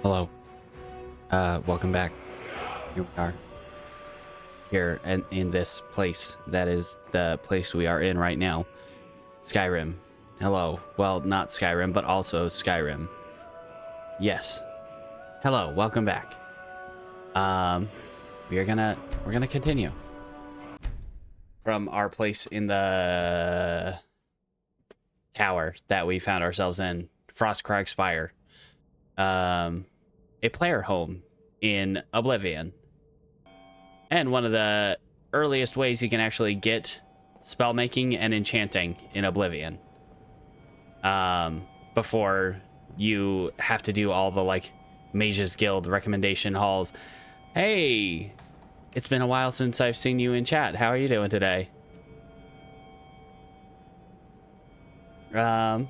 Hello. Welcome back. Here we are. Here and in this place that is the place we are in right now. Skyrim. Hello. Well, not Skyrim, but also Skyrim. Yes. Hello, welcome back. We're gonna continue from our place in the tower that we found ourselves in, Frostcrag Spire. A player home in Oblivion. And one of the earliest ways you can actually get spell making and enchanting in Oblivion. Before you have to do all the like Mages Guild recommendation halls. Hey, it's been a while since I've seen you in chat. How are you doing today? We're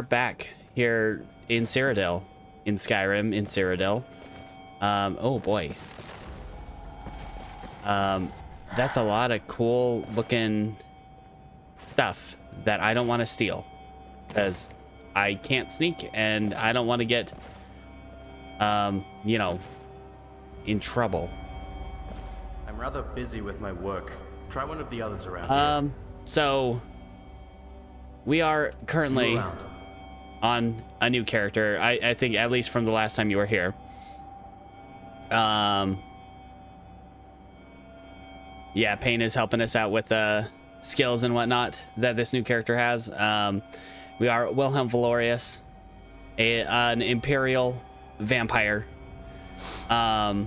back here in Cyrodiil. In Skyrim, in Cyrodiil. Oh boy. That's a lot of cool looking stuff that I don't want to steal. Because I can't sneak and I don't want to get, you know, in trouble. I'm rather busy with my work. Try one of the others around here. So we are currently on a new character. I think at least from the last time you were here. Yeah, Payne is helping us out with skills and whatnot that this new character has. We are Wilhelm Valorius, an Imperial vampire. That,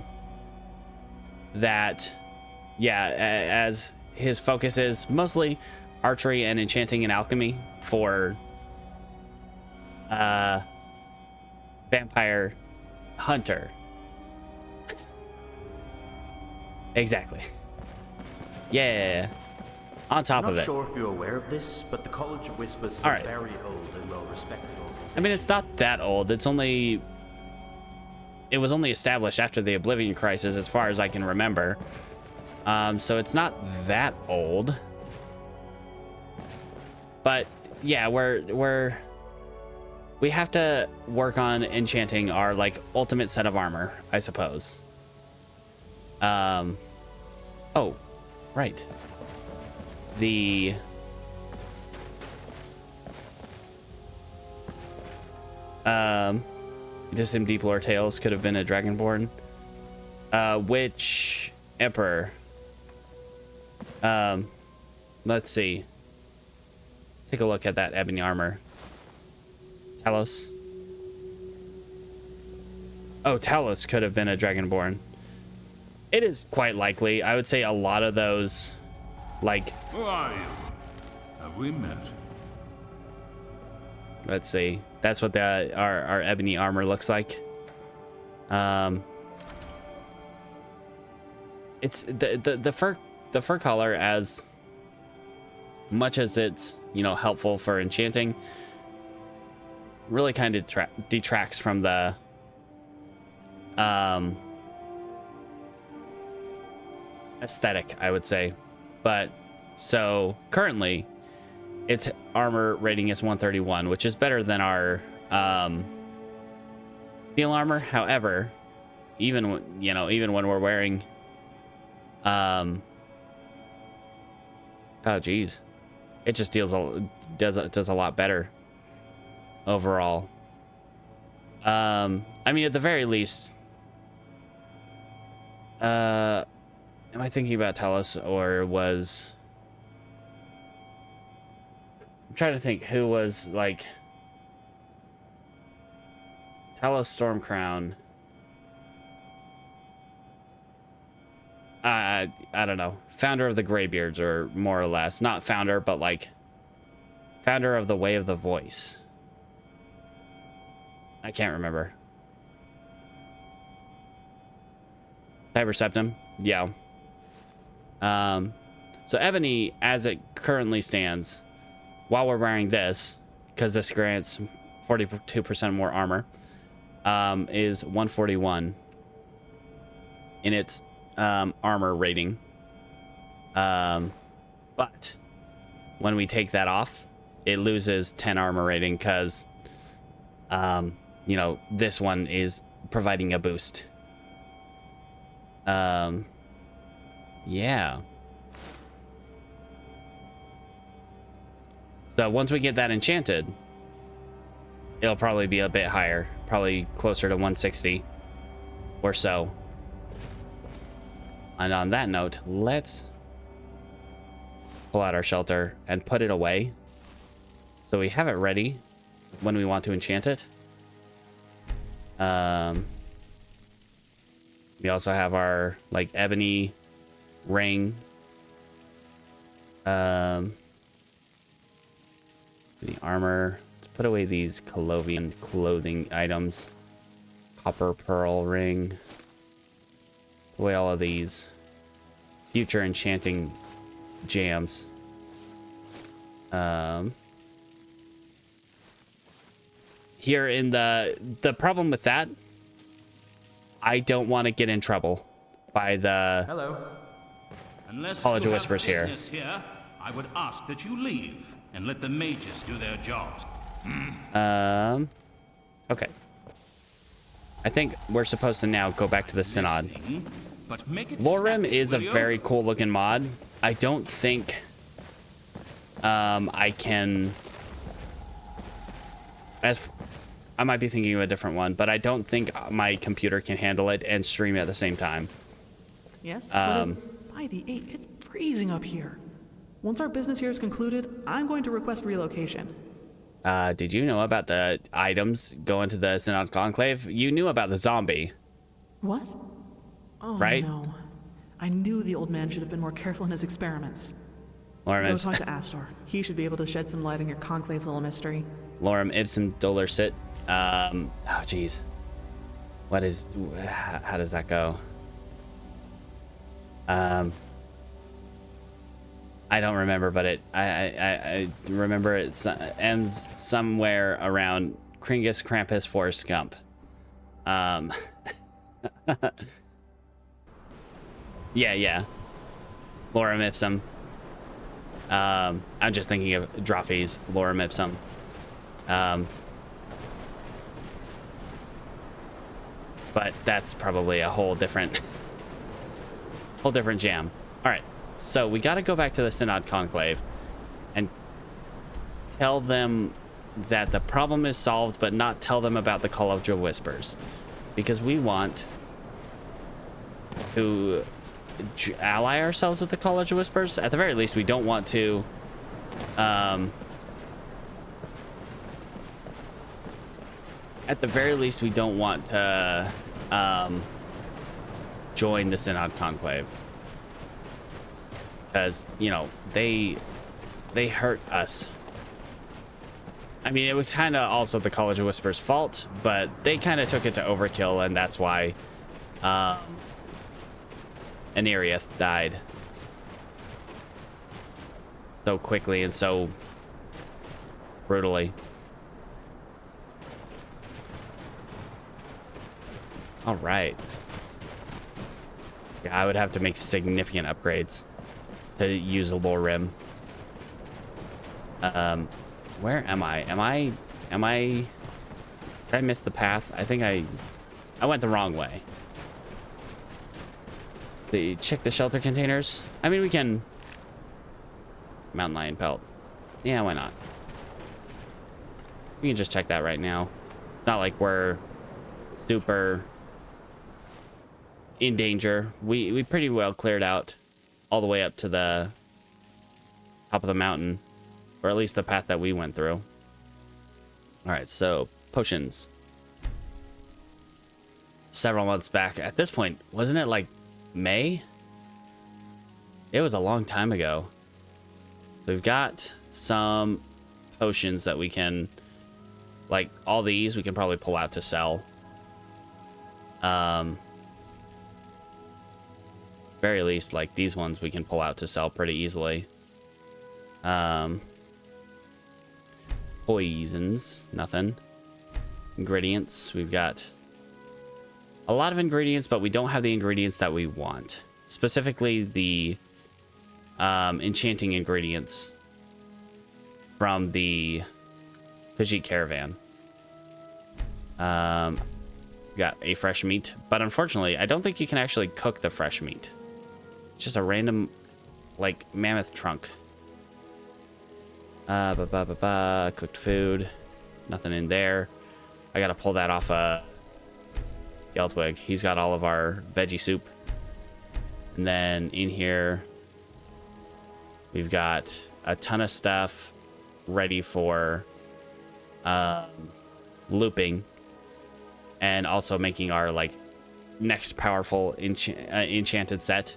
yeah, as his focus is mostly archery and enchanting and alchemy for vampire hunter. Exactly. Yeah. On top of it. I'm not sure if you're aware of this, but the College of Whispers is a very old and well-respected organization. I mean, it's not that old. It was only established after the Oblivion Crisis, as far as I can remember. So it's not that old. But yeah, we have to work on enchanting our like ultimate set of armor, I suppose. Oh, right. The Dissim Deep Lore Tales could have been a Dragonborn. Which emperor? Let's see. Let's take a look at that ebony armor. Talos. Oh, Talos could have been a Dragonborn. It is quite likely. I would say a lot of those, like... Who are you? Have we met? Let's see. That's what our ebony armor looks like. It's the fur color, as much as it's, you know, helpful for enchanting, really kind of detracts from the aesthetic, I would say. But so currently its armor rating is 131, which is better than our steel armor. However, even when we're wearing oh geez, it just does a lot better overall. I mean, at the very least, am I thinking about Talos, or was... I'm trying to think who was like Talos Stormcrown. I don't know. Founder of the Greybeards, or more or less. Not founder, but like founder of the Way of the Voice. I can't remember. Tiber Septim? Yeah. So Ebony, as it currently stands, while we're wearing this, because this grants 42% more armor, is 141 in its armor rating. But when we take that off, it loses 10 armor rating, because you know, this one is providing a boost. Yeah. So once we get that enchanted, it'll probably be a bit higher, probably closer to 160 or so. And on that note, let's pull out our shelter and put it away so we have it ready when we want to enchant it. We also have our like ebony ring. The armor. Let's put away these Colovian clothing items. Copper pearl ring. Put away all of these future enchanting jams. Here in the problem with that, I don't want to get in trouble by the College of Whispers here. I would ask that you leave and let the mages do their jobs. Okay. I think we're supposed to now go back to the Synod. Lorem is a very cool looking mod. I don't think I can, I might be thinking of a different one, but I don't think my computer can handle it and stream at the same time. Yes? What is by the 8? It's freezing up here. Once our business here is concluded, I'm going to request relocation. Did you know about the items going to the Synod Conclave? You knew about the zombie. What? Oh, right? No. I knew the old man should have been more careful in his experiments. Lorem Go talk to Astor. He should be able to shed some light on your Conclave's little mystery. Lorem ipsum dolor sit. Oh, jeez. What is... How does that go? I don't remember, but I remember it ends somewhere around Kringus, Krampus, Forrest Gump. Yeah. Lorem ipsum. I'm just thinking of Drawfee's Lorem ipsum. But that's probably a whole different jam. All right. So we got to go back to the Synod Conclave and tell them that the problem is solved, but not tell them about the College of Whispers, because we want to ally ourselves with the College of Whispers. At the very least, we don't want to join the Synod Conclave, because, you know, they hurt us. I mean, it was kind of also the College of Whispers' fault, but they kind of took it to overkill, and that's why Aniriath died so quickly and so brutally. All right. Yeah, I would have to make significant upgrades to use a Lorem. Where am I? Did I miss the path? I think I went the wrong way. Check the shelter containers. I mean, we can mountain lion pelt. Yeah, why not? We can just check that right now. It's not like we're super in danger. We pretty well cleared out all the way up to the top of the mountain, or at least the path that we went through. All right, so potions. Several months back. At this point, wasn't it like May? It was a long time ago. We've got some potions that we can, like all these, we can probably pull out to sell. Very least, like these ones we can pull out to sell pretty easily. Poisons, nothing. Ingredients, we've got a lot of ingredients, but we don't have the ingredients that we want. Specifically, the enchanting ingredients from the Khajiit caravan. We got a fresh meat, but unfortunately, I don't think you can actually cook the fresh meat. It's just a random, like, mammoth trunk. Cooked food. Nothing in there. I gotta pull that off Geltwig. He's got all of our veggie soup. And then in here, we've got a ton of stuff ready for looping. And also making our, like, next powerful enchanted set.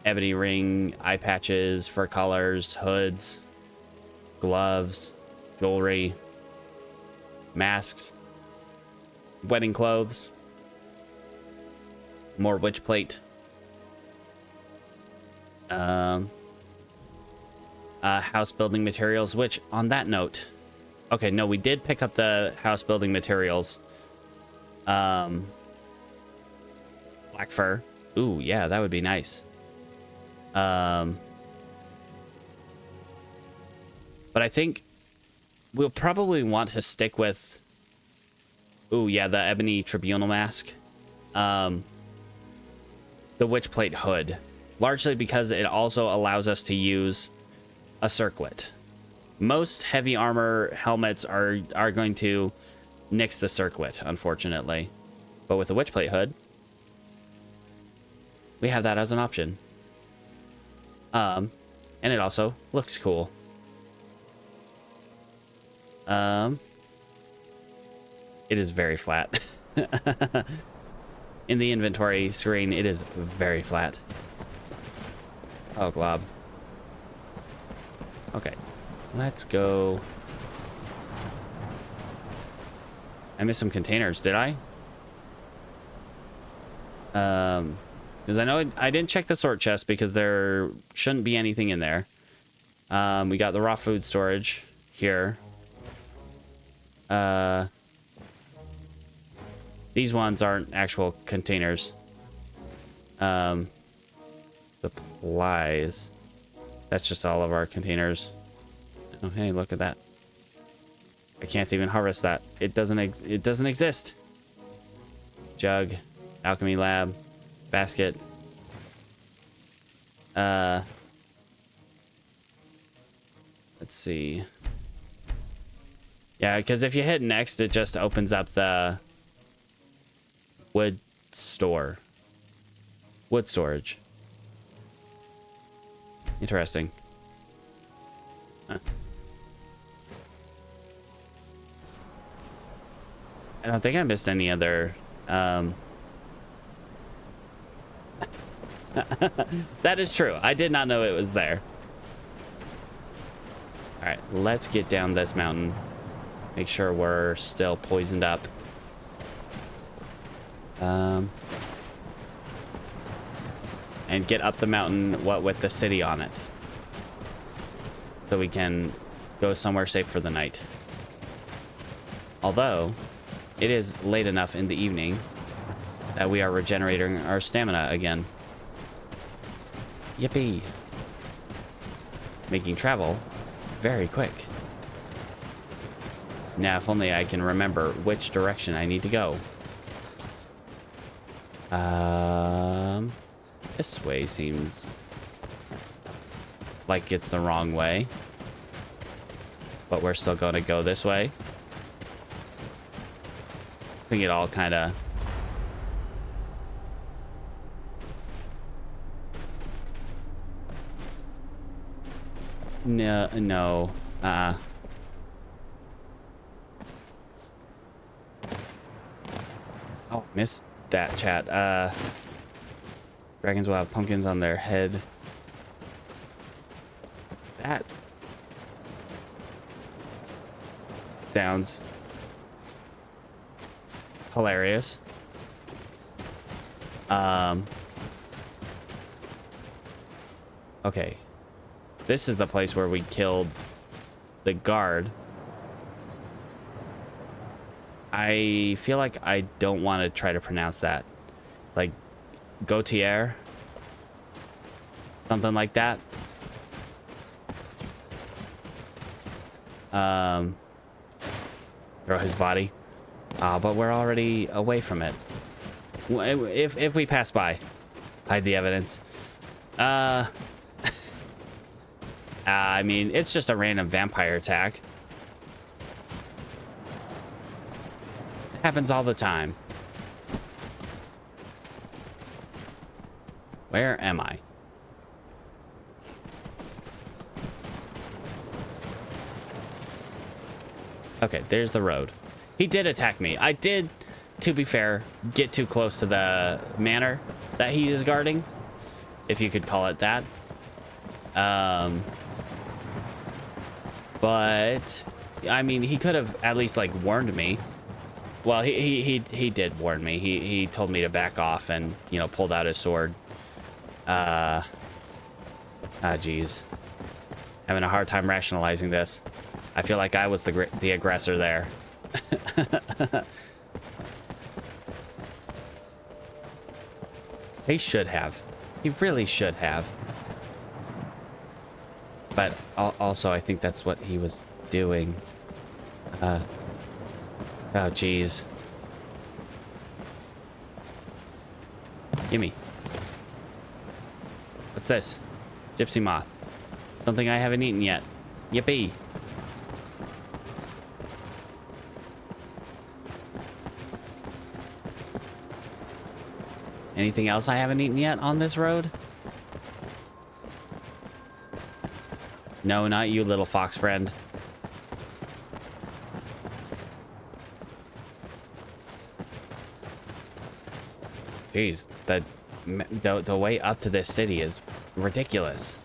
Ebony ring, eye patches, fur collars, hoods, gloves, jewelry, masks, wedding clothes, more witch plate, house building materials, which, on that note, okay, no, we did pick up the house building materials. Black fur. Ooh, yeah, that would be nice. But I think we'll probably want to stick with... Ooh, yeah, the ebony tribunal mask. The witch plate hood. Largely because it also allows us to use a circlet. Most heavy armor helmets are going to nix the circlet, unfortunately. But with the witch plate hood, we have that as an option. And it also looks cool. It is very flat. In the inventory screen, it is very flat. Oh, glob. Okay, let's go. I missed some containers, did I? Because I know I didn't check the sort chest because there shouldn't be anything in there. We got the raw food storage here. These ones aren't actual containers. Supplies. That's just all of our containers. Oh, hey, look at that. I can't even harvest that. It doesn't exist. Jug, alchemy lab, basket. Let's see. Yeah, because if you hit next, it just opens up the wood store. Wood storage. Interesting. Huh. I don't think I missed any other... That is true. I did not know it was there. Alright, let's get down this mountain. Make sure we're still poisoned up. And get up the mountain, with the city on it. So we can go somewhere safe for the night. Although, it is late enough in the evening that we are regenerating our stamina again. Yippee. Making travel very quick. Now, if only I can remember which direction I need to go. This way seems like it's the wrong way. But we're still going to go this way. I think it all kind of... No. Oh, missed that, chat. Dragons will have pumpkins on their head. That sounds hilarious. Okay. This is the place where we killed the guard. I feel like I don't want to try to pronounce that. It's like Gautier. Something like that. Throw his body. But we're already away from it. If we pass by, hide the evidence. I mean, it's just a random vampire attack. It happens all the time. Where am I? Okay, there's the road. He did attack me. I did, to be fair, get too close to the manor that he is guarding, if you could call it that. But I mean, he could have at least like warned me. Well, he did warn me. He told me to back off and, you know, pulled out his sword. Geez. Having a hard time rationalizing this. I feel like I was the aggressor there. He should have. He really should have. But also, I think that's what he was doing. Oh, jeez. Gimme. What's this? Gypsy moth. Something I haven't eaten yet. Yippee. Anything else I haven't eaten yet on this road? No, not you, little fox friend. Jeez, the way up to this city is ridiculous.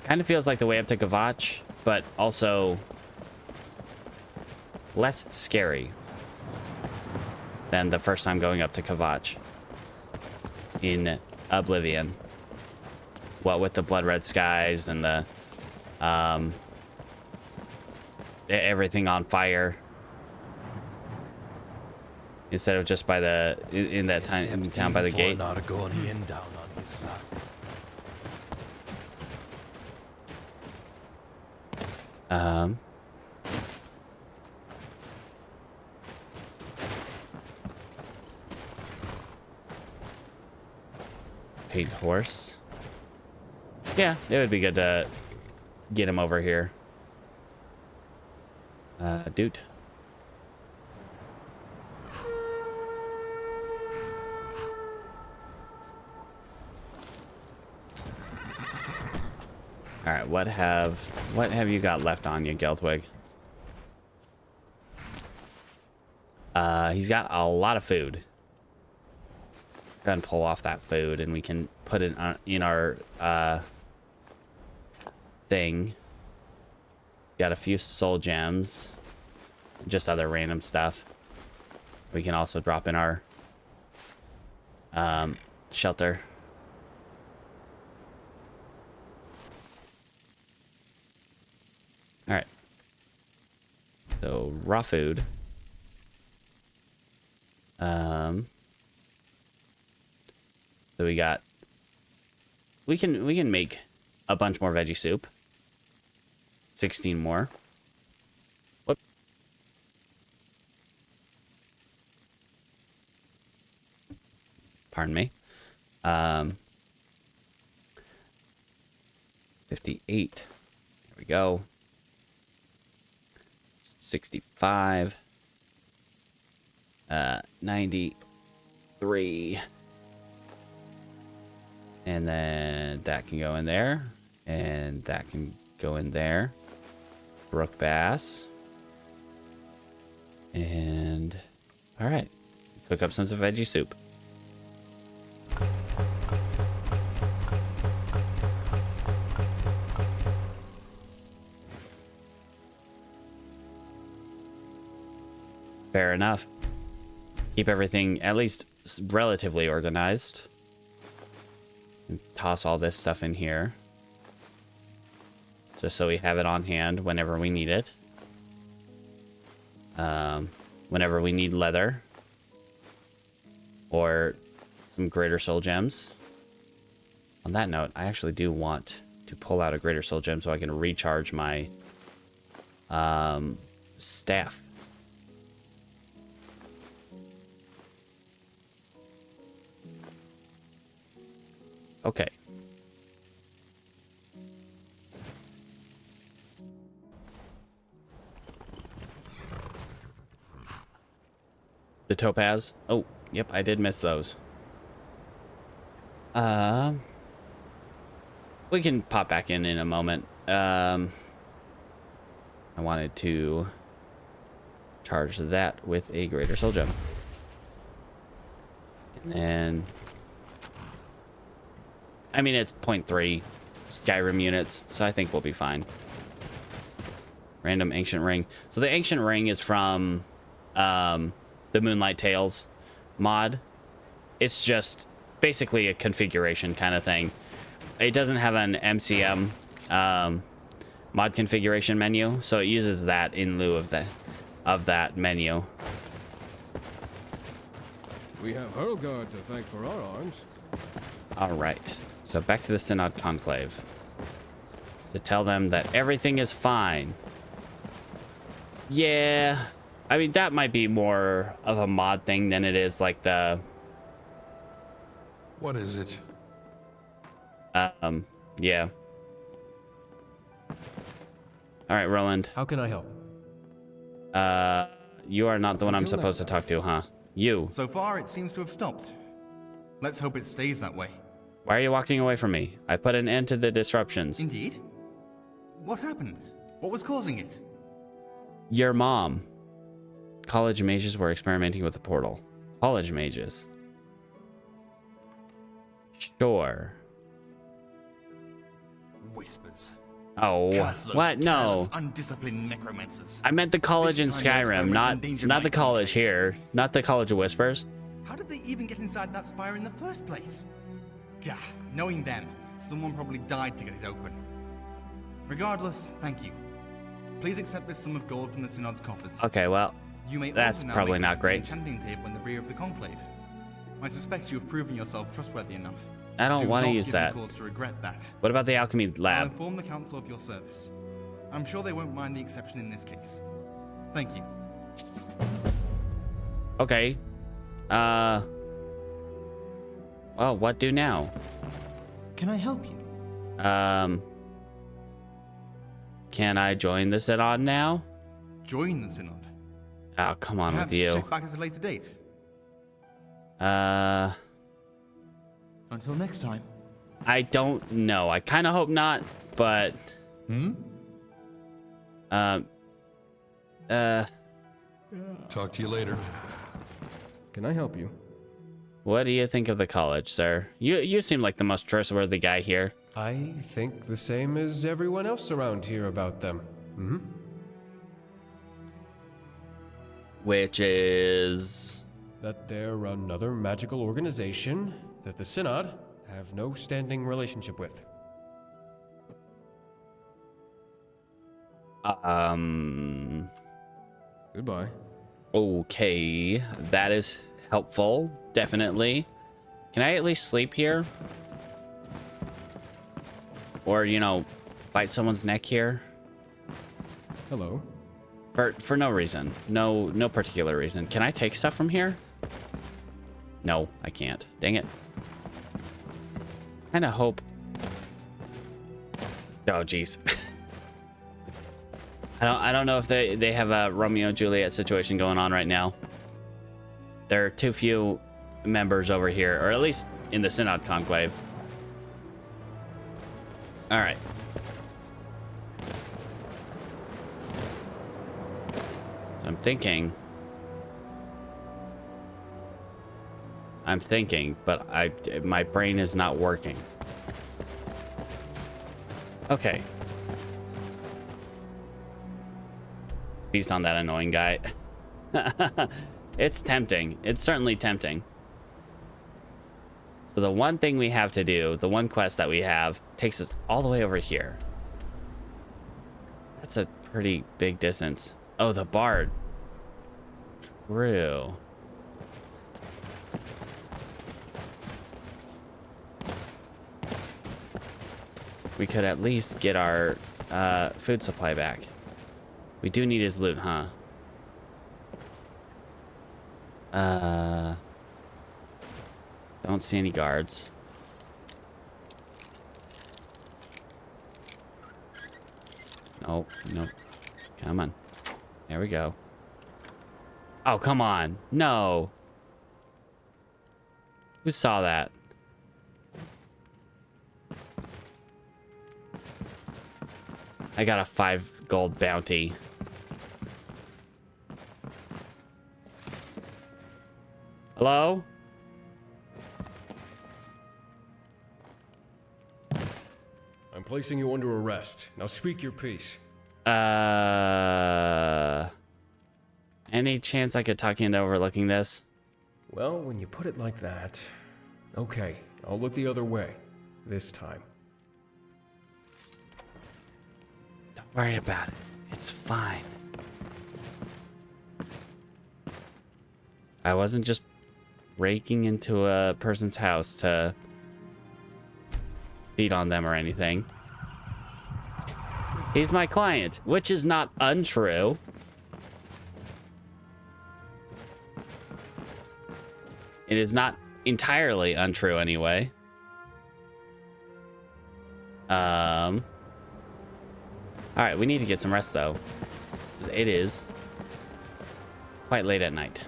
Kind of feels like the way up to Kvatch, but also less scary than the first time going up to Kvatch in Oblivion. What with the blood red skies and the everything on fire, instead of just by the in that town by the gate. Paid horse. Yeah, it would be good to get him over here. Dude. All right, what have you got left on you, Geltwig? He's got a lot of food. Go ahead and pull off that food, and we can put it in our thing. He's got a few soul gems, just other random stuff. We can also drop in our shelter. All right. So raw food. So we can make a bunch more veggie soup. 16 more. Whoop. Pardon me. 58. Here we go. 65. 93. And then that can go in there. And that can go in there. Brook bass. And all right. Cook up some veggie soup. Fair enough. Keep everything at least relatively organized. And toss all this stuff in here. Just so we have it on hand whenever we need it. Whenever we need leather. Or some greater soul gems. On that note, I actually do want to pull out a greater soul gem so I can recharge my staff. Okay. The topaz. Oh, yep, I did miss those. We can pop back in a moment. I wanted to charge that with a greater soul gem. And then, I mean, it's 0.3 Skyrim units, so I think we'll be fine. Random ancient ring. So the ancient ring is from the Moonlight Tales mod. It's just basically a configuration kind of thing. It doesn't have an MCM mod configuration menu, so it uses that in lieu of that menu. We have Hurlgard to thank for our arms. All right, so back to the Synod Conclave to tell them that everything is fine. Yeah, I mean, that might be more of a mod thing than it is like the... What is it? Yeah. All right, Roland. How can I help? You are not the one I'm supposed to talk to, huh? You. So far, it seems to have stopped. Let's hope it stays that way. Why are you walking away from me? I put an end to the disruptions. Indeed? What happened? What was causing it? Your mom. College mages were experimenting with the portal. College mages. Sure. Whispers. Oh, Curseless, what? No. careless, undisciplined necromancers. I meant the college in This time Skyrim, the experiments endanger not my the college country. here. Not the College of Whispers. How did they even get inside that spire in the first place? Gah, knowing them, someone probably died to get it open. Regardless, thank you. Please accept this sum of gold from the Synod's coffers. Okay, well, You may that's also now probably make not use of the great. Enchanting table in the rear of the Conclave. I suspect you have proven yourself trustworthy enough. I don't Do want to not use give me that. cause to regret that. What about the alchemy I'll lab? inform the council of your service. I'm sure they won't mind the exception in this case. Thank you. Okay. Well, what do now? Can I help you? Can I join the Synod now? Join the Synod. Oh, come on Perhaps with you. check back at a later date. Until next time. I don't know. I kind of hope not, but... Talk to you later. Can I help you? What do you think of the college, sir? You seem like the most trustworthy guy here. I think the same as everyone else around here about them. Which is... That they're another magical organization that the Synod have no standing relationship with. Goodbye. Okay, that is helpful, definitely. Can I at least sleep here? Or, you know, bite someone's neck here? Hello. For no reason. No particular reason. Can I take stuff from here? No, I can't. Dang it. Kinda hope... Oh, jeez. I don't know if they have a Romeo and Juliet situation going on right now. There are too few members over here, or at least in the Synod Conclave. All right. I'm thinking, but my brain is not working. Okay. He's not that annoying guy. It's tempting. It's certainly tempting. So the one thing we have to do, the one quest that we have, takes us all the way over here. That's a pretty big distance. Oh, the bard. True. We could at least get our food supply back. We do need his loot, huh? Don't see any guards. Oh, no. Come on. There we go. Oh, come on. No. Who saw that? I got a 5 gold bounty. Hello? I'm placing you under arrest. Now speak your piece. Any chance I could talk you into overlooking this? Well, when you put it like that... Okay, I'll look the other way. This time. Don't worry about it. It's fine. I wasn't just breaking into a person's house to feed on them or anything. He's my client, which is not untrue. It is not entirely untrue anyway. All right, we need to get some rest though, 'cause it is quite late at night.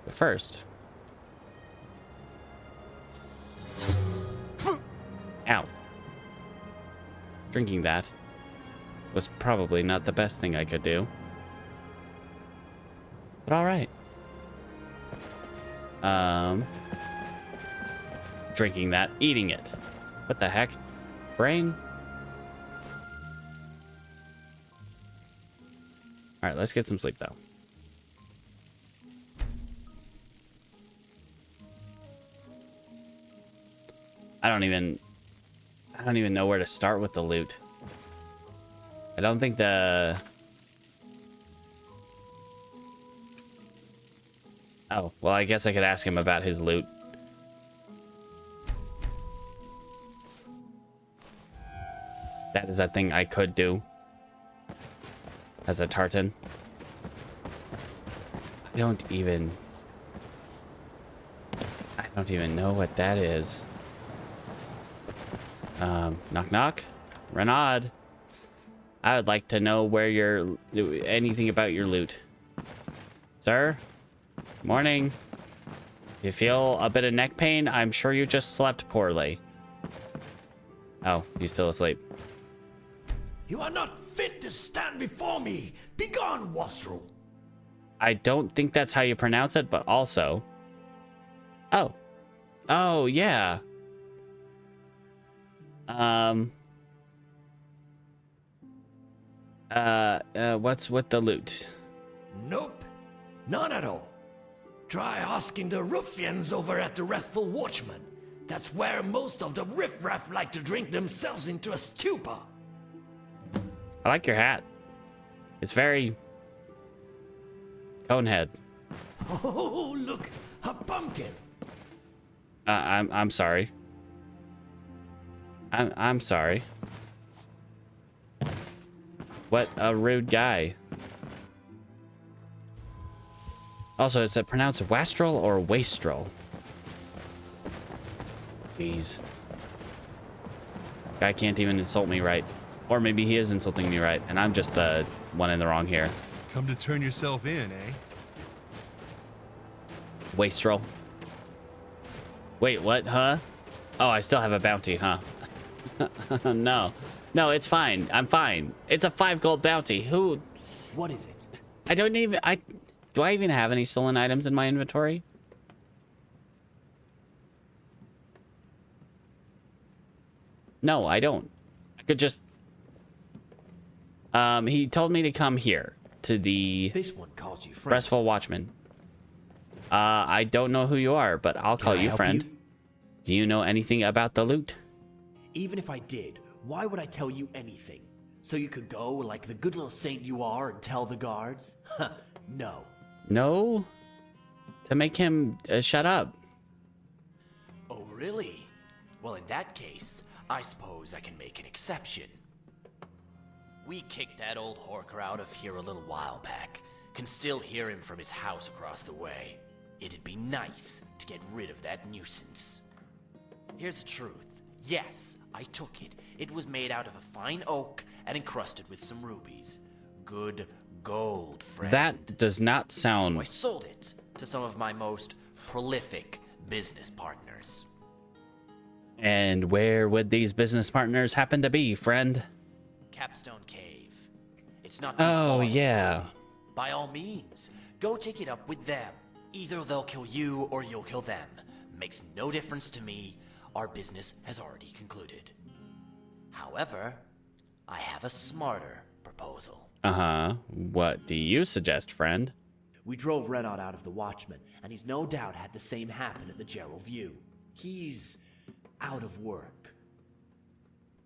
But first, ow. Drinking that was probably not the best thing I could do. But all right. Drinking that, eating it. What the heck? Brain? All right, let's get some sleep though. I don't even know where to start with the loot. I don't think the... Oh, well, I guess I could ask him about his loot. That is a thing I could do as a tartan. I don't even know what that is. Knock knock. Renaud. I would like to know where anything about your loot. Sir? Morning. If you feel a bit of neck pain, I'm sure you just slept poorly. Oh, he's still asleep. You are not fit to stand before me. Begone, Wastrel. I don't think that's how you pronounce it, but also... Oh. Oh, yeah. What's with the loot? Nope. None at all. Try asking the ruffians over at the Restful Watchman. That's where most of the riffraff like to drink themselves into a stupor. I like your hat. It's very... Conehead. Oh, look, a pumpkin. I'm sorry. I'm sorry. What a rude guy. Also, is it pronounced Wastrel or Wastrel? Jeez. Guy can't even insult me right. Or maybe he is insulting me right, and I'm just the one in the wrong here. Come to turn yourself in, eh? Wastrel. Wait, what? Huh? Oh, I still have a bounty, huh? No. No, it's fine. I'm fine. It's a 5 gold bounty. Who? What is it? I don't even... Do I even have any stolen items in my inventory? No, I don't. I could just... He told me to come here to the... This one calls you friend. Restful Watchman. I don't know who you are, but I'll call you friend. Do you know anything about the loot? Even if I did, why would I tell you anything? So you could go like the good little saint you are and tell the guards? Huh, no. No? To make him shut up. Oh, really? Well, in that case, I suppose I can make an exception. We kicked that old horker out of here a little while back. Can still hear him from his house across the way. It'd be nice to get rid of that nuisance. Here's the truth. Yes, I took it. It was made out of a fine oak and encrusted with some rubies. Good gold, friend. That does not sound... So I sold it to some of my most prolific business partners. And where would these business partners happen to be, friend? Capstone Cave. It's not too Oh, far. yeah. By all means, go take it up with them. Either they'll kill you or you'll kill them. Makes no difference to me. Our business has already concluded. However, I have a smarter proposal. Uh-huh. What do you suggest, friend? We drove Renaud out of the Watchman, and he's no doubt had the same happen at the Gerald View. He's out of work.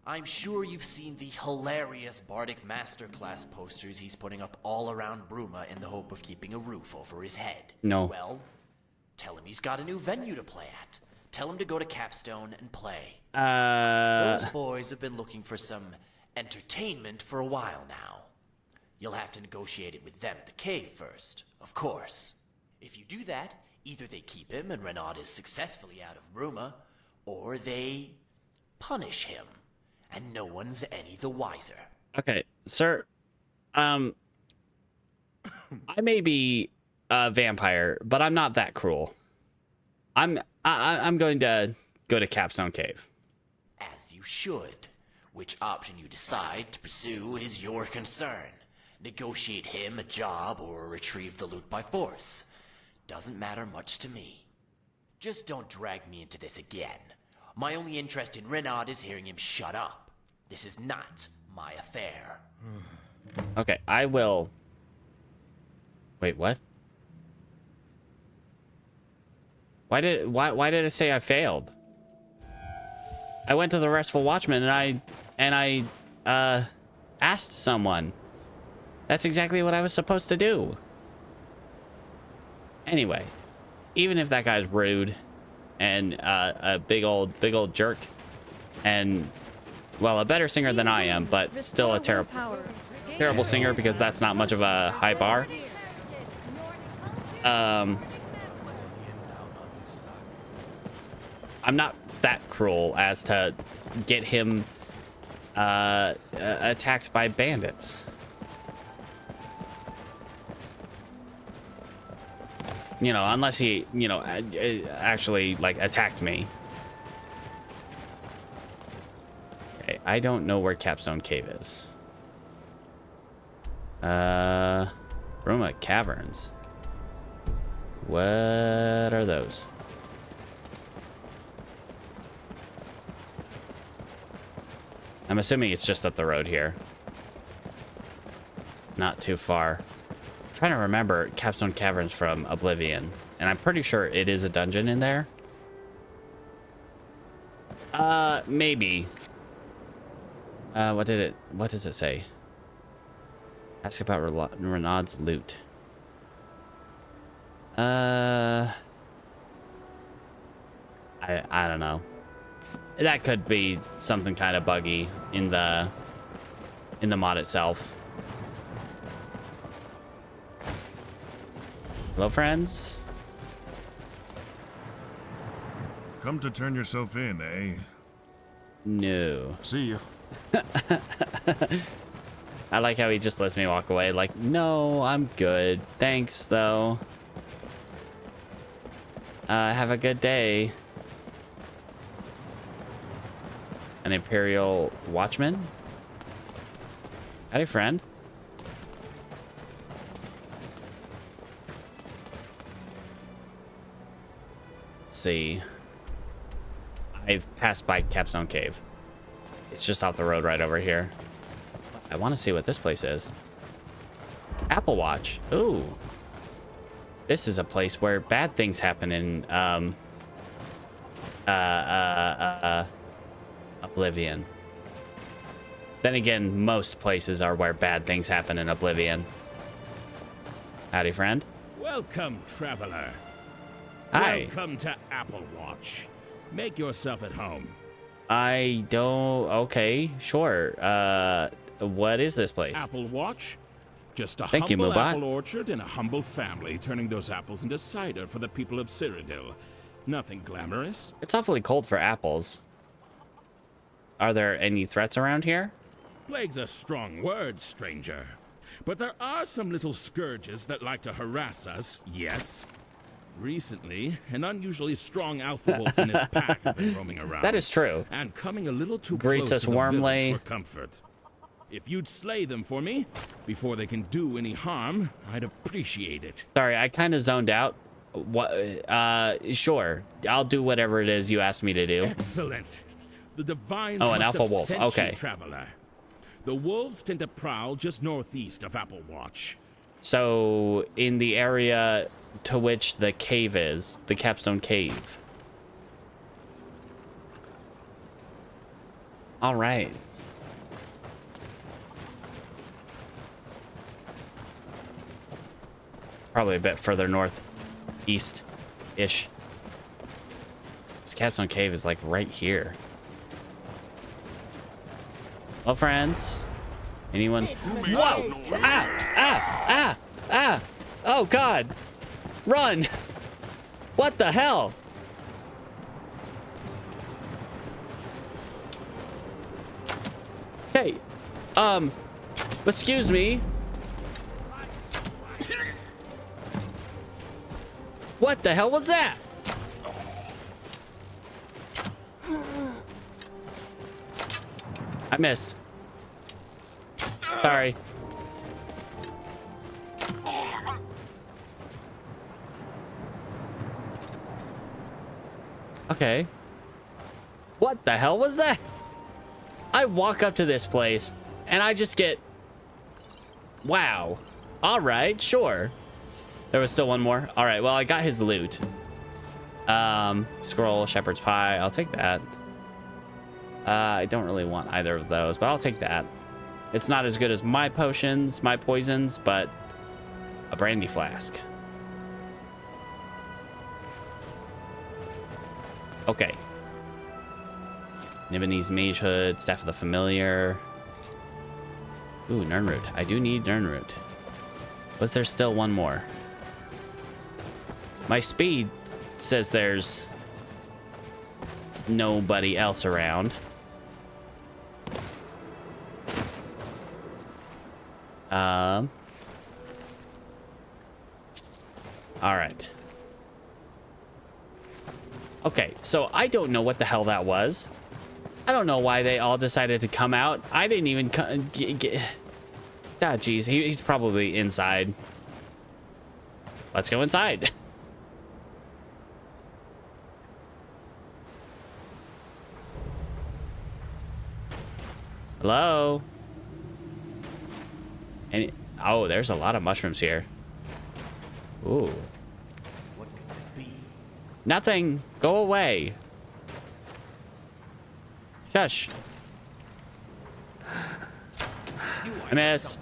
I'm sure you've seen the hilarious Bardic Masterclass posters he's putting up all around Bruma in the hope of keeping a roof over his head. No. Well, tell him he's got a new venue to play at. Tell him to go to Capstone and play. Those boys have been looking for some entertainment for a while now. You'll have to negotiate it with them at the cave first, of course. If you do that, either they keep him and Renaud is successfully out of Bruma, or they punish him, and no one's any the wiser. Okay, sir. I may be a vampire, but I'm not that cruel. I'm going to go to Capstone Cave. As you should. Which option you decide to pursue is your concern. Negotiate him a job or retrieve the loot by force. Doesn't matter much to me. Just don't drag me into this again. My only interest in Renaud is hearing him shut up. This is not my affair. Okay, I will... Wait, what? Why did it say I failed? I went to the Restful Watchman and I asked someone. That's exactly what I was supposed to do. Anyway, even if that guy's rude and a big old jerk and, well, a better singer than I am, but still a terrible singer because that's not much of a high bar. I'm not that cruel as to get him attacked by bandits. You know, unless he, you know, actually, like, attacked me. Okay, I don't know where Capstone Cave is. Bruma Caverns. What are those? I'm assuming it's just up the road here. Not too far. I'm trying to remember Capstone Caverns from Oblivion, and I'm pretty sure it is a dungeon in there. Maybe. What does it say? Ask about Renaud's loot. I don't know. That could be something kind of buggy in the mod itself. Hello, friends. Come to turn yourself in, eh? No. See you. I like how he just lets me walk away. Like, no, I'm good. Thanks, though. Have a good day. An Imperial Watchman? Howdy, friend. Let's see. I've passed by Capstone Cave. It's just off the road right over here. I want to see what this place is. Apple Watch. Ooh. This is a place where bad things happen in Oblivion. Then again, most places are where bad things happen in Oblivion. Howdy, friend. Welcome, traveler. Hi. Welcome to Apple Watch. Make yourself at home. I don't... Okay, sure. What is this place? Apple Watch? Just a Thank you, humble Mubot. apple orchard and a humble family turning those apples into cider for the people of Cyrodiil. Nothing glamorous. It's awfully cold for apples. Are there any threats around here? Plague's a strong word, stranger. But there are some little scourges that like to harass us, yes. Recently, an unusually strong alpha wolf and his pack have been roaming around. That is true. And coming a little too Greets close us to the warmly. village for comfort. If you'd slay them for me, before they can do any harm, I'd appreciate it. Sorry, I kind of zoned out. What? Sure. I'll do whatever it is you asked me to do. Excellent. The divines Oh, an must alpha have wolf. sent Okay. you, traveler. The wolves tend to prowl just northeast of Applewatch. So, in the area to which the cave is, the Capstone Cave. All right. Probably a bit further northeast-ish. This Capstone Cave is like right here. Hello, friends. Anyone? Whoa! Ah! Ah! Ah! Ah! Oh, God! Run! What the hell? Hey, excuse me. What the hell was that? I missed. Sorry. Okay. What the hell was that? I walk up to this place and I just get... Wow. All right, sure. There was still one more. All right, well, I got his loot. Scroll, shepherd's pie. I'll take that. I don't really want either of those, but I'll take that. It's not as good as my potions, my poisons, but a brandy flask. Okay. Nibonese Mage Hood, Staff of the Familiar. Ooh, Nirnroot. I do need Nirnroot. Was there still one more? My speed says there's nobody else around. All right. Okay, so I don't know what the hell that was. I don't know why they all decided to come out. I didn't even get... Ah, geez, he's probably inside. Let's go inside. Hello? Any... Oh, there's a lot of mushrooms here. Ooh. What could that be? Nothing. Go away. Shush. I missed.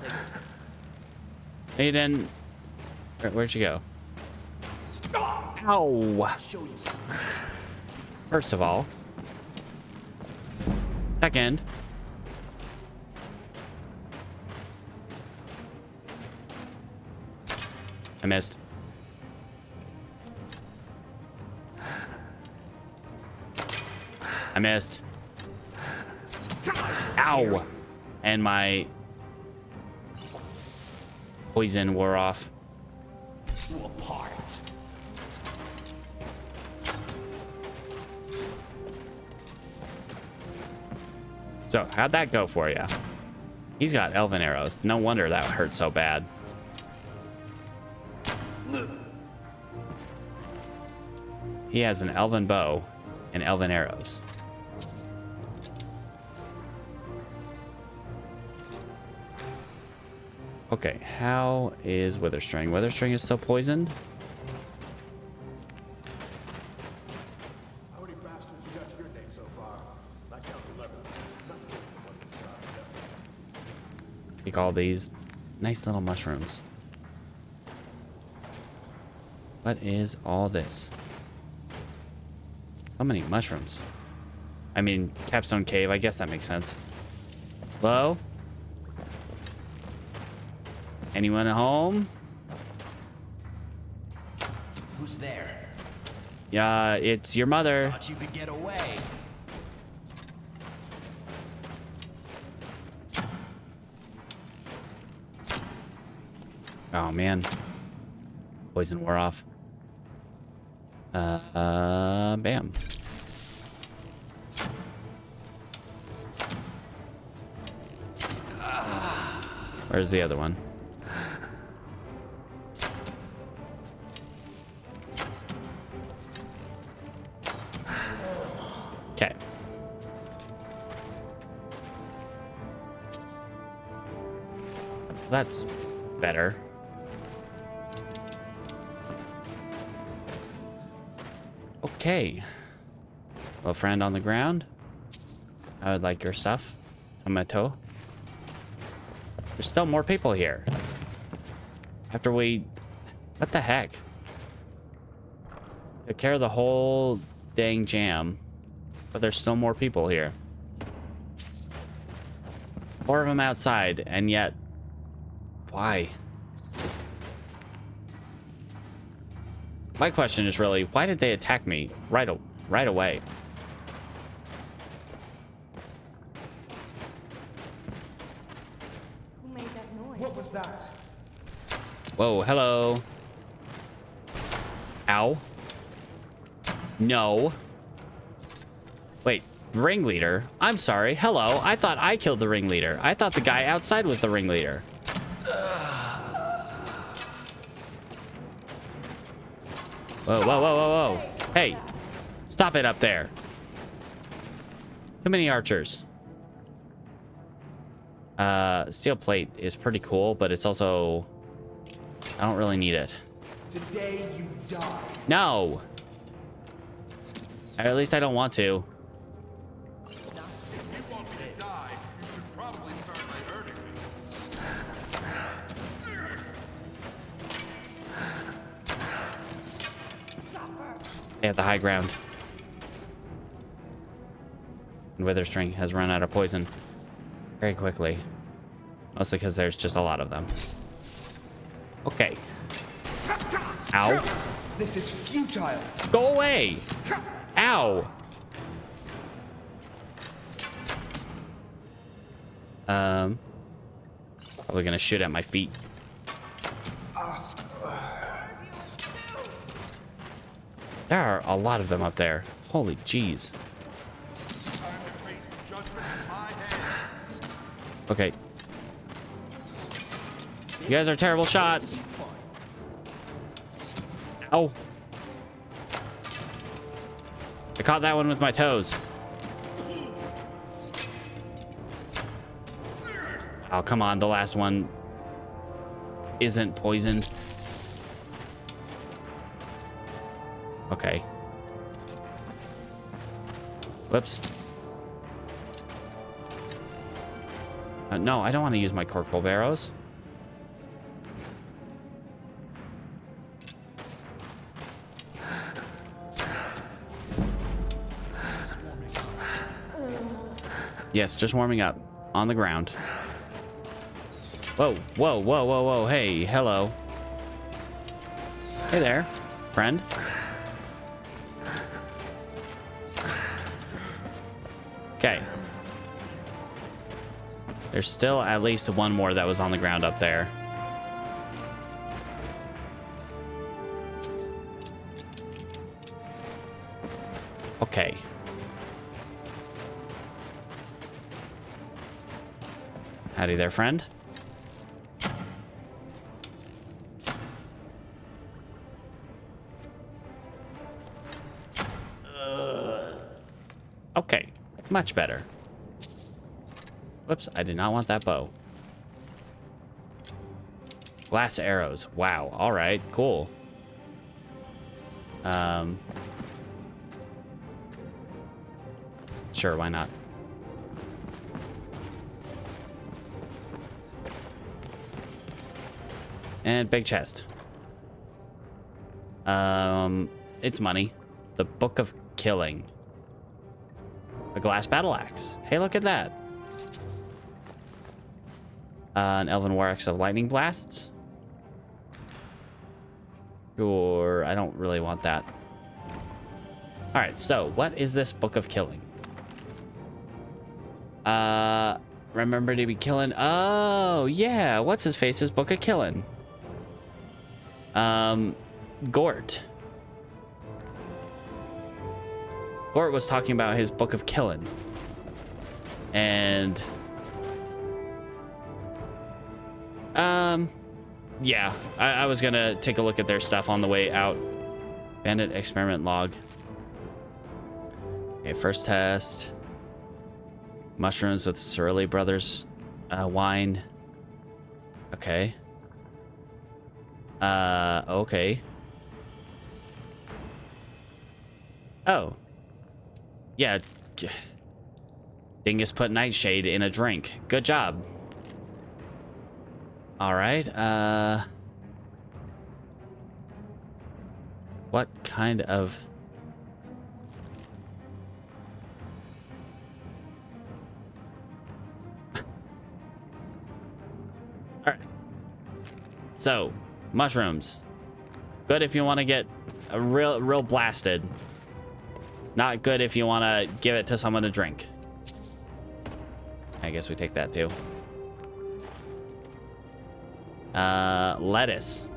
You didn't... Where'd you go? Ow. First of all. Second. I missed. I missed. Ow! And my poison wore off. Apart. So, how'd that go for you? He's got elven arrows. No wonder that hurt so bad. He has an elven bow and elven arrows. Okay, how is Witherstring? Witherstring is still poisoned? How many bastards you got to your name so far? I count 11. Not good for one inside. Take all these nice little mushrooms. What is all this? So many mushrooms. I mean, Capstone Cave, I guess that makes sense. Hello? Anyone at home? Who's there? Yeah, it's your mother. Thought you could get away. Oh, man. Poison wore off. Bam. Where's the other one? Okay. That's better. Okay. Little friend on the ground. I would like your stuff. Tomato. There's still more people here. After we... What the heck? Took care of the whole dang jam. But there's still more people here. 4 of them outside, and yet... Why? My question is really, why did they attack me right away? Who made that noise? What was that? Whoa, hello. Ow. No. Wait, ringleader? I'm sorry. Hello. I thought I killed the ringleader. I thought the guy outside was the ringleader. Whoa, whoa, whoa, whoa, whoa. Hey, stop it up there. Too many archers. Steel plate is pretty cool, but it's also... I don't really need it. Today you die. No! Or at least I don't want to. If you want me to die, you should probably start by hurting me. They have the high ground. And Witherstring has run out of poison very quickly. Mostly because there's just a lot of them. Okay. Ow. This is futile. Go away! Ow! Probably gonna shoot at my feet. There are a lot of them up there. Holy jeez. Okay. You guys are terrible shots. Ow. I caught that one with my toes. Oh, come on. The last one isn't poisoned. Okay. Whoops. No, I don't want to use my corporal barrows. Yes, just warming up on the ground. Whoa, whoa, whoa, whoa, whoa. Hey, hello. Hey there, friend. Okay. There's still at least one more that was on the ground up there. Okay. Howdy there, friend. Okay, much better. Whoops, I did not want that bow. Glass arrows. Wow, all right, cool. Sure, why not? And big chest. It's money. The Book of Killing. A glass battle axe. Hey, look at that. An elven war axe of lightning blasts. Sure, I don't really want that. All right, so what is this Book of Killing? Remember to be killing. Oh, yeah. What's his face's Book of Killing? Gort. Gort was talking about his Book of Killing. And yeah, I was gonna take a look at their stuff on the way out. Bandit experiment log. Okay, first test. Mushrooms with Cyrodiil brothers wine. Okay. Okay. Oh. Yeah. Dingus put nightshade in a drink. Good job. All right. What kind of... All right. So, mushrooms. Good if you want to get a real blasted. Not good if you want to give it to someone to drink. I guess we take that too. Lettuce.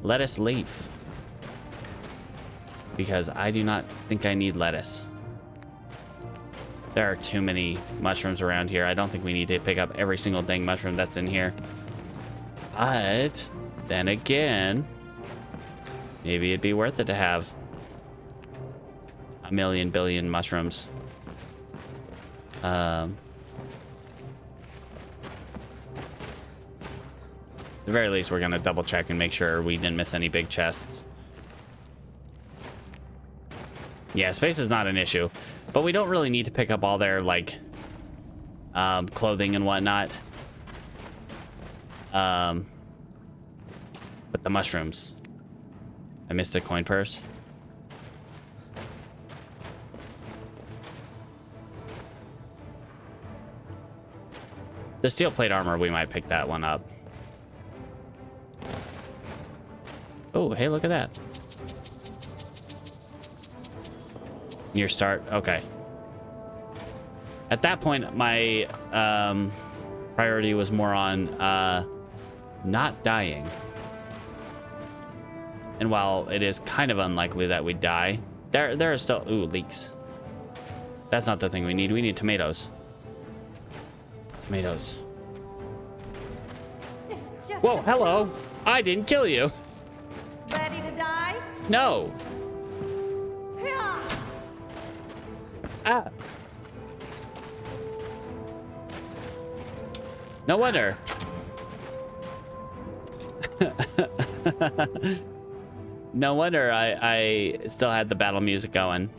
Lettuce leaf. Because I do not think I need lettuce. There are too many mushrooms around here. I don't think we need to pick up every single dang mushroom that's in here. But then again, maybe it'd be worth it to have a million billion mushrooms. At the very least, we're gonna double check and make sure we didn't miss any big chests. Yeah, space is not an issue, but we don't really need to pick up all their like clothing and whatnot. But the mushrooms. I missed a coin purse. The steel plate armor, we might pick that one up. Oh, hey, look at that. Near start, okay. At that point, my priority was more on not dying. And while it is kind of unlikely that we die, there are still, ooh, leeks. That's not the thing we need. We need tomatoes. Tomatoes. Whoa, hello. I didn't kill you. Ready to die? No. Ah. No wonder. No wonder I still had the battle music going.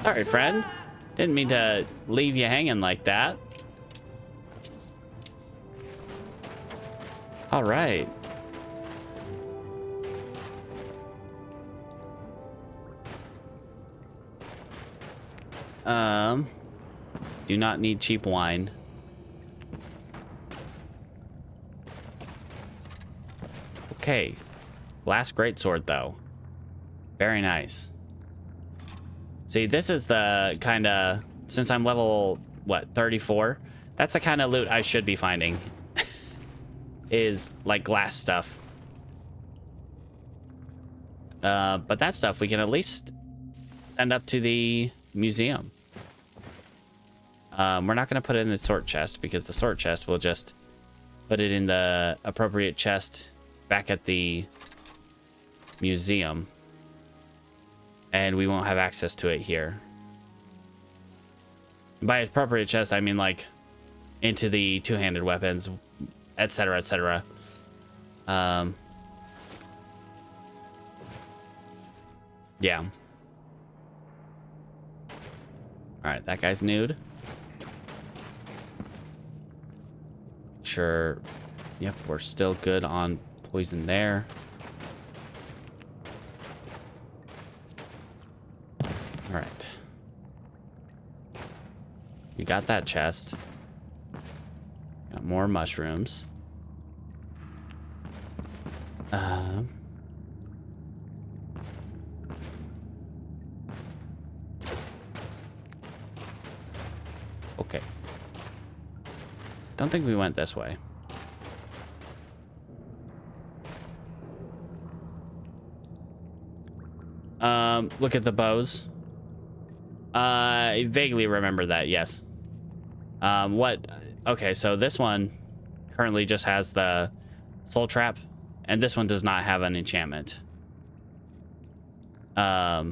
All right, friend. Didn't mean to leave you hanging like that. All right. Do not need cheap wine. Okay. Last greatsword, though. Very nice. See, this is the kind of... Since I'm level, what, 34? That's the kind of loot I should be finding. Is, like, glass stuff. But that stuff we can at least send up to the museum. We're not going to put it in the sort chest, because the sort chest will just put it in the appropriate chest back at the museum. And we won't have access to it here. By appropriate chest, I mean like into the two-handed weapons, etc., etc. Yeah. Alright, that guy's nude. Sure. Yep, we're still good on poison there. Alright. We got that chest. Got more mushrooms. Okay. Don't think we went this way. Look at the bows. I vaguely remember that, yes. Okay, so this one currently just has the soul trap, and this one does not have an enchantment. Yeah,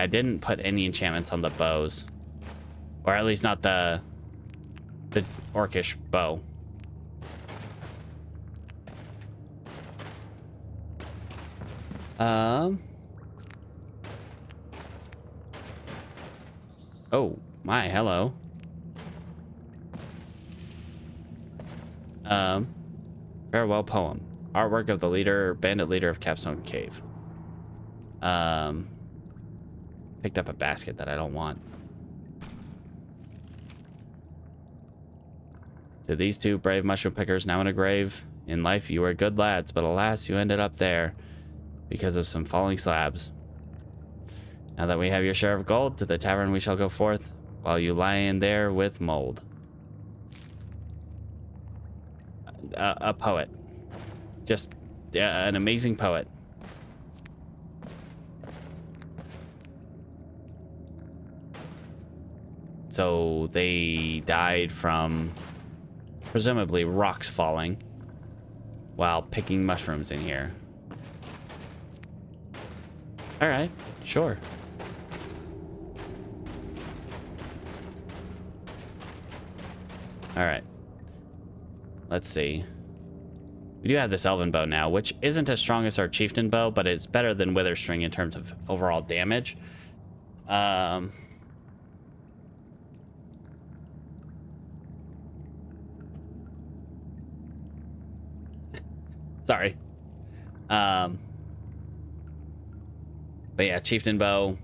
I didn't put any enchantments on the bows. Or at least not the orcish bow. Oh, my, hello. Farewell poem. Artwork of the bandit leader of Capstone Cave. Picked up a basket that I don't want. To these two brave mushroom pickers now in a grave. In life you were good lads, but alas, you ended up there because of some falling slabs. Now that we have your share of gold, to the tavern we shall go forth, while you lie in there with mold. A poet. Just an amazing poet. So they died from presumably rocks falling while picking mushrooms in here. All right, sure. All right. Let's see. We do have this elven bow now, which isn't as strong as our chieftain bow, but it's better than wither string in terms of overall damage. Sorry. But yeah, chieftain bow,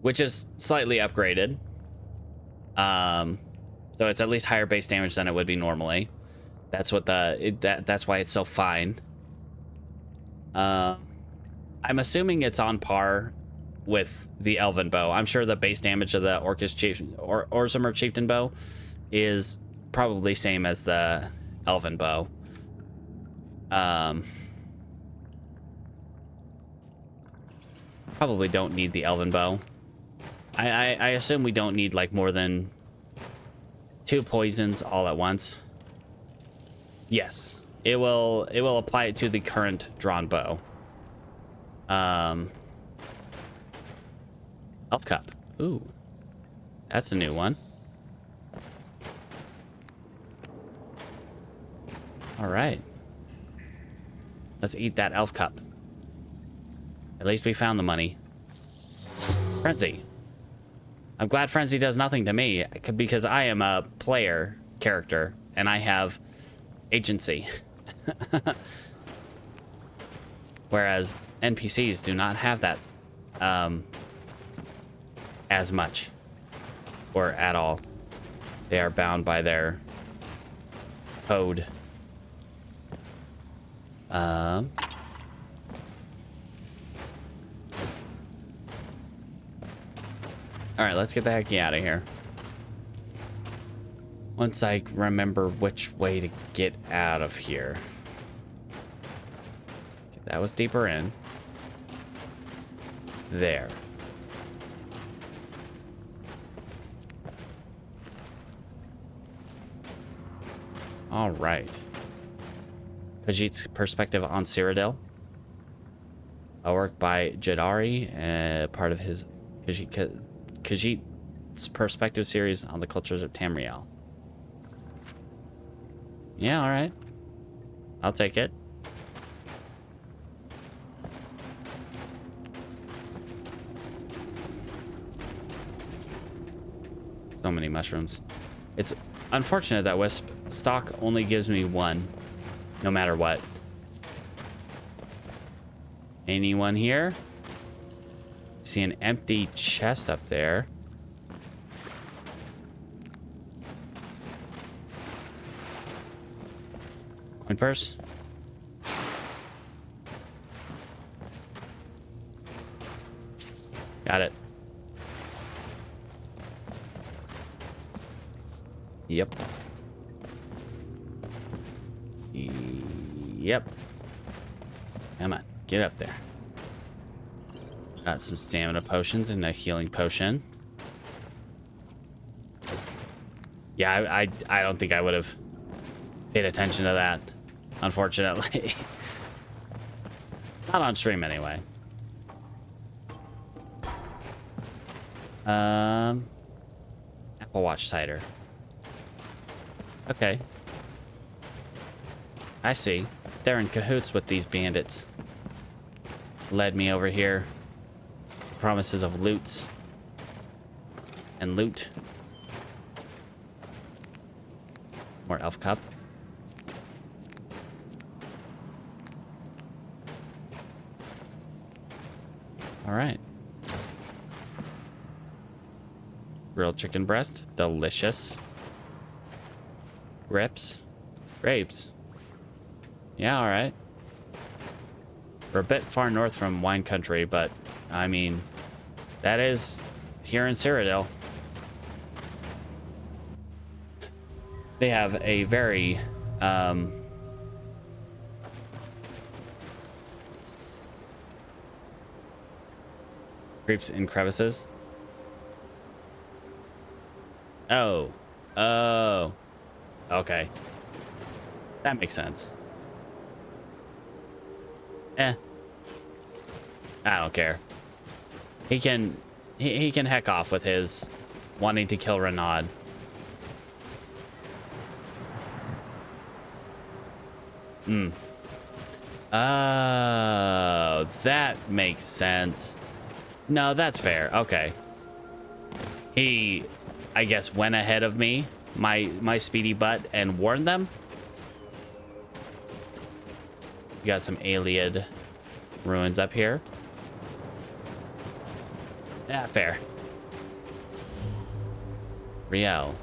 which is slightly upgraded. So it's at least higher base damage than it would be normally. That's what that's why it's so fine. I'm assuming it's on par with the elven bow. I'm sure the base damage of the Orzamer chieftain bow is probably same as the elven bow. Probably don't need the elven bow. I assume we don't need like more than 2 poisons all at once. Yes, it will apply it to the current drawn bow. Elf cup. Ooh, that's a new one. All right, let's eat that elf cup. At least we found the money. Frenzy. I'm glad Frenzy does nothing to me because I am a player character and I have agency. Whereas NPCs do not have that as much or at all. They are bound by their code. All right, let's get the heck out of here. Once I remember which way to get out of here. Okay, that was deeper in. There. All right. Khajiit's perspective on Cyrodiil. A work by Jadari, part of his Khajiit's perspective series on the cultures of Tamriel. Yeah, all right. I'll take it. So many mushrooms. It's unfortunate that Wisp stock only gives me 1, no matter what. Anyone here? See an empty chest up there. Coin purse. Got it. Yep. Yep. Come on. Get up there. Got some stamina potions and a healing potion. Yeah, I don't think I would have paid attention to that, unfortunately. Not on stream anyway. Apple Watch cider. Okay. I see. They're in cahoots with these bandits. Led me over here. Promises of loots. And loot. More elf cup. All right. Grilled chicken breast, delicious. Grapes. Yeah, all right. We're a bit far north from wine country, but I mean, that is here in Cyrodiil. They have a very creeps in crevices. Oh, okay, that makes sense. I don't care. He can heck off with his wanting to kill Renaud. Oh, that makes sense. No, that's fair. Okay. He, I guess, went ahead of me, my speedy butt, and warned them. We got some Iliad ruins up here. Yeah, fair. Riel.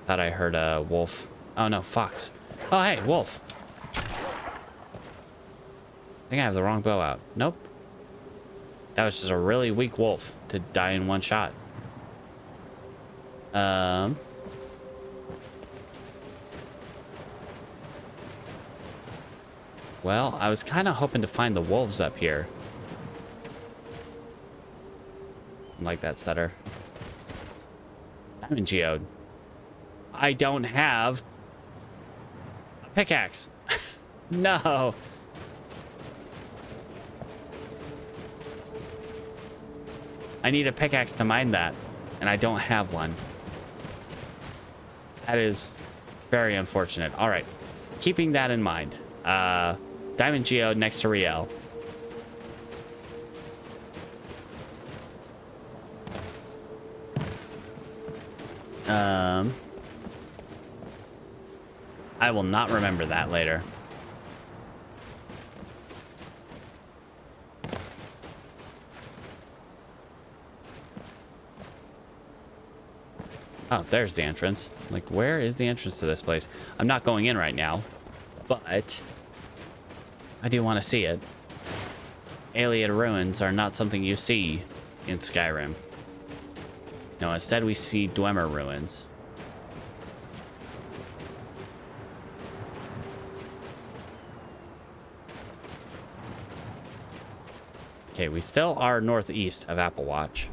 Thought I heard a wolf. Oh no, fox. Oh hey, wolf. I think I have the wrong bow out. Nope. That was just a really weak wolf to die in one shot. Well, I was kind of hoping to find the wolves up here. Like that setter. I'm in geode. I don't have a pickaxe. No. I need a pickaxe to mine that, and I don't have one. That is very unfortunate. All right, keeping that in mind. Diamond geode next to Riel. I will not remember that later. Oh, there's the entrance. Like, where is the entrance to this place? I'm not going in right now, but I do want to see it. Iliad ruins are not something you see in Skyrim. No, instead we see Dwemer ruins. Okay, we still are northeast of Applewatch.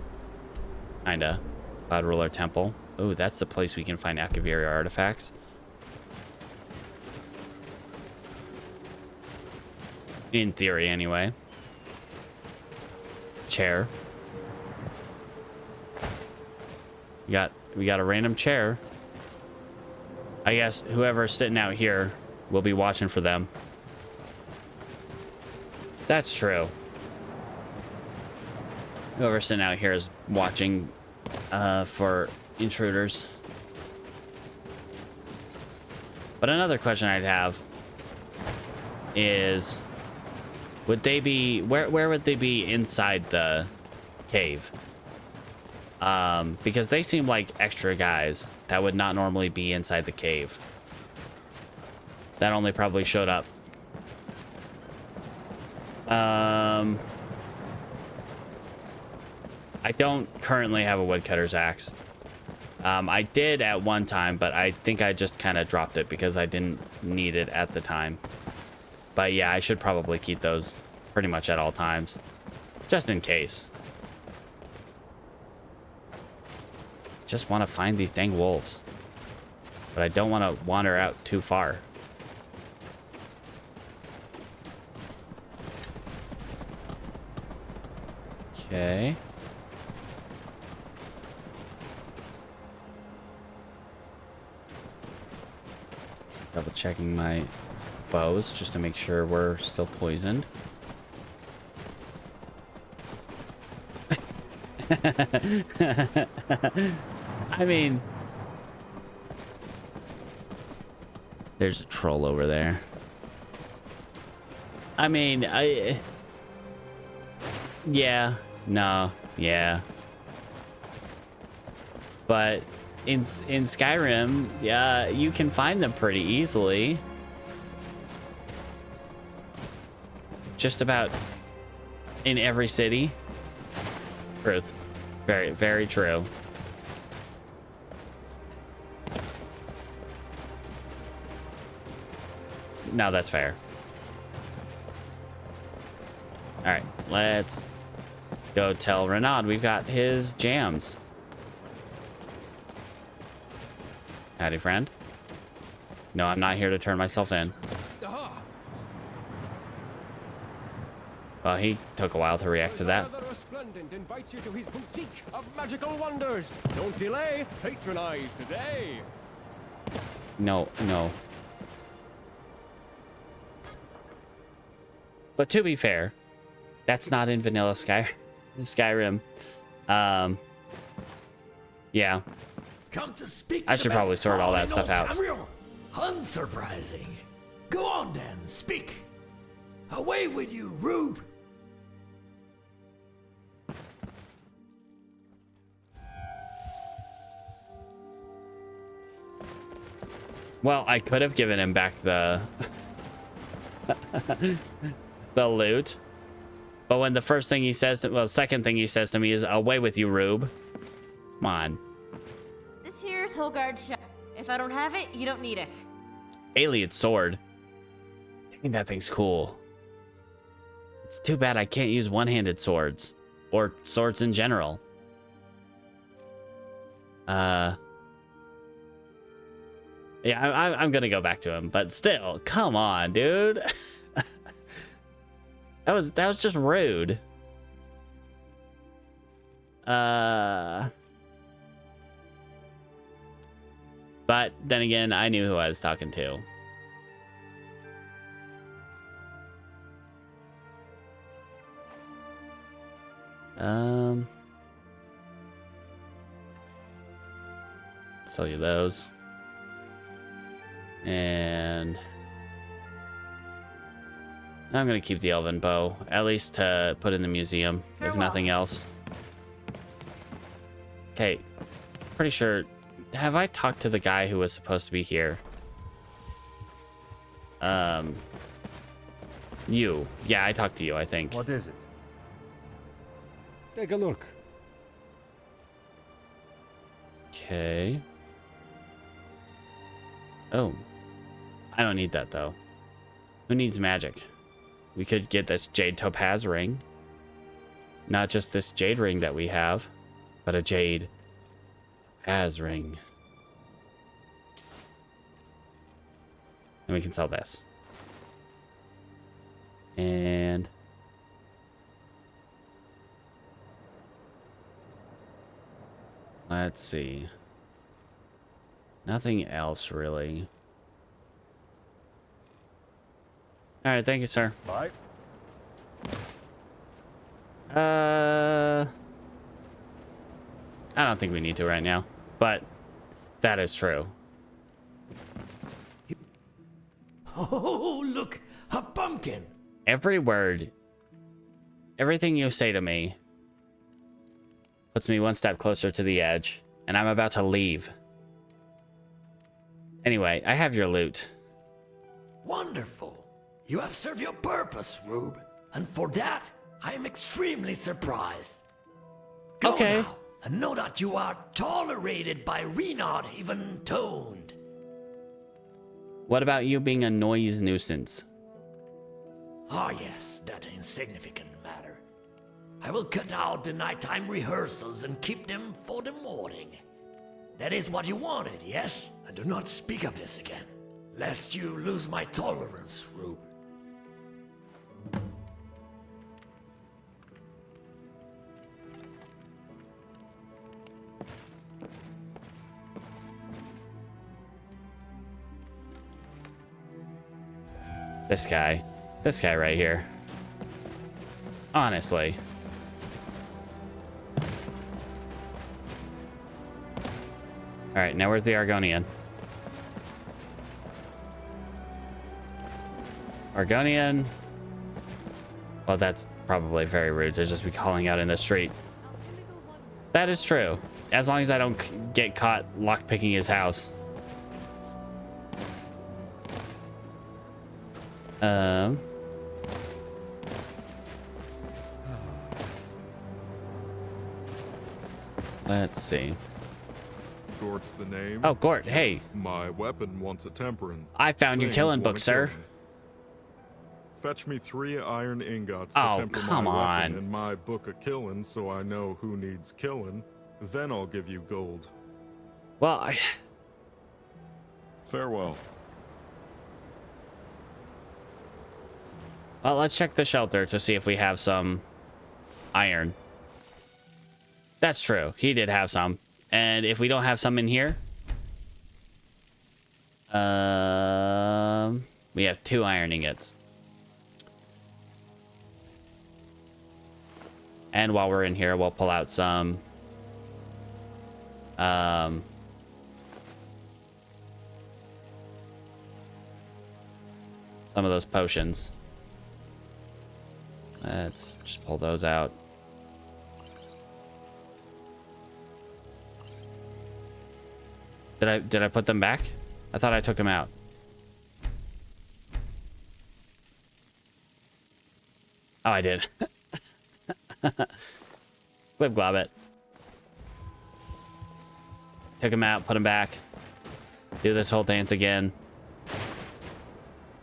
Kinda. Cloud Ruler Temple. Ooh, that's the place we can find Akaviri artifacts. In theory, anyway. Chair. We got a random chair. I guess whoever's sitting out here will be watching for them. That's true. Whoever's sitting out here is watching for intruders. But another question I'd have is, would they be where would they be inside the cave? Because they seem like extra guys that would not normally be inside the cave. That only probably showed up. I don't currently have a woodcutter's axe. I did at one time, but I think I just kind of dropped it because I didn't need it at the time. But yeah, I should probably keep those pretty much at all times, just in case. Just want to find these dang wolves, but I don't want to wander out too far. Okay. Double checking my bows just to make sure we're still poisoned. I mean, there's a troll over there. I mean, yeah, no, yeah. But in Skyrim, yeah, you can find them pretty easily. Just about in every city. Truth. Very, very true. No, that's fair. All right, let's go tell Renaud we've got his jams. Howdy, friend. No, I'm not here to turn myself in. Well, he took a while to react to that. The Resplendent invites you to his boutique of magical wonders. Don't delay. Patronize today. No, no. But to be fair, that's not in vanilla Skyrim. Yeah. Come to speak I to should the probably best sort all that scholar stuff in out. Tamriel. Unsurprising. Go on then, speak. Away with you, Rube. Well, I could have given him back the the loot, but when the first thing he says, second thing he says to me is "Away with you, Rube." Come on. This here's Holgard's shop. If I don't have it, you don't need it. Alien sword. Dang, that thing's cool. It's too bad I can't use one-handed swords or swords in general. Yeah, I'm gonna go back to him, but still, come on, dude. that was just rude. But then again, I knew who I was talking to. Sell you those. And I'm gonna keep the elven bow, at least to put in the museum, if nothing else. Okay, pretty sure. Have I talked to the guy who was supposed to be here? You. Yeah, I talked to you, I think. What is it? Take a look. Okay. Oh. I don't need that, though. Who needs magic? We could get this jade topaz ring. Not just this jade ring that we have, but a jade topaz ring. And we can sell this. And let's see. Nothing else really. All right, thank you, sir. Bye. I don't think we need to right now, but that is true. Oh, look, a pumpkin. Every word, everything you say to me puts me one step closer to the edge, and I'm about to leave. Anyway, I have your loot. Wonderful. You have served your purpose, Rube. And for that, I am extremely surprised. Go Okay. now. and know that you are tolerated by Renaud, even toned. What about you being a noise nuisance? Ah, yes, that insignificant matter. I will cut out the nighttime rehearsals and keep them for the morning. That is what you wanted, yes? And do not speak of this again, lest you lose my tolerance, Rube. This guy right here. Honestly. All right, now where's the Argonian? Argonian. Well, that's probably very rude to just be calling out in the street. That is true. As long as I don't get caught lockpicking his house. Let's see. Gort's the name. Oh, Gort, hey. My weapon wants a tempering. I found your killing book, sir. Fetch me 3 iron ingots to temper come my on. weapon in my book of killing, so I know who needs killing. Then I'll give you gold. Well, Farewell. Well, let's check the shelter to see if we have some iron. That's true. He did have some. And if we don't have some in here, we have 2 iron ingots. And while we're in here, we'll pull out some some of those potions. Let's just pull those out. Did I put them back? I thought I took them out. Oh, I did. Glib glob it. Took them out, put them back. Do this whole dance again.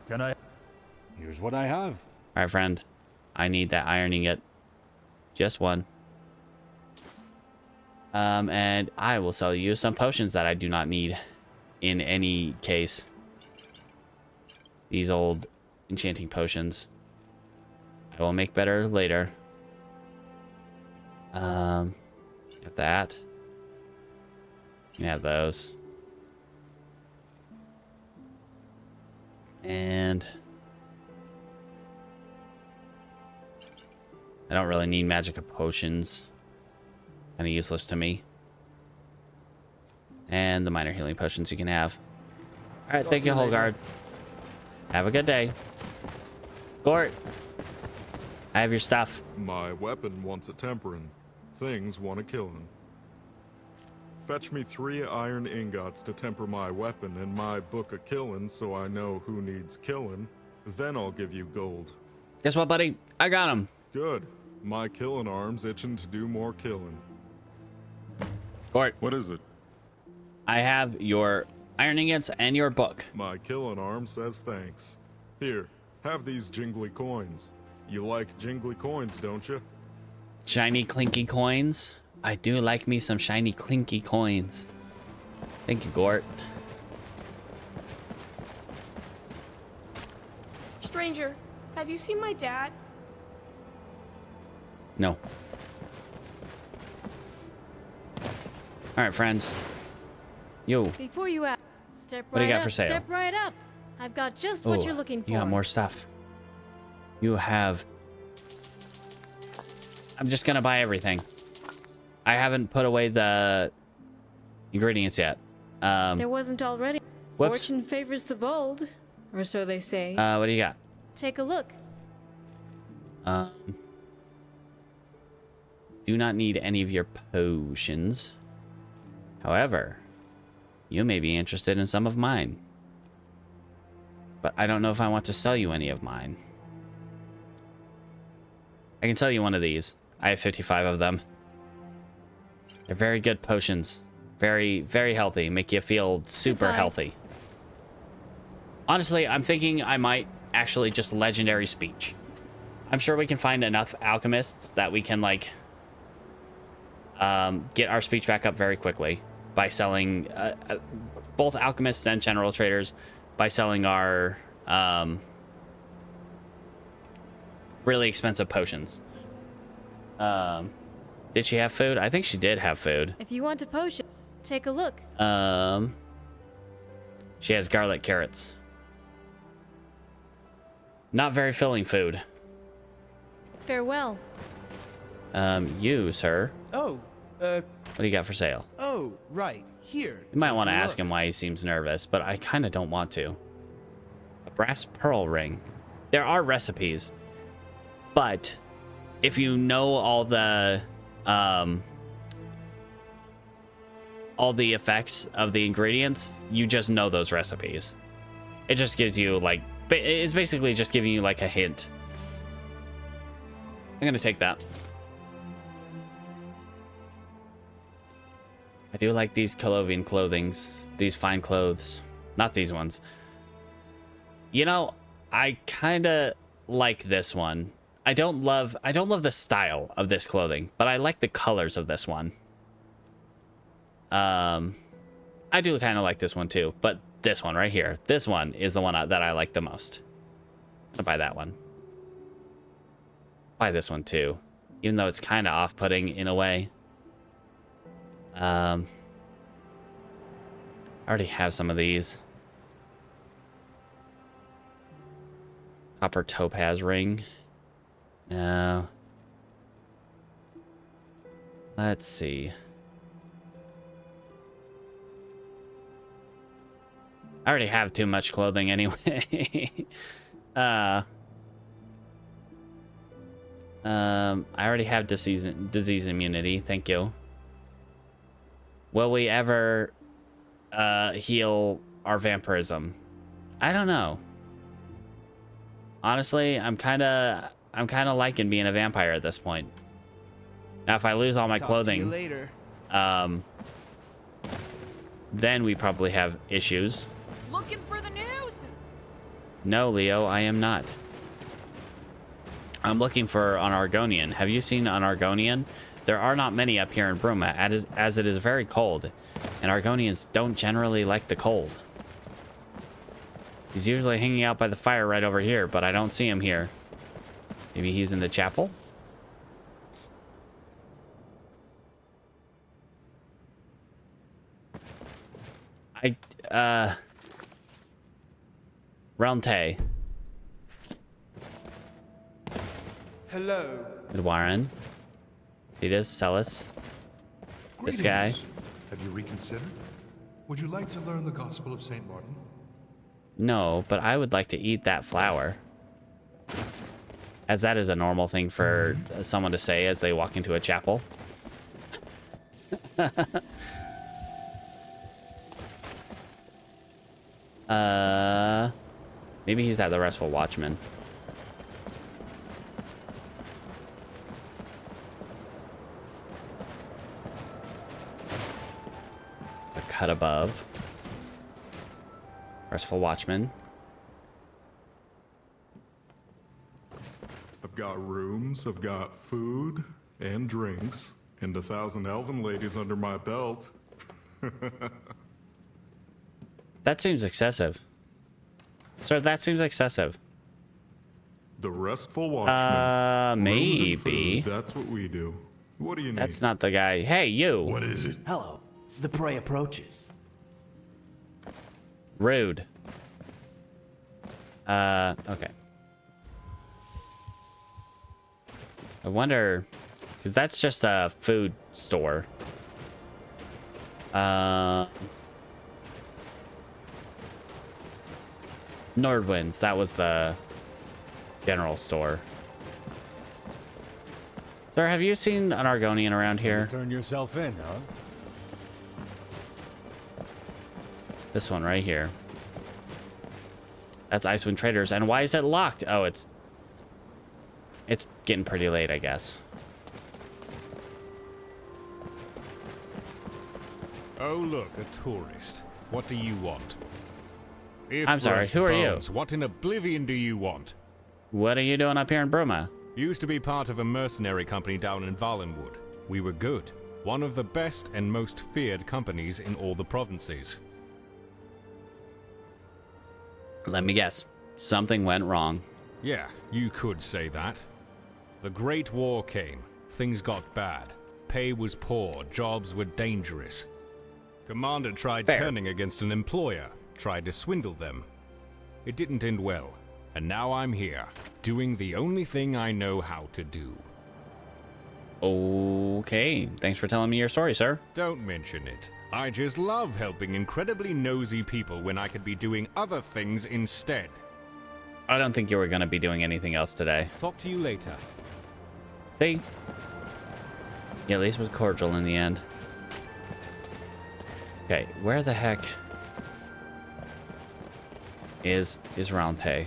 Can I? Here's what I have. All right, friend. I need that iron ingot. Just one. And I will sell you some potions that I do not need in any case. These old enchanting potions. I will make better later. Got that. You can have those. And I don't really need magic potions. Kind of useless to me. And the minor healing potions you can have. All right, thank you, Holgard. Have a good day. Gort, I have your stuff. My weapon wants a tempering. Things want a killing. Fetch me 3 iron ingots to temper my weapon in my book of killing, so I know who needs killing. Then I'll give you gold. Guess what, buddy? I got him. Good. My killing arm's itching to do more killing. Gort. What is it? I have your iron ingots and your book. My killing arm says thanks. Here, have these jingly coins. You like jingly coins, don't you? Shiny clinky coins. I do like me some shiny clinky coins. Thank you, Gort. Stranger, have you seen my dad? No. All right, friends. Yo. Before you ask, step right What do you got up, for sale? Step right up. I've got just what Ooh, you're looking for. You got more stuff. You have... I'm just gonna buy everything. I haven't put away the ingredients yet. There wasn't already. Whoops. Fortune favors the bold, or so they say. What do you got? Take a look. Do not need any of your potions. However, you may be interested in some of mine. But I don't know if I want to sell you any of mine. I can sell you one of these. I have 55 of them. They're very good potions. Very, very healthy. Make you feel super Goodbye. healthy. Honestly, I'm thinking I might actually just legendary speech. I'm sure we can find enough alchemists that we can, like, get our speech back up very quickly by selling, both alchemists and general traders, by selling our, really expensive potions. Did she have food? I think she did have food. If you want a potion, take a look. She has garlic carrots. Not very filling food. Farewell. You, sir. Oh, What do you got for sale? oh, right, here. You might want to ask him why he seems nervous, but I kind of don't want to. A brass pearl ring. There are recipes, but if you know all the effects of the ingredients, you just know those recipes. It just gives you, like, it's basically just giving you like a hint. I'm gonna take that. I do like these Colovian clothings, these fine clothes, not these ones. You know, I kind of like this one. I don't love the style of this clothing, but I like the colors of this one. I do kind of like this one too, but this one right here, this one is the one that I like the most. I'll buy that one. Buy this one too, even though it's kind of off-putting in a way. I already have some of these. Copper topaz ring. No. Let's see. I already have too much clothing anyway. I already have disease immunity. Thank you. Will we ever heal our vampirism? I don't know. Honestly, I'm kind of liking being a vampire at this point. Now, if I lose all my clothing, later. then we probably have issues. Looking for the news? No, Leo, I am not. I'm looking for an Argonian. Have you seen an Argonian? There are not many up here in Bruma, as it is very cold, and Argonians don't generally like the cold. He's usually hanging out by the fire right over here, but I don't see him here. Maybe he's in the chapel? Realmte. Hello. Midwarren. Thetis, Celis. This guy. Have you reconsidered? Would you like to learn the Gospel of St. Martin? No, but I would like to eat that flower. As that is a normal thing for someone to say as they walk into a chapel. Maybe he's at the Restful Watchman. A cut above. Restful Watchman. I've got rooms, I've got food and drinks, and 1,000 elven ladies under my belt. That seems excessive. Sir, that seems excessive. The Restful Watchman. Rooms and Maybe. food, that's what we do. What do you need? That's not the guy. Hey, you. What is it? Hello. The prey approaches. Rude. Okay. I wonder, because that's just a food store. Nordwinds, that was the general store. Sir, have you seen an Argonian around here? Turn yourself in, huh? This one right here. That's Icewind Traders. And why is it locked? Oh, it's getting pretty late, I guess. Oh, look, a tourist. What do you want? I'm sorry, who are you? What in oblivion do you want? What are you doing up here in Bruma? Used to be part of a mercenary company down in Valenwood. We were good. One of the best and most feared companies in all the provinces. Let me guess. Something went wrong. Yeah, you could say that. The Great War came. Things got bad. Pay was poor. Jobs were dangerous. Commander tried turning against an employer. Tried to swindle them. It didn't end well. And now I'm here, doing the only thing I know how to do. Okay, thanks for telling me your story, sir. Don't mention it. I just love helping incredibly nosy people when I could be doing other things instead. I don't think you were going to be doing anything else today. Talk to you later. See? Yeah, at least with cordial in the end. Okay, where the heck is Rante?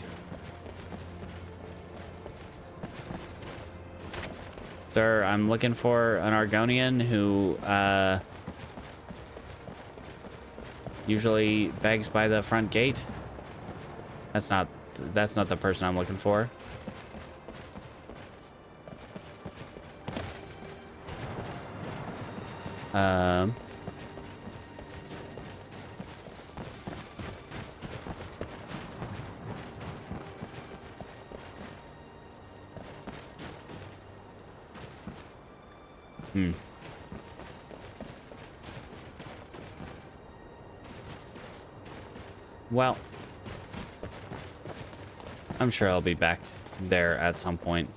Sir, I'm looking for an Argonian who usually begs by the front gate. That's not the person I'm looking for. Well, I'm sure I'll be back there at some point.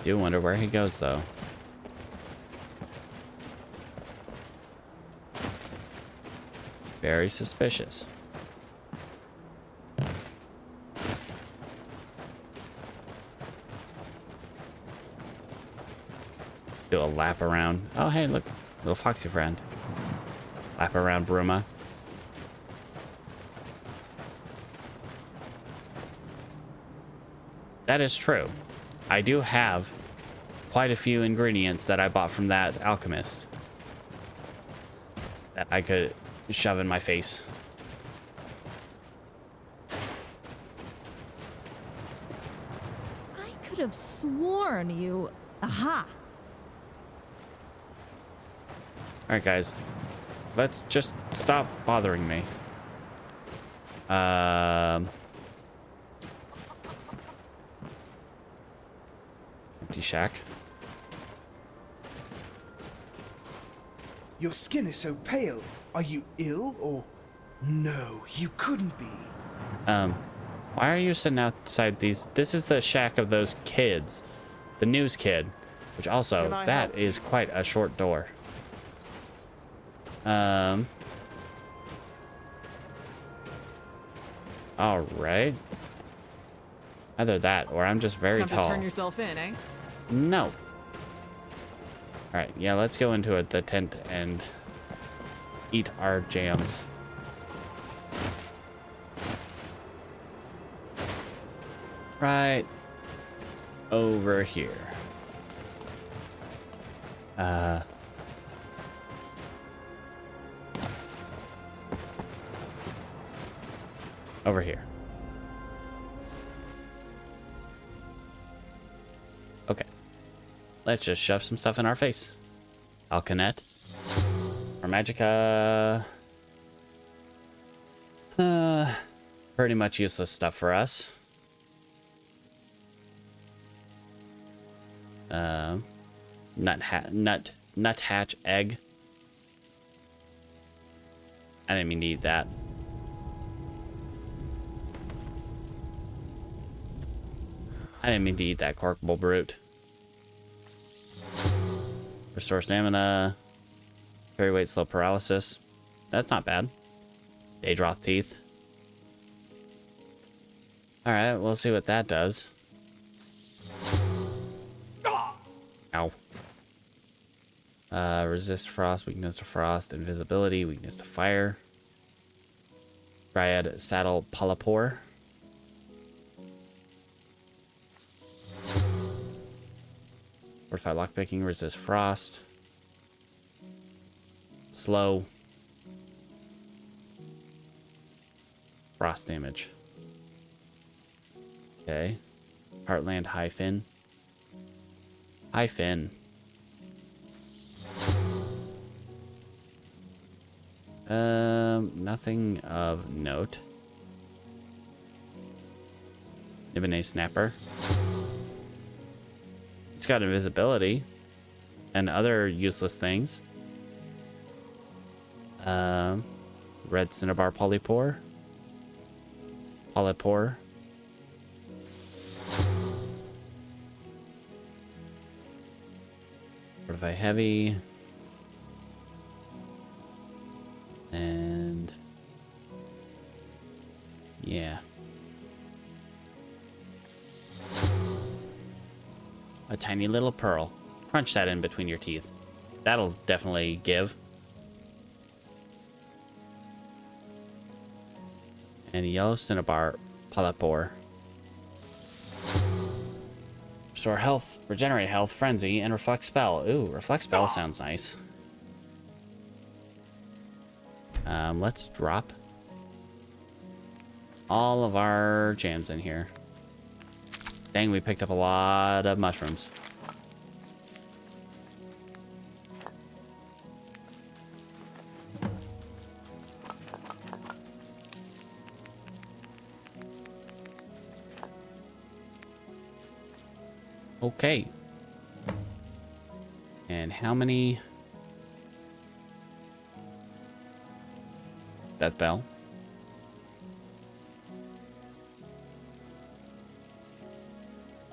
Do wonder where he goes, though. Very suspicious. Do a lap around. Oh, hey, look. Little foxy friend. Lap around Bruma. That is true. I do have quite a few ingredients that I bought from that alchemist that I could shove in my face. I could have sworn you... Aha! Alright, guys. Let's just stop bothering me. Empty shack. Your skin is so pale. Are you ill or... No, you couldn't be. Why are you sitting outside these? This is the shack of those kids. The news kid. Which also, that is quite a short door. All right. Either that, or I'm just very Time tall. to turn yourself in, eh? No. All right, yeah, let's go into the tent and eat our jams. Right over here. Over here. Okay. Let's just shove some stuff in our face. Alcanet. Or Magica. Pretty much useless stuff for us. Nuthatch egg. I didn't mean to eat that. I didn't mean to eat that corkable brute. Restore stamina. Carry weight, slow paralysis. That's not bad. Daedroth teeth. Alright, we'll see what that does. Ow. Resist frost, weakness to frost, invisibility, weakness to fire. Dryad Saddle Palapor. Fortified lockpicking, resist frost. Slow. Frost damage. Okay. Heartland Hyphen. Hyphen. Nothing of note. Ibane Snapper. It's got invisibility and other useless things. Red Cinnabar Polypore. Polypore. Fortify Heavy. And yeah. A tiny little pearl. Crunch that in between your teeth. That'll definitely give. And a yellow Cinnabar Polypore. Restore health, regenerate health, frenzy, and reflect spell. Ooh, reflect spell sounds nice. Let's drop all of our jams in here. Dang, we picked up a lot of mushrooms. Okay. And how many? Death Bell.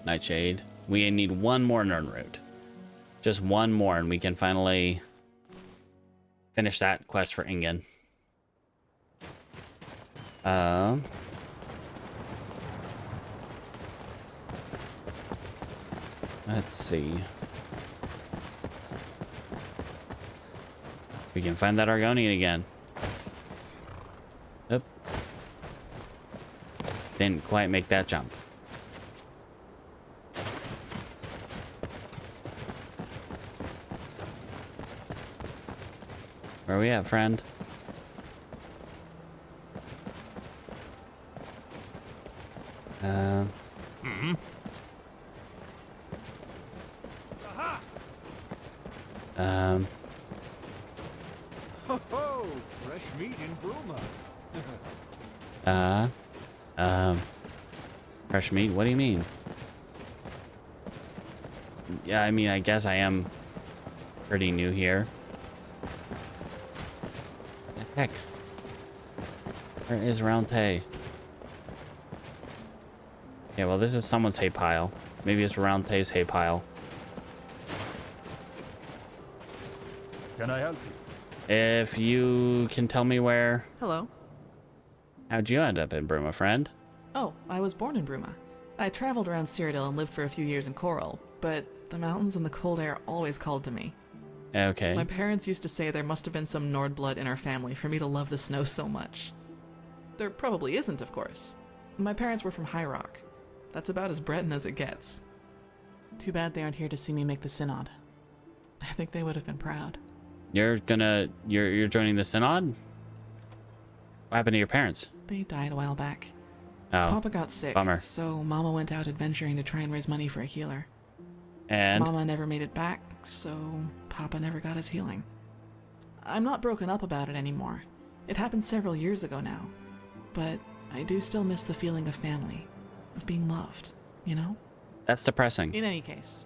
Nightshade. We need one more Nern Root. Just one more and we can finally finish that quest for Ingen. Let's see. We can find that Argonian again. Oop. Didn't quite make that jump. Where are we at, friend? Ho, fresh meat in Bruma. Fresh meat? What do you mean? Yeah, I mean, I guess I am pretty new here. Heck. Where is Round Tay? Yeah, well, this is someone's hay pile. Maybe it's Round Tay's hay pile. Can I help you? If you can tell me where... Hello. How'd you end up in Bruma, friend? Oh, I was born in Bruma. I traveled around Cyrodiil and lived for a few years in Coral, but the mountains and the cold air always called to me. Okay. My parents used to say there must have been some Nord blood in our family for me to love the snow so much. There probably isn't, of course. My parents were from High Rock. That's about as Breton as it gets. Too bad they aren't here to see me make the Synod. I think they would have been proud. You're joining the Synod? What happened to your parents? They died a while back. Oh, Papa got sick, bummer. so Mama went out adventuring to try and raise money for a healer. And? Mama never made it back, so Papa never got his healing. I'm not broken up about it anymore. It happened several years ago now. But I do still miss the feeling of family, of being loved, you know? That's depressing. In any case,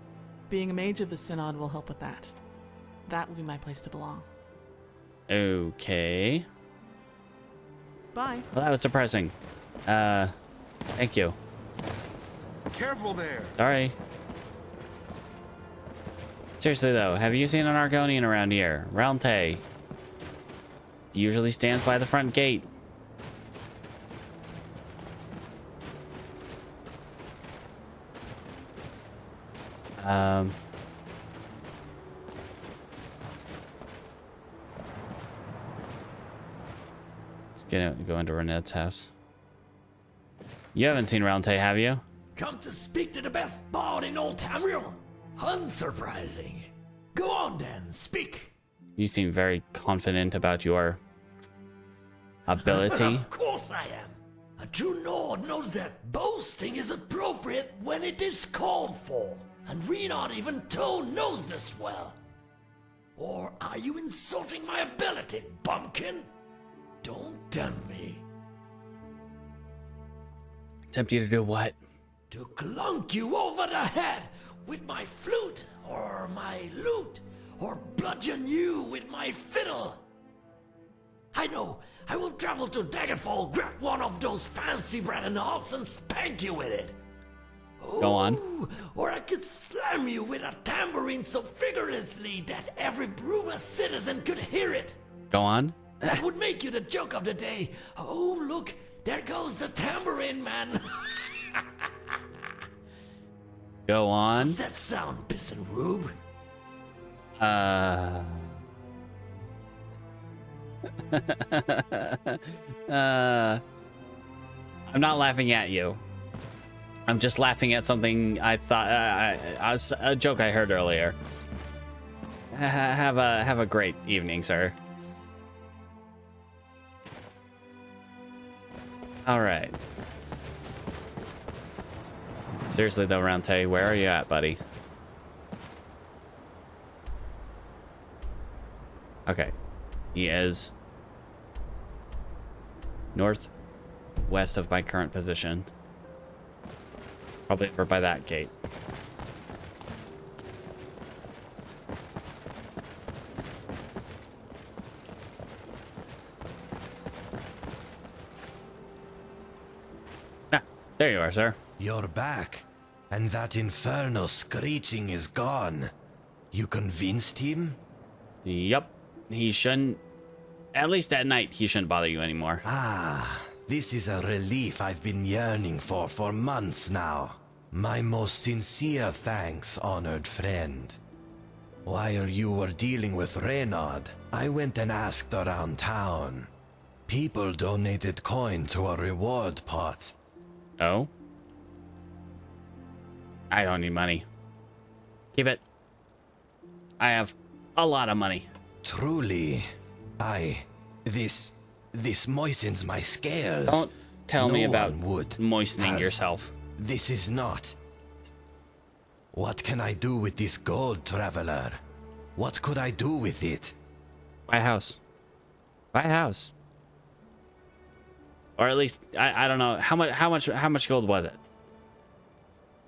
being a mage of the Synod will help with that. That will be my place to belong. Okay. Bye. Well, that was depressing. Thank you. Careful there. Sorry. Seriously though, have you seen an Argonian around here? Round Tay. Usually stands by the front gate. Let's go into Renette's house. You haven't seen Roundtay, have you? Come to speak to the best bard in Old Tamriel? Unsurprising. Go on then, speak. You seem very confident about your ability. Of course I am. A true Nord knows that boasting is appropriate when it is called for. And Renard even Tone knows this well. Or are you insulting my ability, bumpkin? Don't tempt me. Tempt you to do what? To clunk you over the head with my flute, or my lute, or bludgeon you with my fiddle. I know, I will travel to Daggerfall, grab one of those fancy bread knobs and spank you with it. Go on. Ooh, or I could slam you with a tambourine so vigorously that every Bruma citizen could hear it. Go on. That would make you the joke of the day. Oh, look, there goes the tambourine man. Go on. Does that sound, Pissin Rube? I'm not laughing at you. I'm just laughing at something I thought a joke I heard earlier. Have a great evening, sir. All right. Seriously though, Roundtay, where are you at, buddy? Okay. He is northwest of my current position. Probably over by that gate. Ah, there you are, sir. You're back, and that infernal screeching is gone. You convinced him? Yup. He shouldn't, at least at night, he shouldn't bother you anymore. Ah, this is a relief I've been yearning for months now. My most sincere thanks, honored friend. While you were dealing with Reynard, I went and asked around town. People donated coin to a reward pot. Oh? I don't need money. Keep it. I have a lot of money. Truly, this moistens my scales. Don't tell me about wood moistening yourself. This is not. What can I do with this gold, traveler? What could I do with it? Buy a house. Buy a house. Or at least I don't know how much gold was it?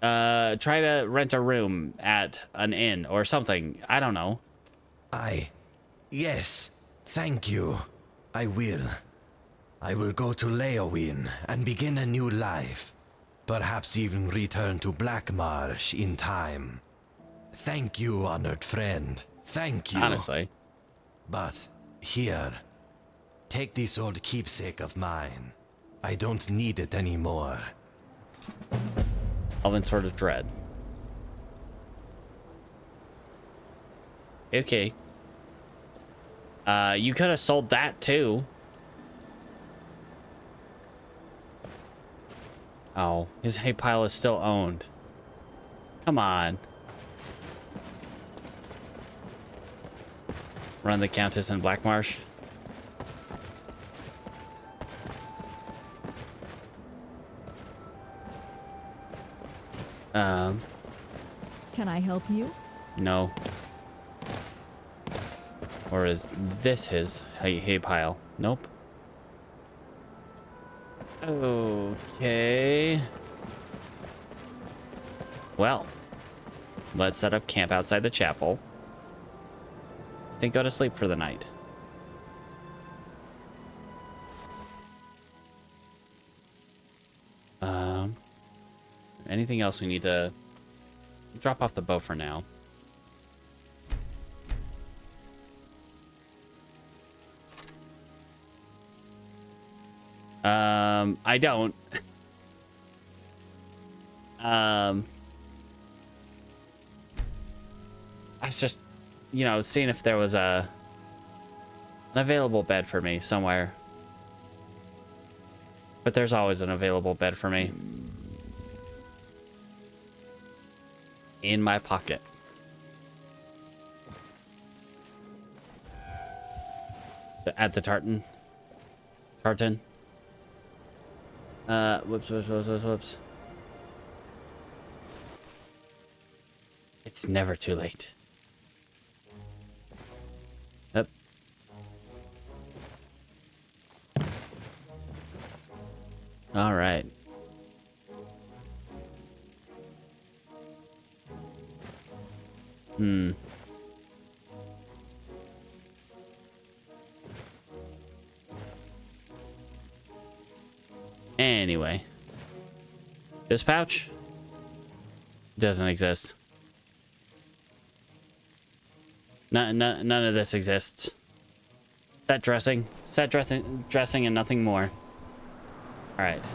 Try to rent a room at an inn or something. I don't know. Yes, thank you. I will. I will go to Leowin and begin a new life. Perhaps even return to Blackmarsh in time. Thank you, honored friend. Thank you. Honestly. But here, take this old keepsake of mine. I don't need it anymore. Elven Sword of Dread. Okay. You could have sold that too. Oh, his hay pile is still owned. Come on. Run the Countess in Blackmarsh. Can I help you? No. Or is this his hay pile? Nope. Okay. Well, let's set up camp outside the chapel. Then go to sleep for the night. Anything else we need to drop off the bow for now? I don't. I was just, you know, seeing if there was an available bed for me somewhere. But there's always an available bed for me. In my pocket. At the tartan. Tartan. Whoops. It's never too late. Yep. All right. Anyway. This pouch doesn't exist. None of this exists. Set dressing, and nothing more. All right.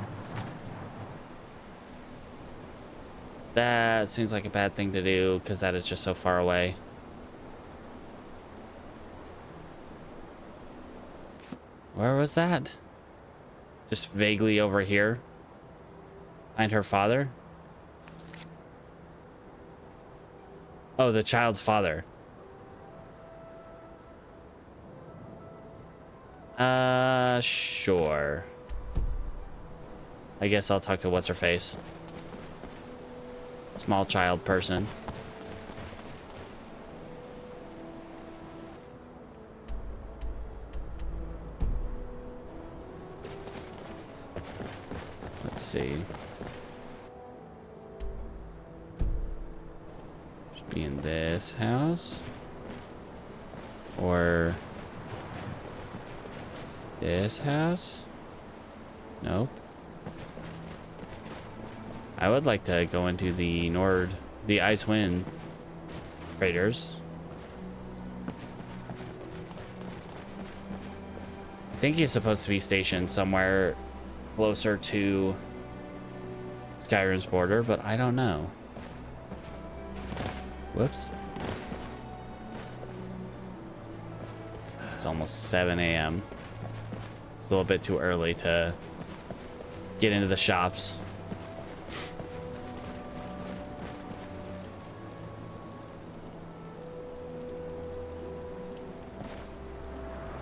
That seems like a bad thing to do because that is just so far away. Where was that? Just vaguely over here. Find her father. Oh, the child's father. Sure. I guess I'll talk to what's-her-face. Small child person. Let's see. Should be in this house. Or this house? Nope. I would like to go into the Icewind craters. I think he's supposed to be stationed somewhere closer to Skyrim's border, but I don't know. Whoops. It's almost 7 a.m. It's a little bit too early to get into the shops.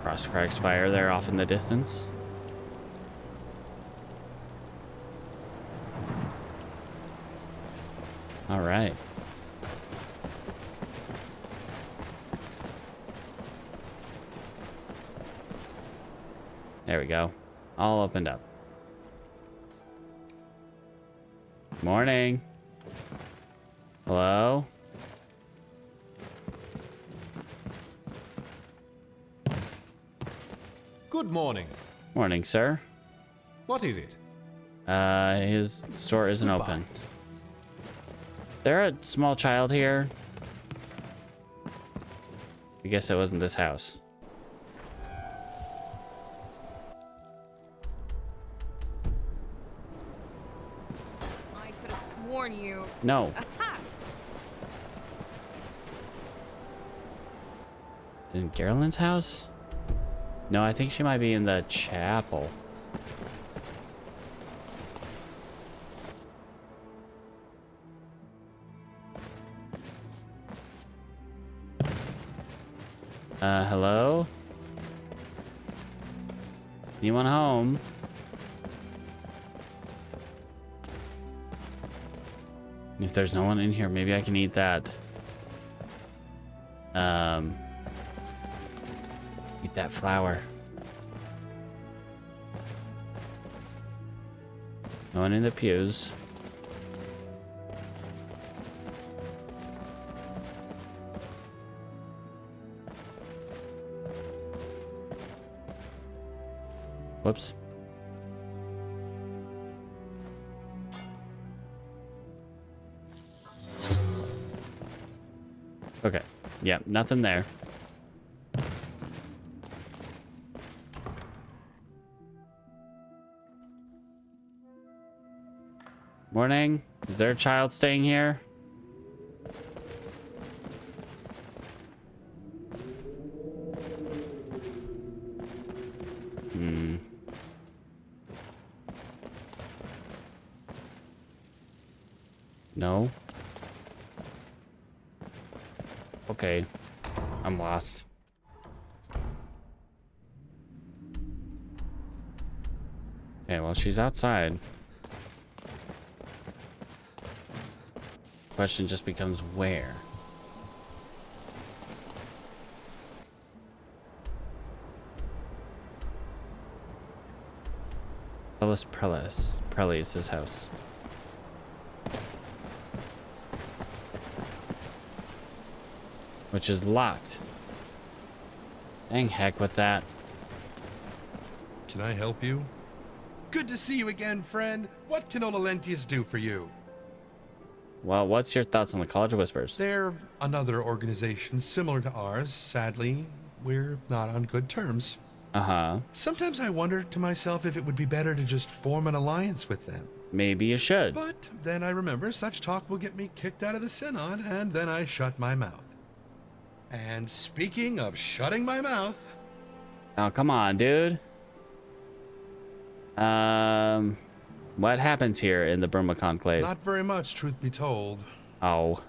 Frostcrag Spire there off in the distance. All right. There we go. All opened up. Morning. Hello? Good morning. Morning, sir. What is it? His store isn't open. There a small child here? I guess it wasn't this house. I could have sworn you. No. Aha! In Geralyn's house? No, I think she might be in the chapel. Hello? Anyone home? If there's no one in here, maybe I can eat that. Eat that flower. No one in the pews. Whoops. Okay. Yeah, nothing there. Morning. Is there a child staying here? No. Okay. I'm lost. Okay, well, she's outside. Question just becomes where? Prelius' house. Which is locked. Dang heck with that. Can I help you? Good to see you again, friend. What can Ololentius do for you? Well, what's your thoughts on the College of Whispers? They're another organization similar to ours. Sadly, we're not on good terms. Uh-huh. Sometimes I wonder to myself if it would be better to just form an alliance with them. Maybe you should. But then I remember such talk will get me kicked out of the Synod, and then I shut my mouth. And speaking of shutting my mouth... Oh, come on, dude. What happens here in the Burma Conclave? Not very much, truth be told. Oh.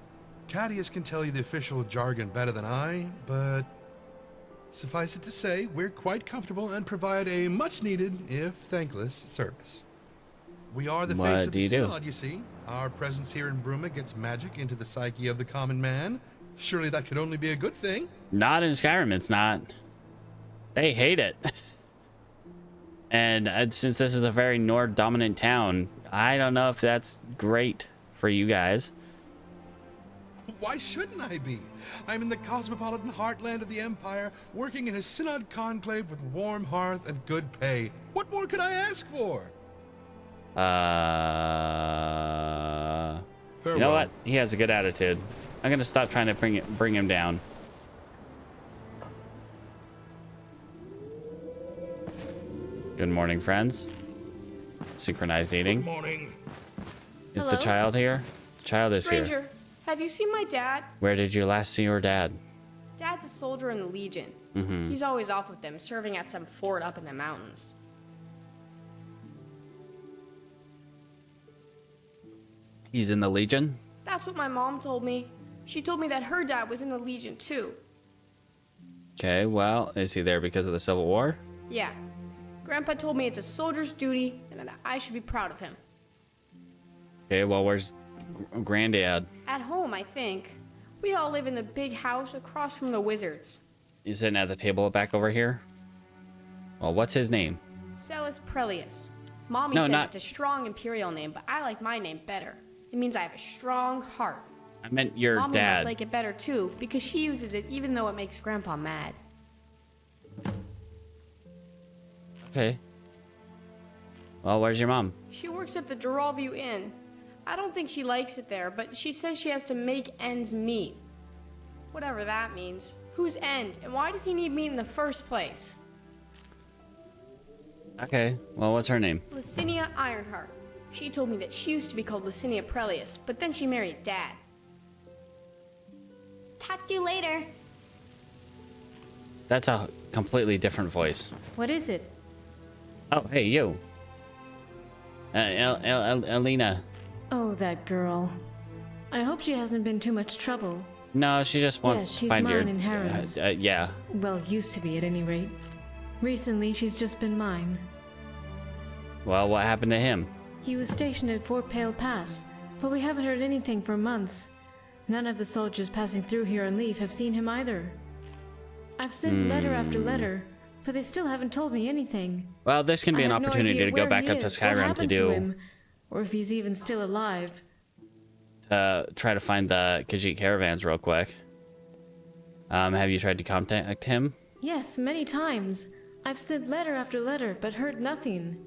Cadius can tell you the official jargon better than I, but suffice it to say, we're quite comfortable and provide a much-needed, if thankless, service. We are the face of the Synod, you see. Our presence here in Bruma gets magic into the psyche of the common man. Surely that could only be a good thing. Not in Skyrim, it's not. They hate it. And since this is a very Nord-dominant town, I don't know if that's great for you guys. Why shouldn't I be? I'm in the cosmopolitan heartland of the Empire, working in a Synod Conclave with warm hearth and good pay. What more could I ask for? You know what? He has a good attitude. I'm gonna stop trying to bring him down. Good morning, friends. Synchronized eating. Good morning. Is Hello? the child here? The child is here. Stranger, have you seen my dad? Where did you last see your dad? Dad's a soldier in the Legion. Mm-hmm. He's always off with them, serving at some fort up in the mountains. He's in the Legion? That's what my mom told me. She told me that her dad was in the Legion too. Okay, well, is he there because of the Civil War? Yeah. Grandpa told me it's a soldier's duty and that I should be proud of him. Okay, well, where's Granddad? At home, I think. We all live in the big house across from the wizards. He's sitting at the table back over here? Well, what's his name? Celis Prelius. Mommy No, says not- it's a strong imperial name, but I like my name better. It means I have a strong heart. I meant your Mommy dad. must like it better too, because she uses it even though it makes Grandpa mad. Okay. Well, where's your mom? She works at the Geralview Inn. I don't think she likes it there, but she says she has to make ends meet. Whatever that means. Whose end? And why does he need meat in the first place? Okay, well, what's her name? Licinia Ironheart. She told me that she used to be called Licinia Prelius, but then she married Dad. Talk to you later. That's a completely different voice. What is it? Oh, hey, you. Alina. Oh, that girl. I hope she hasn't been too much trouble. No, she just wants Yes, to she's find your... mine and Heron's. Yeah. Well, used to be at any rate. Recently, she's just been mine. Well, what happened to him? He was stationed at Fort Pale Pass, but we haven't heard anything for months. None of the soldiers passing through here on leave have seen him either. I've sent letter after letter, but they still haven't told me anything. Well, this can be I an have no opportunity idea to go where back he up to is, what Skyrim to happened do... him, or if he's even still alive. Try to find the Khajiit caravans real quick. Have you tried to contact him? Yes, many times. I've sent letter after letter, but heard nothing.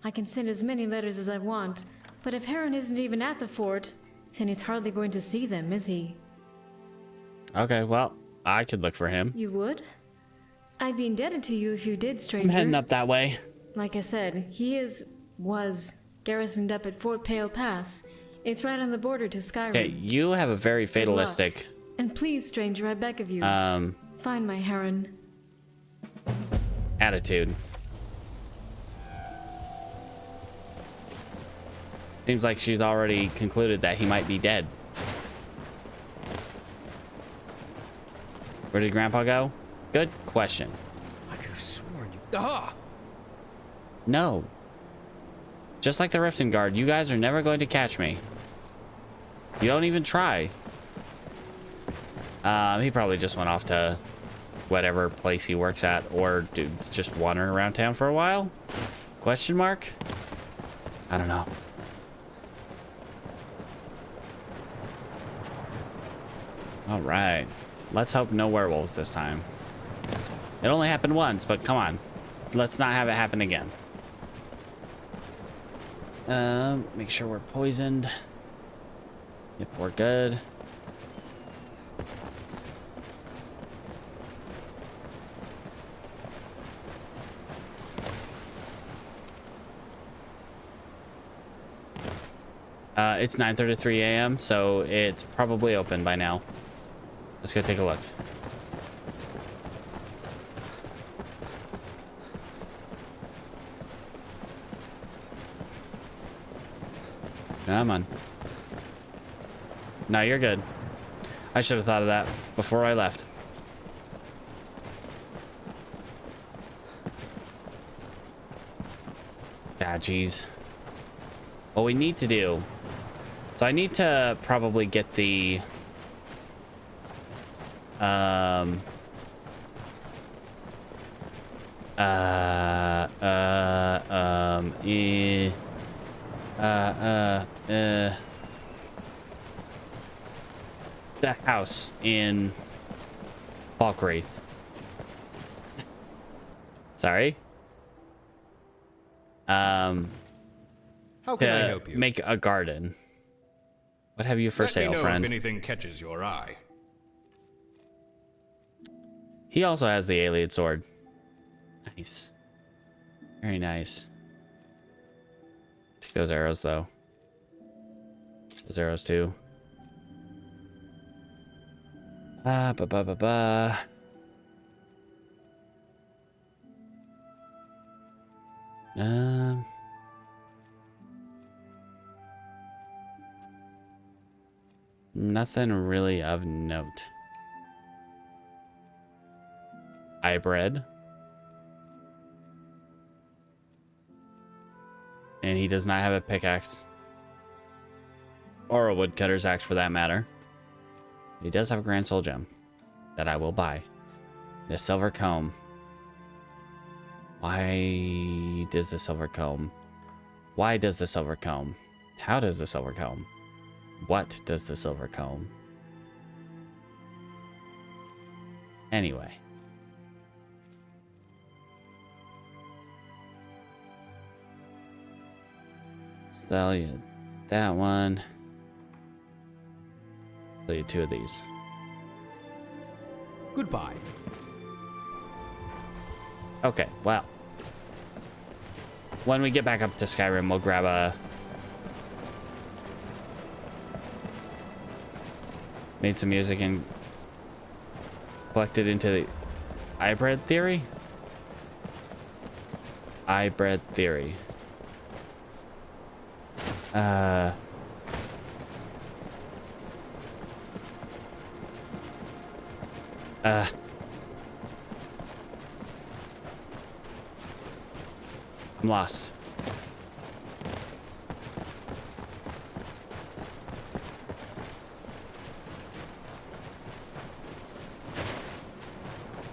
I can send as many letters as I want, but if Heron isn't even at the fort, then he's hardly going to see them, is he? Okay, well, I could look for him. You would? I'd be indebted to you if you did, stranger. I'm heading up that way. Like I said, he was garrisoned up at Fort Pale Pass. It's right on the border to Skyrim. Okay, you have a very fatalistic... And please, stranger, I beg of you, find my Heron. attitude. Seems like she's already concluded that he might be dead. Where did Grandpa go? Good question. I could have sworn you. Ah! No. Just like the Riften Guard, you guys are never going to catch me. You don't even try. He probably just went off to whatever place he works at, or just wandering around town for a while? Question mark? I don't know. All right. Let's hope no werewolves this time. It only happened once, but come on. Let's not have it happen again. Make sure we're poisoned. Yep, we're good. It's 9:33 a.m., so it's probably open by now. Let's go take a look. Come on. No, you're good. I should have thought of that before I left. Ah, geez. What we need to do... So I need to probably get the... the house in Falkwraith. Sorry. How can I help you? Make a garden. What have you for sale, Let me know friend? if anything catches your eye. He also has the Alien sword. Nice. Very nice. Take those arrows, though. Those arrows, too. Ba-ba-ba-ba. Nothing really of note. Bread. And he does not have a pickaxe. Or a woodcutter's axe for that matter. He does have a grand soul gem that I will buy. The silver comb. Why does the silver comb? Why does the silver comb? How does the silver comb? What does the silver comb? Anyway. Sell you that one. Sell you 2 of these. Goodbye. Okay, well. When we get back up to Skyrim, we'll grab a... Made some music and collected into the iBread theory? iBread theory. I'm lost.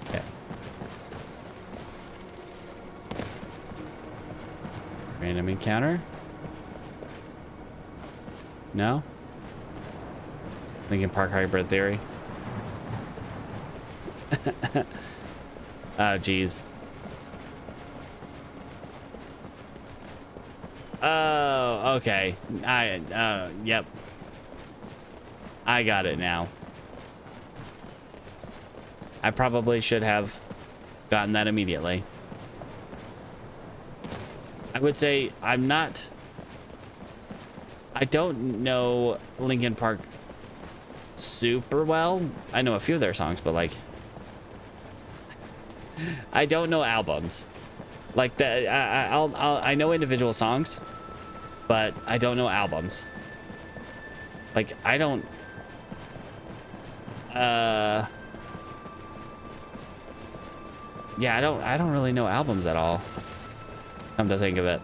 Okay. Random encounter? No? Linkin Park hybrid theory? Oh, geez. Oh, okay. Yep. I got it now. I probably should have gotten that immediately. I would say I don't know Linkin Park super well. I know a few of their songs, but like, I don't know albums. Like I know individual songs, but I don't know albums. Like, I don't... Yeah, I don't really know albums at all. Come to think of it.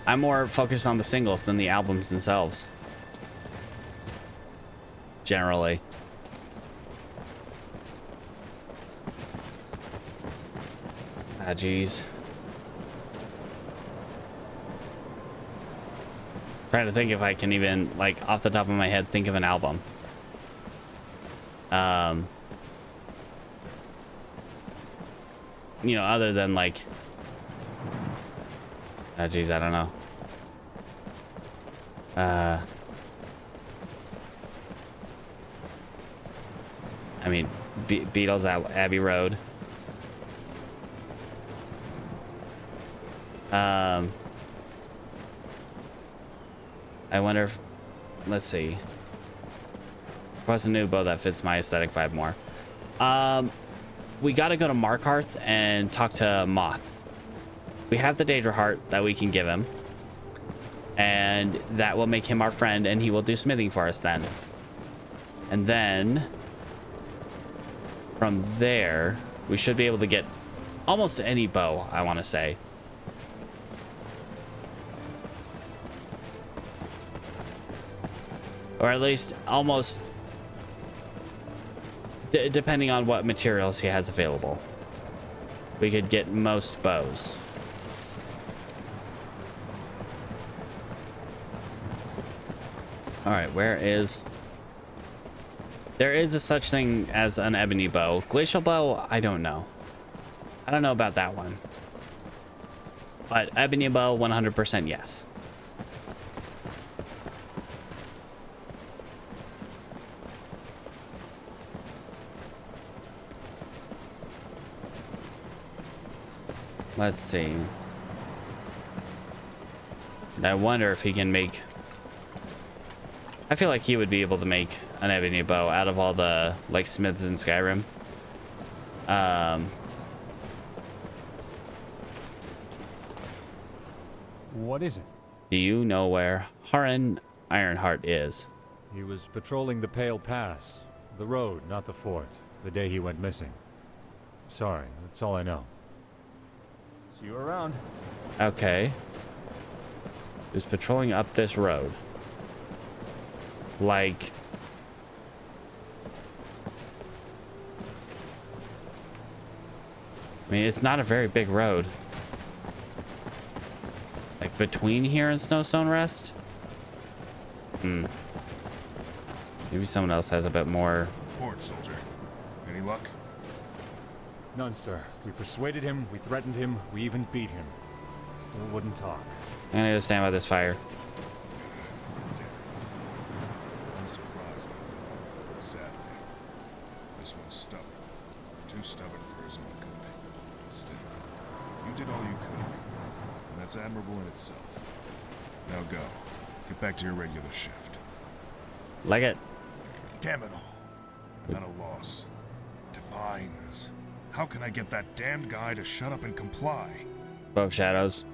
I'm more focused on the singles than the albums themselves. Generally. Ah, jeez. Trying to think if I can even, like, off the top of my head, think of an album. You know, other than, like... Ah, jeez, I don't know. I mean, Beatles, Abbey Road. I wonder if, let's see. What's a new bow that fits my aesthetic vibe more? We gotta go to Markarth and talk to Moth. We have the Daedra Heart that we can give him. And that will make him our friend, and he will do smithing for us then. And then, from there, we should be able to get almost any bow, I want to say. Or at least almost, depending on what materials he has available. We could get most bows. All right, where is... There is a such thing as an ebony bow. Glacial bow, I don't know. I don't know about that one. But ebony bow, 100% yes. Let's see. I wonder if he can make... I feel like he would be able to make an ebony bow out of all the, like, smiths in Skyrim. What is it? Do you know where Haran Ironheart is? He was patrolling the Pale Pass. The road, not the fort. The day he went missing. Sorry, that's all I know. See you around. Okay. He was patrolling up this road. Like... I mean, it's not a very big road. Like, between here and Snowstone Rest? Maybe someone else has a bit more... Port, soldier. Any luck? None, sir. We persuaded him, we threatened him, we even beat him. Still wouldn't talk. I'm gonna go stand by this fire. Unsurprising. Sadly. This one's stubborn. Too stubborn for his own good. Still, you did all you could. And that's admirable in itself. Now go. Get back to your regular shift. Like it. Damn it all. Not a loss. Divines. How can I get that damned guy to shut up and comply? Bow of Shadows.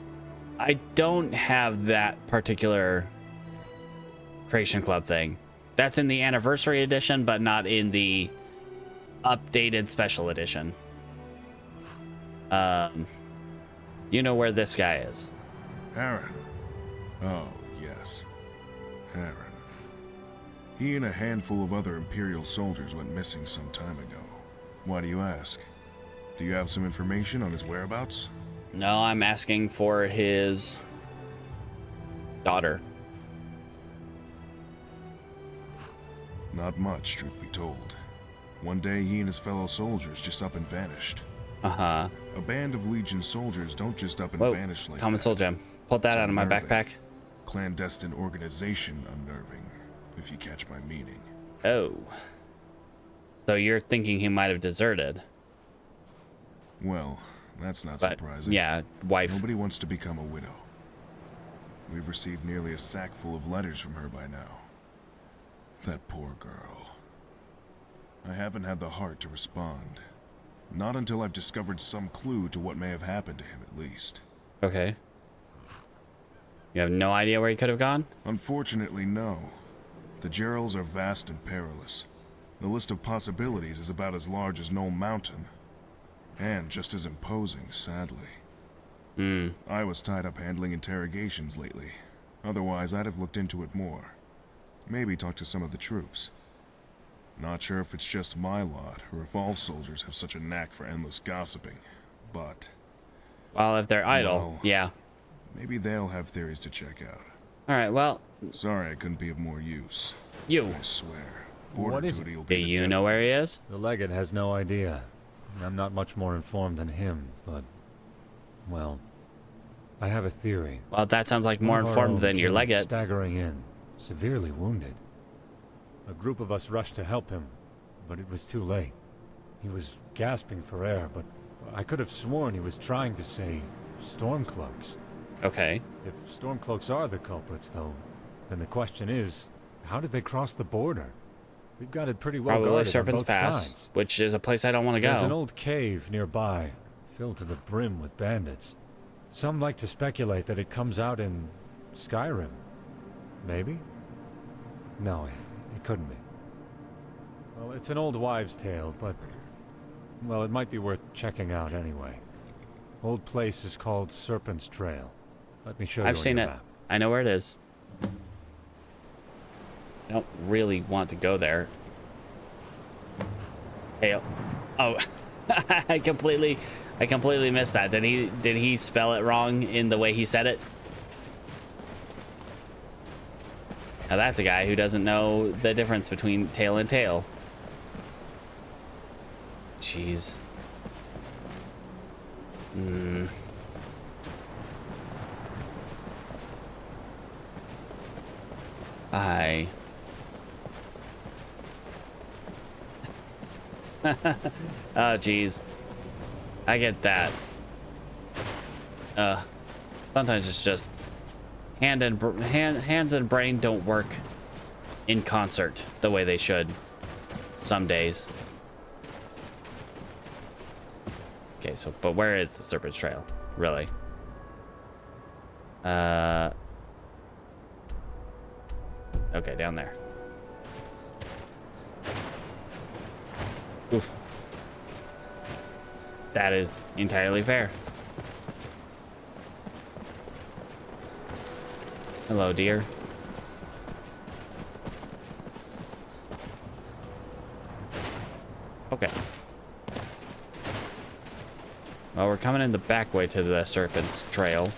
I don't have that particular Creation Club thing. That's in the Anniversary Edition, but not in the updated Special Edition. You know where this guy is? Aaron. Oh, yes. Aaron. He and a handful of other Imperial soldiers went missing some time ago. Why do you ask? Do you have some information on his whereabouts? No, I'm asking for his daughter. Not much, truth be told. One day, he and his fellow soldiers just up and vanished. Uh-huh. A band of Legion soldiers don't just up and vanish like Common that. Soul Gem. Pull that It's out of my unnerving. backpack. Clandestine organization unnerving, if you catch my meaning. Oh. So you're thinking he might have deserted. Well, that's not But, surprising. yeah, wife. Nobody wants to become a widow. We've received nearly a sack full of letters from her by now. That poor girl. I haven't had the heart to respond. Not until I've discovered some clue to what may have happened to him, at least. Okay. You have no idea where he could have gone? Unfortunately, no. The Gerals are vast and perilous. The list of possibilities is about as large as Knoll Mountain. And just as imposing, sadly. I was tied up handling interrogations lately. Otherwise, I'd have looked into it more. Maybe talked to some of the troops. Not sure if it's just my lot, or if all soldiers have such a knack for endless gossiping, but... Well, if they're idle, well, yeah. Maybe they'll have theories to check out. Alright, well... Sorry I couldn't be of more use. You! I swear. What is it? Do you know where he is? The legate has no idea. I'm not much more informed than him, but... well... I have a theory. Well, that sounds like more One of our informed own than your came legate. Staggering in, severely wounded. A group of us rushed to help him, but it was too late. He was gasping for air, but I could have sworn he was trying to say Stormcloaks. Okay. If Stormcloaks are the culprits, though, then the question is, how did they cross the border? We've got it pretty well Probably guarded Serpent's on both Pass, sides. which is a place I don't want to go. There's an old cave nearby, filled to the brim with bandits. Some like to speculate that it comes out in Skyrim. Maybe? No, it couldn't be. Well, it's an old wives' tale, but... well, it might be worth checking out anyway. Old place is called Serpent's Trail. Let me show you I've seen your it. map. I know where it is. I don't really want to go there. Hey, oh, I completely missed that. Did he spell it wrong in the way he said it? Now that's a guy who doesn't know the difference between tail and tail. Jeez. Bye. Oh, jeez. I get that. Sometimes it's just hands and brain don't work in concert the way they should some days. Okay, so but where is the Serpent's Trail, really? Okay, down there. Oof. That is entirely fair. Hello, dear. Okay. Well, we're coming in the back way to the Serpent's Trail.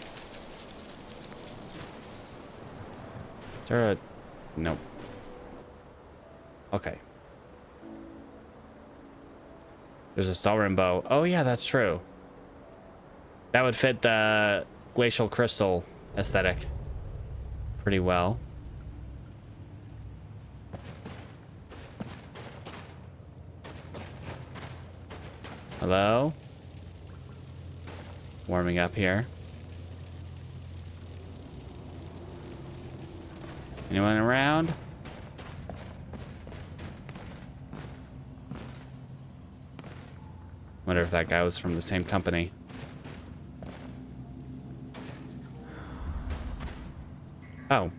Is there a... nope. Okay. There's a Stalrim bow. Oh, yeah, that's true. That would fit the glacial crystal aesthetic pretty well. Hello? Warming up here. Anyone around? Wonder if that guy was from the same company. Oh.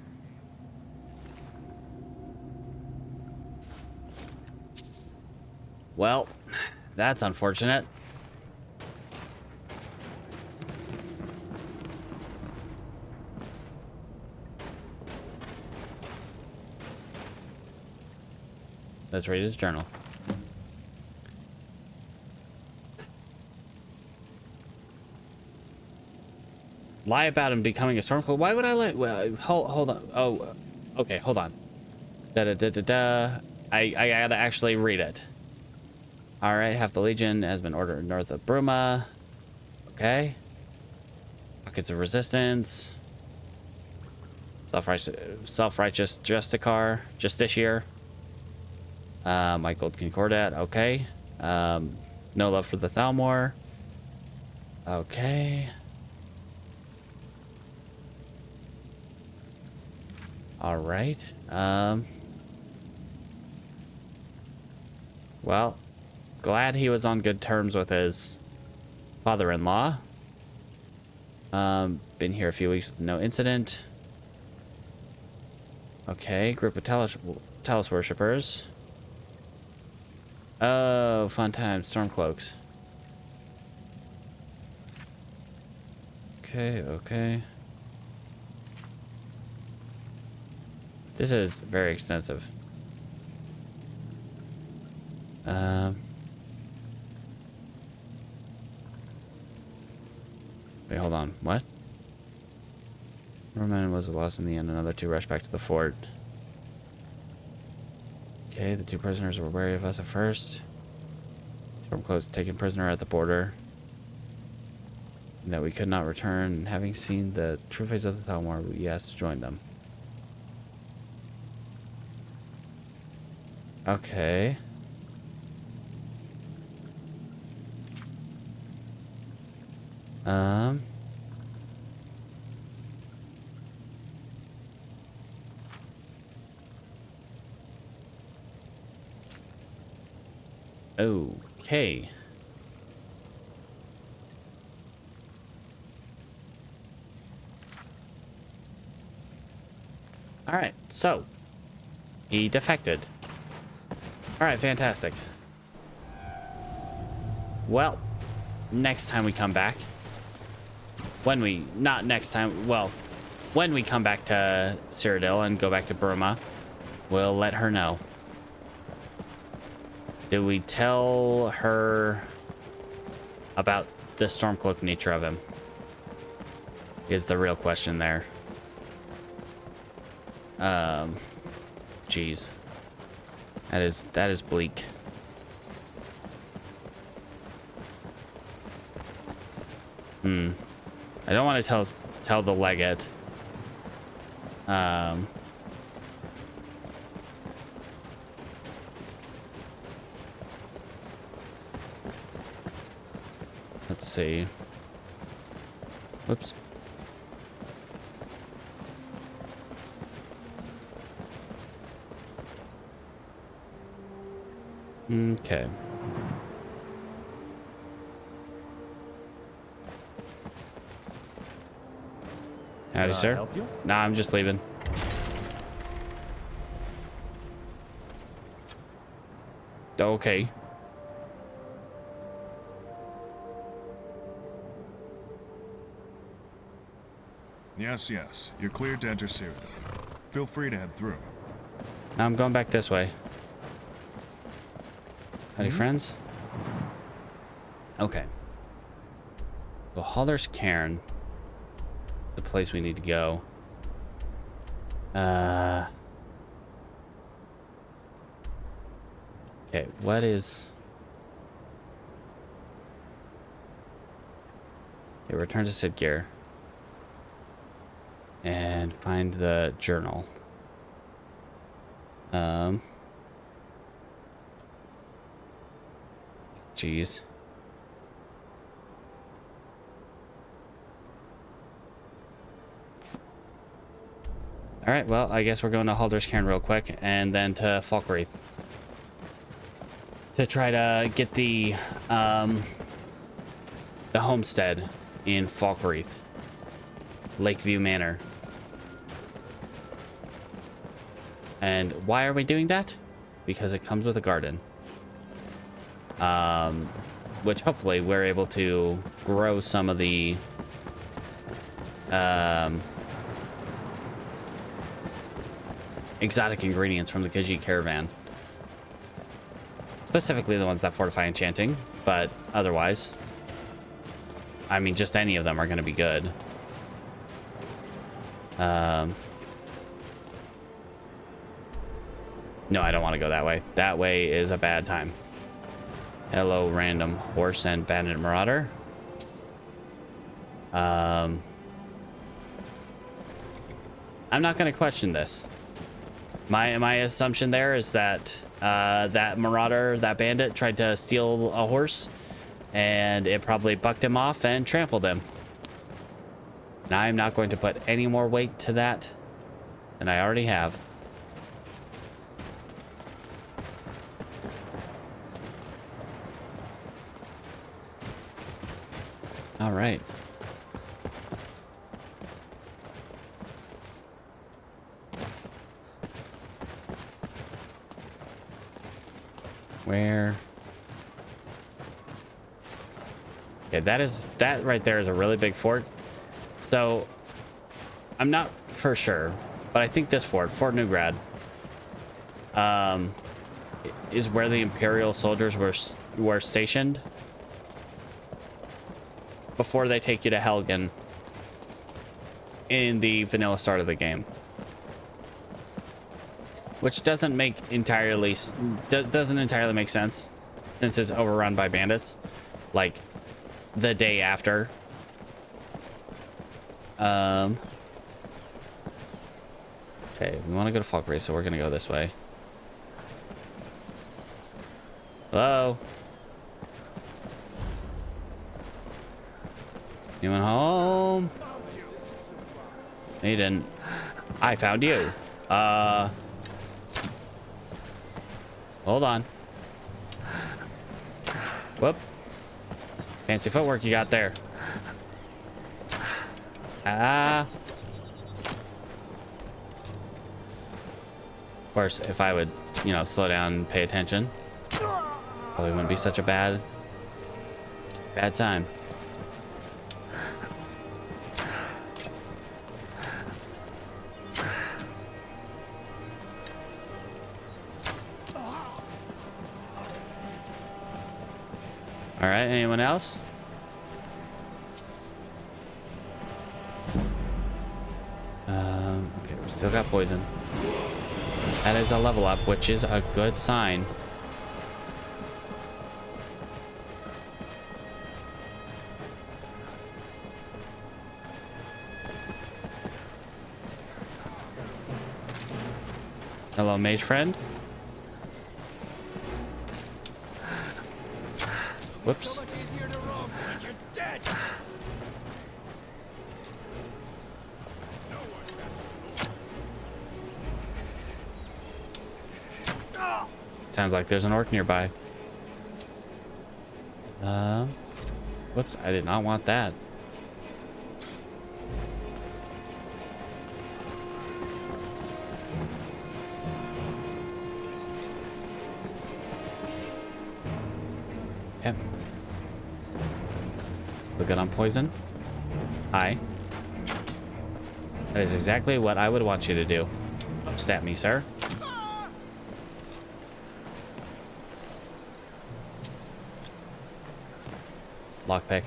Well, that's unfortunate. Let's read his journal. Lie about him becoming a Stormcloak. Why would I lie? Well, hold on. Oh, okay, hold on. I gotta actually read it. All right, half the Legion has been ordered north of Bruma. Okay. Pockets of resistance. Self-righteous Justiciar. My Gold Concordat. Okay. No love for the Thalmor. Okay. All right. Well, glad he was on good terms with his father-in-law. Been here a few weeks with no incident. Okay, group of Talos worshippers. Oh, fun times, Stormcloaks. Okay. This is very extensive. Wait, hold on. What? Roman was lost in the end. Another two rushed back to the fort. Okay, the two prisoners were wary of us at first. Stormcloaks taken prisoner at the border. And that we could not return. Having seen the true face of the Thalmor, we asked to join them. Okay. Okay. All right, so he defected. All right, fantastic. Well, next time we come back, when we come back to Cyrodiil and go back to Burma, we'll let her know. Do we tell her about the Stormcloak nature of him? Is the real question there. Jeez. That is bleak. I don't want to tell the legate. Let's see. Whoops. Okay. Howdy, Can I sir. help you? Nah, I'm just leaving. Okay. Yes. You're cleared to enter Cyrodiil. Feel free to head through. Now I'm going back this way. Howdy, friends. Okay. So Halder's Cairn. The place we need to go. Okay, what is... Okay, return to Sid Gear. And find the journal. Jeez. Alright, well, I guess we're going to Halder's Cairn real quick, and then to Falkreath. To try to get the homestead in Falkreath. Lakeview Manor. And why are we doing that? Because it comes with a garden. Which hopefully we're able to grow some of the exotic ingredients from the Khajiit caravan. Specifically the ones that fortify enchanting, but otherwise, I mean, just any of them are going to be good. No, I don't want to go that way. That way is a bad time. Hello, random horse and bandit marauder. I'm not going to question this. My assumption there is that that marauder, that bandit, tried to steal a horse, and it probably bucked him off and trampled him. Now I'm not going to put any more weight to that than I already have. All right. Where? Okay, that right there is a really big fort. So I'm not for sure, but I think this fort, Fort Newgrad, is where the Imperial soldiers were stationed before they take you to Helgen in the vanilla start of the game. Which doesn't entirely make sense since it's overrun by bandits like the day after. Okay, we want to go to Falkreath, so we're gonna go this way. Hello? Anyone home? No, you didn't. I found you. Hold on. Whoop. Fancy footwork you got there. Ah. Of course, if I would, you know, slow down and pay attention, probably wouldn't be such a bad time. All right, anyone else? Okay, we still got poison. That is a level up, which is a good sign. Hello, mage friend. Whoops. Sounds like there's an orc nearby. Whoops, I did not want that. Yep. We're good on poison. Hi. That is exactly what I would want you to do. Stab me, sir. Lockpick.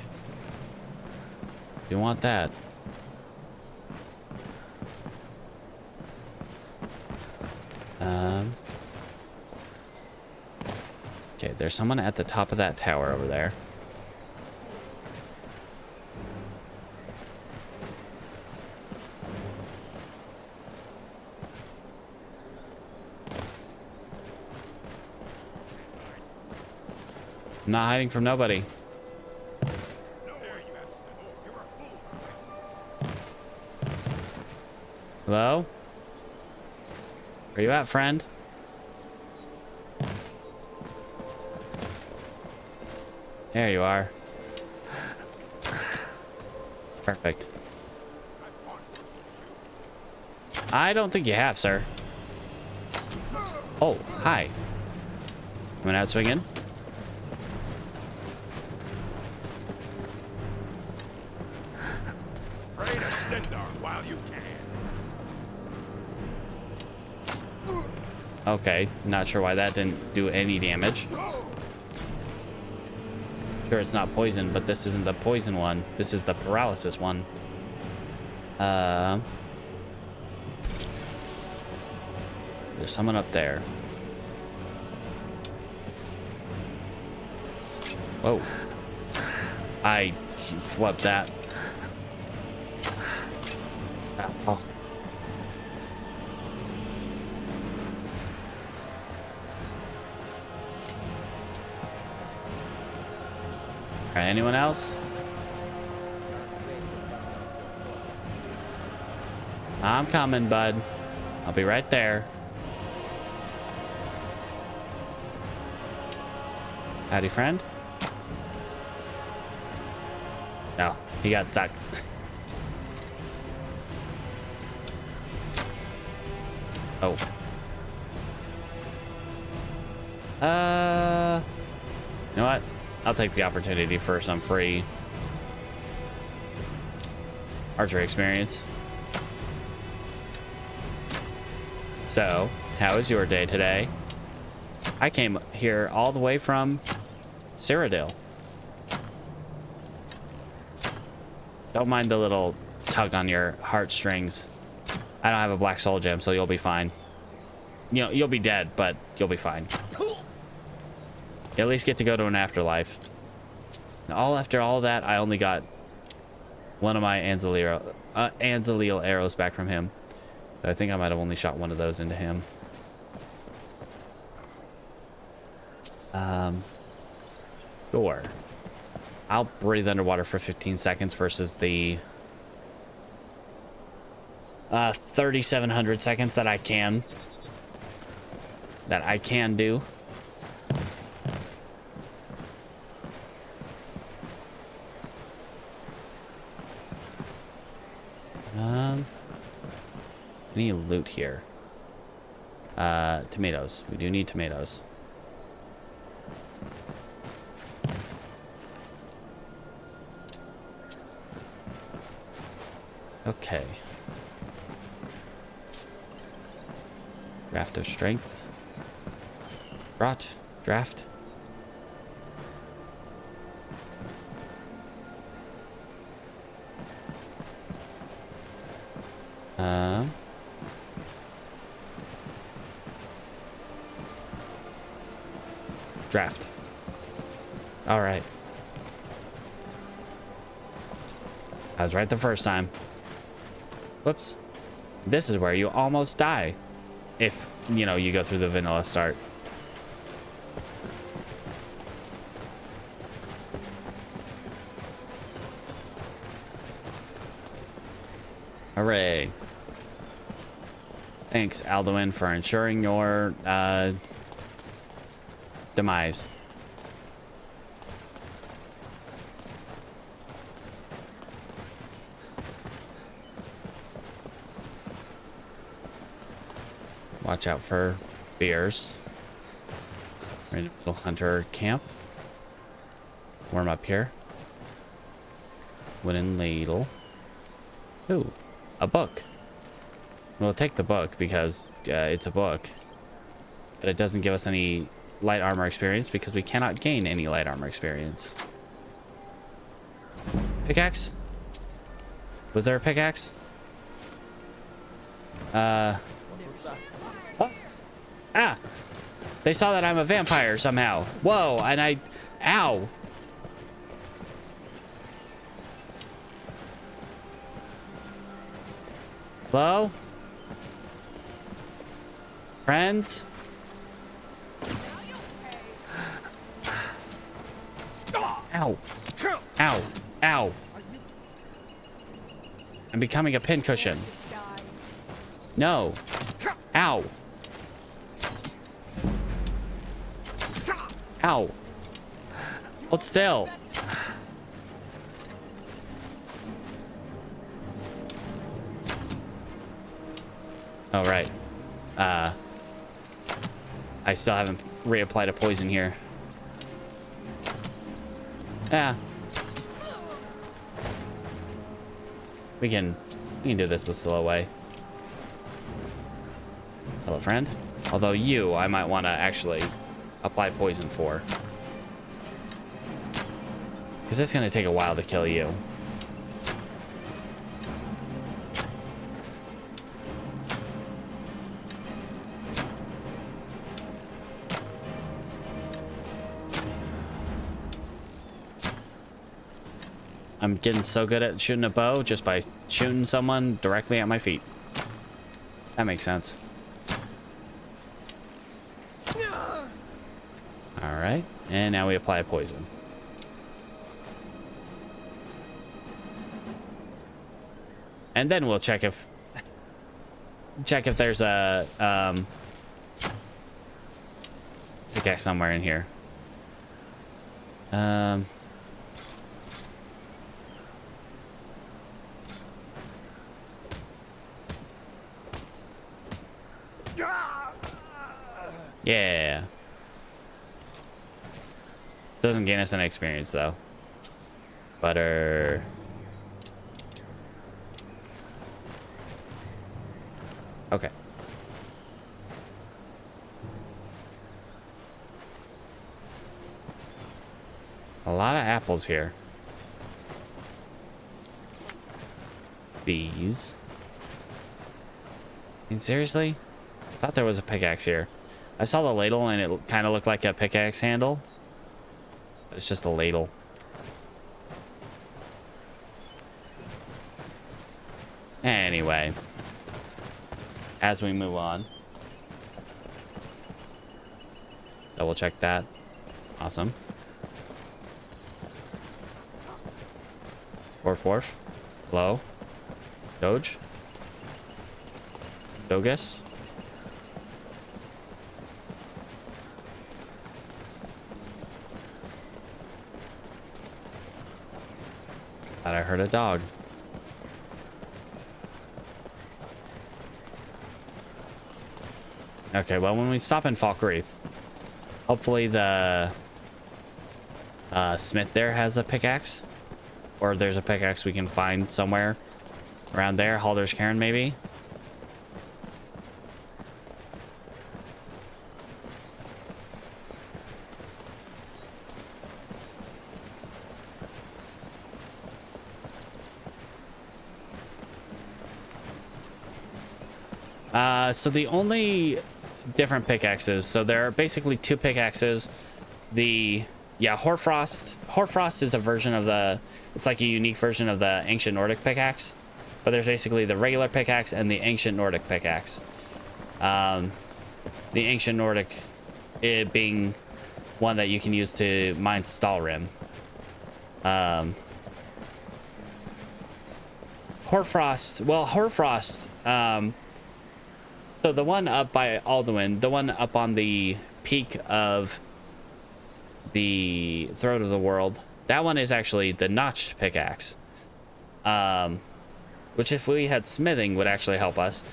You want that? Okay, there's someone at the top of that tower over there. I'm not hiding from nobody. Hello? Where you at, friend? There you are. Perfect. I don't think you have, sir. Oh, hi. Coming out swinging. Okay, not sure why that didn't do any damage. Sure, it's not poison, but this isn't the poison one. This is the paralysis one. There's someone up there. Whoa. I flipped that. Oh. All right, anyone else? I'm coming, bud. I'll be right there. Howdy, friend. No, he got stuck. Oh. You know what? I'll take the opportunity for some free archery experience. So, how was your day today? I came here all the way from Cyrodiil. Don't mind the little tug on your heartstrings. I don't have a black soul gem, so you'll be fine. You know, you'll be dead, but you'll be fine. You at least get to go to an afterlife. After all that, I only got one of my Anzalil arrows back from him. I think I might have only shot one of those into him. Sure. I'll breathe underwater for 15 seconds versus the 3,700 seconds that I can do. Any loot here? Tomatoes. We do need tomatoes. Okay. Draft of strength. Draft. Draft. All right. I was right the first time. Whoops. This is where you almost die. If, you know, you go through the vanilla start. Hooray. Thanks, Alduin, for ensuring your demise. Watch out for bears. Random little hunter camp. Warm up here. Wooden ladle. Ooh, a book. We'll take the book because it's a book. But it doesn't give us any light armor experience because we cannot gain any light armor experience. Pickaxe? Was there a pickaxe? Oh. Ah! They saw that I'm a vampire somehow. Whoa, and ow! Hello? Friends? Ow. Ow. Ow. I'm becoming a pincushion. No. Ow. Ow. Hold still. Oh, right. I still haven't reapplied a poison here. Yeah. We can do this the slow way. Hello, friend. Although you, I might want to actually apply poison for. Because it's going to take a while to kill you. I'm getting so good at shooting a bow just by shooting someone directly at my feet. That makes sense. Alright, and now we apply a poison. And then we'll check if there's a pickaxe somewhere in here. Yeah. Doesn't gain us any experience though. Butter. Okay. A lot of apples here. Bees. I mean, seriously? I thought there was a pickaxe here. I saw the ladle and it kind of looked like a pickaxe handle. It's just a ladle. Anyway. As we move on. Double check that. Awesome. Wharf, wharf. Hello. Doge. Dogus. Thought I heard a dog. Okay, well, when we stop in Falkreath, hopefully the smith there has a pickaxe. Or there's a pickaxe we can find somewhere around there. Halder's Cairn, maybe? So the only different pickaxes, so there are basically two pickaxes. Hoarfrost. Hoarfrost is a version of it's like a unique version of the ancient Nordic pickaxe. But there's basically the regular pickaxe and the ancient Nordic pickaxe. The ancient Nordic, it being one that you can use to mine Stalrim. Hoarfrost, so the one up by Alduin, the one up on the peak of the Throat of the World, that one is actually the notched pickaxe. Which if we had smithing would actually help us.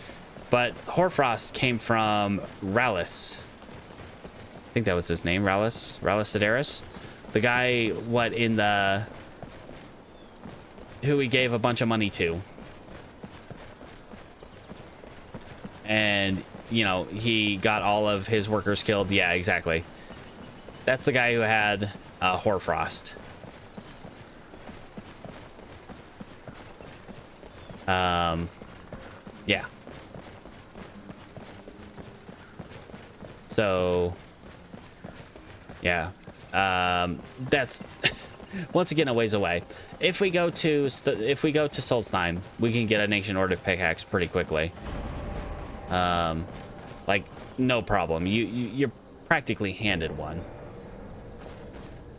But Hoarfrost came from Rallis. I think that was his name, Rallis Sedaris. The guy, who we gave a bunch of money to. And, you know, he got all of his workers killed. Yeah, exactly. That's the guy who had Hoarfrost. Yeah. So, yeah. That's once again a ways away. If we go to Solstheim, we can get an ancient Nordic pickaxe pretty quickly. Like no problem. You're practically handed one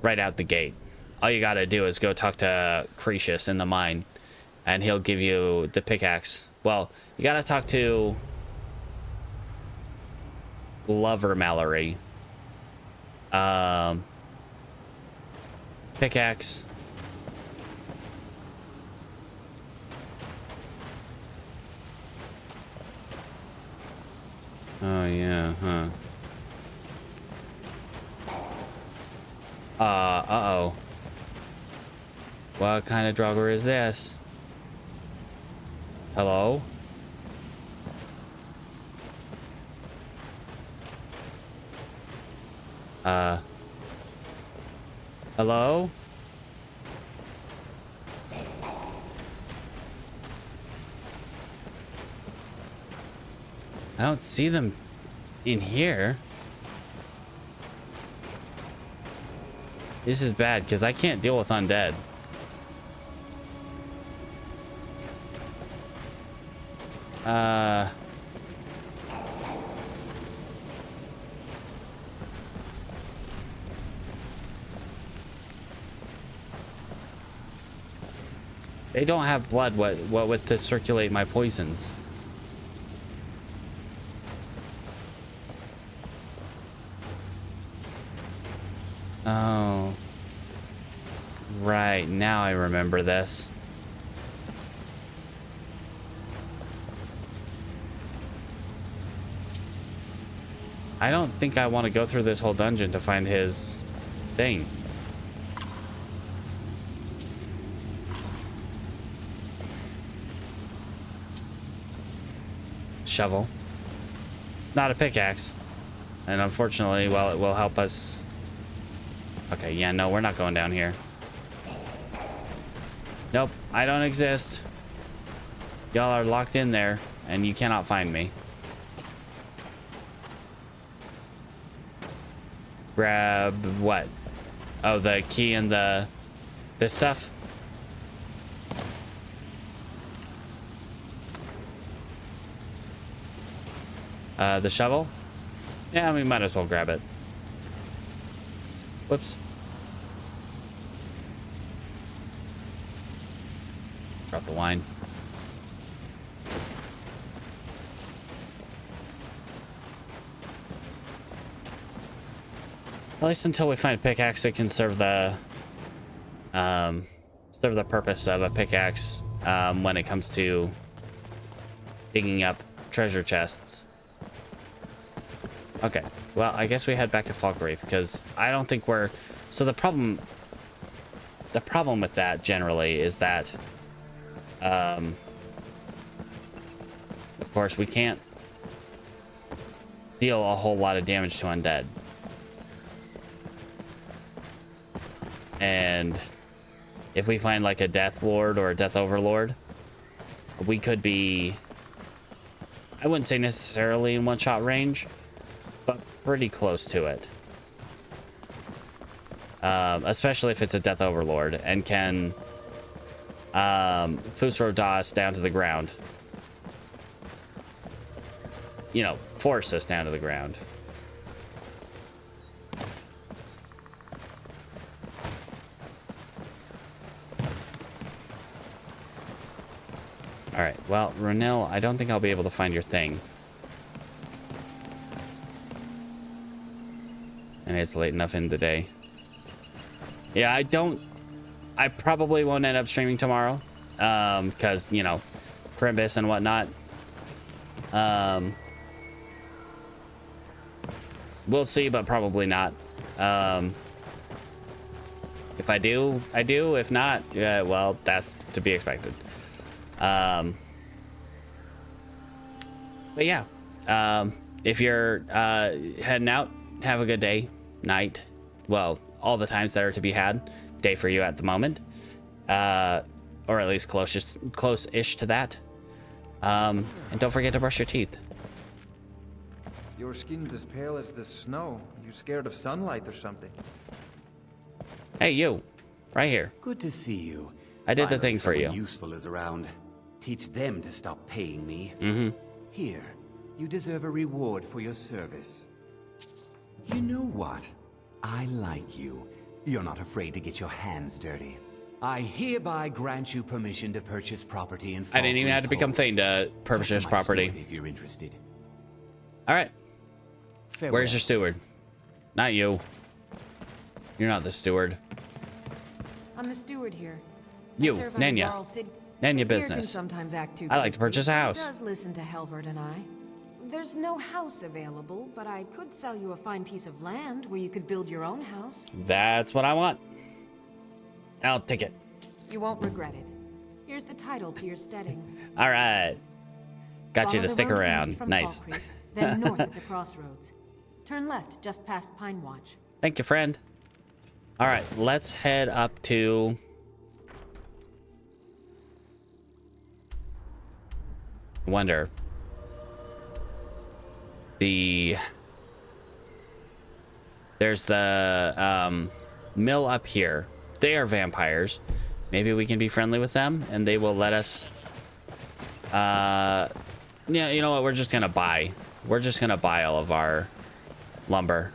right out the gate. All you gotta do is go talk to Cretius in the mine, and he'll give you the pickaxe. Well, you gotta talk to Glover Mallory. Pickaxe. Oh yeah, huh. Uh-oh. What kind of Draugr is this? Hello? Hello? I don't see them in here. This is bad because I can't deal with undead. They don't have blood. What with to circulate my poisons? Oh. Right, now I remember this. I don't think I want to go through this whole dungeon to find his thing. Shovel. Not a pickaxe. And unfortunately, well, it will help us. Okay, yeah, no, we're not going down here. Nope, I don't exist. Y'all are locked in there, and you cannot find me. Grab what? Oh, the key and this stuff? The shovel? Yeah, we might as well grab it. Whoops. Drop the wine. At least until we find a pickaxe that can serve the purpose of a pickaxe when it comes to digging up treasure chests. Okay, well, I guess we head back to Falkreath because I don't think we're... So the problem with that generally is that, of course, we can't deal a whole lot of damage to undead. And if we find like a Death Lord or a Death Overlord, we could be, I wouldn't say necessarily in one-shot range, but pretty close to it. Especially if it's a Death Overlord and can Fusro Da us down to the ground. You know, force us down to the ground. Alright, well, Ronil, I don't think I'll be able to find your thing. And it's late enough in the day. Yeah, I probably won't end up streaming tomorrow. Because, you know, Primbus and whatnot. We'll see, but probably not. If I do, I do. If not, well, that's to be expected. But yeah, if you're heading out, have a good day, night, well, all the times that are to be had, day for you at the moment, or at least close-ish to that. And don't forget to brush your teeth. Your skin's as pale as the snow. You scared of sunlight or something? Hey, you, right here. Good to see you. I did the thing for you. Useful is around. Teach them to stop paying me. Mm-hmm. Here, you deserve a reward for your service. You know what? I like you. You're not afraid to get your hands dirty. I hereby grant you permission to purchase property in I didn't even have to become Thane to purchase property. If you're interested. All right. Farewell. Where's your steward? Not you. You're not the steward. I'm the steward here. You, I serve under Nenya. Jarl Sid. Nenya Sir Peer business. Can sometimes act too I like to purchase a house. He does listen to Helvard and I. There's no house available, but I could sell you a fine piece of land where you could build your own house. That's what I want. I'll take it. You won't regret it. Here's the title to your steading. All right. Got you Follow to the stick road around. east from Nice. Falkreath, then north at the crossroads. Turn left just past Pine Watch. Thank you, friend. All right, let's head up to... Wonder. There's the mill up here. They are vampires. Maybe we can be friendly with them and they will let us... Yeah, you know what? We're just gonna buy. We're just gonna buy all of our lumber.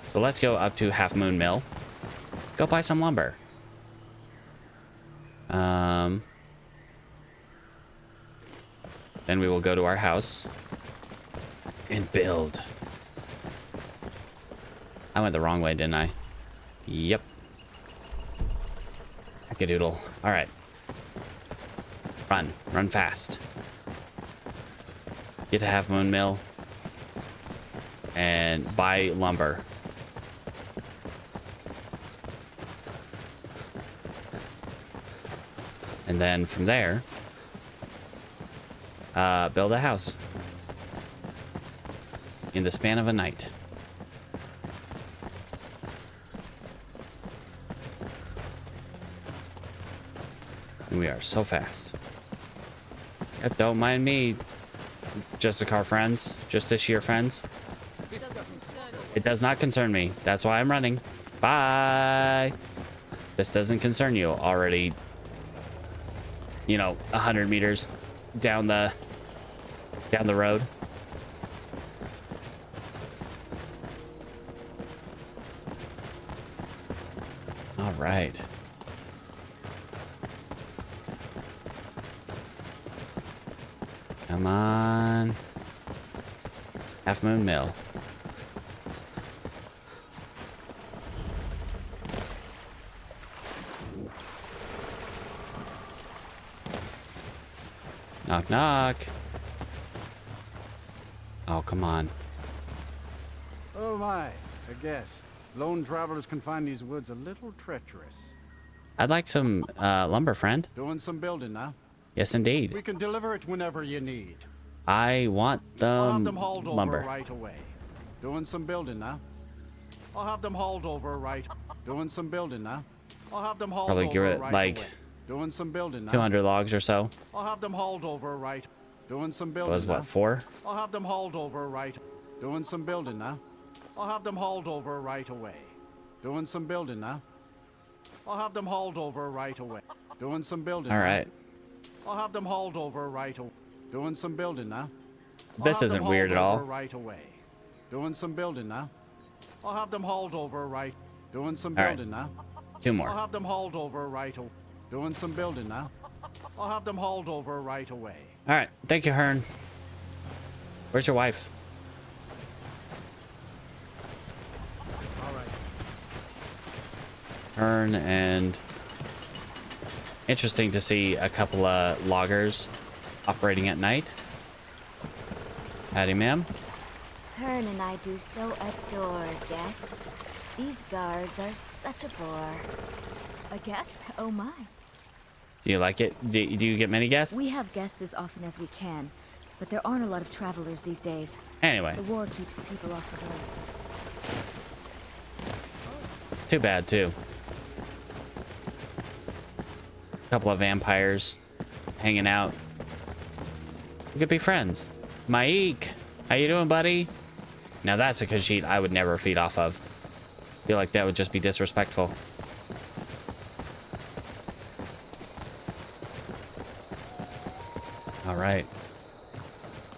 So let's go up to Half Moon Mill. Go buy some lumber. Then we will go to our house and build. I went the wrong way, didn't I? Yep. Hackadoodle. All right. Run fast. Get to Half Moon Mill. and buy lumber. And then from there, build a house in the span of a night. And we are so fast. Yep, don't mind me, just a car friends, just this year friends. It does not concern me. That's why I'm running. Bye. This doesn't concern you. Already, you know, 100 meters down the road. All right. Come on. Half Moon Mill. Knock, knock. Oh, come on. Oh my, a guest. Lone travelers can find these woods a little treacherous. I'd like some lumber, friend. Doing some building now? Yes, indeed. We can deliver it whenever you need. I want I'll have them hauled lumber. over right away. Doing some building now? I'll have them hauled over right. Doing some building now? I'll have them hauled Probably give over it right like away. Doing some building now? 200 logs or so. I'll have them hauled over right. Doing some That building was now? what, 4? I'll have them hauled over right. Doing some building now? I'll have them hauled over right away. Doing some building now? I'll have them hauled over right away. Doing some building All now? right. I'll have them hauled over right away. Doing some building now? This I'll have isn't them weird at hauled all. over right away. Doing some building now? I'll have them hauled over right. Doing some All right. building now? 2 more. I'll have them hauled over right away. Doing some building now? I'll have them hauled over right away. All right. Thank you, Hearn. Where's your wife? All right. Hearn and... Interesting to see a couple of loggers operating at night. Howdy, ma'am. Hearn and I do so adore guests. These guards are such a bore. A guest? Oh my. Do you like it? Do you get many guests? We have guests as often as we can, but there aren't a lot of travelers these days. Anyway. The war keeps people off the roads. It's too bad, too. A couple of vampires hanging out. We could be friends. Maik, how you doing, buddy? Now that's a Khajiit I would never feed off of. Feel like that would just be disrespectful. All right.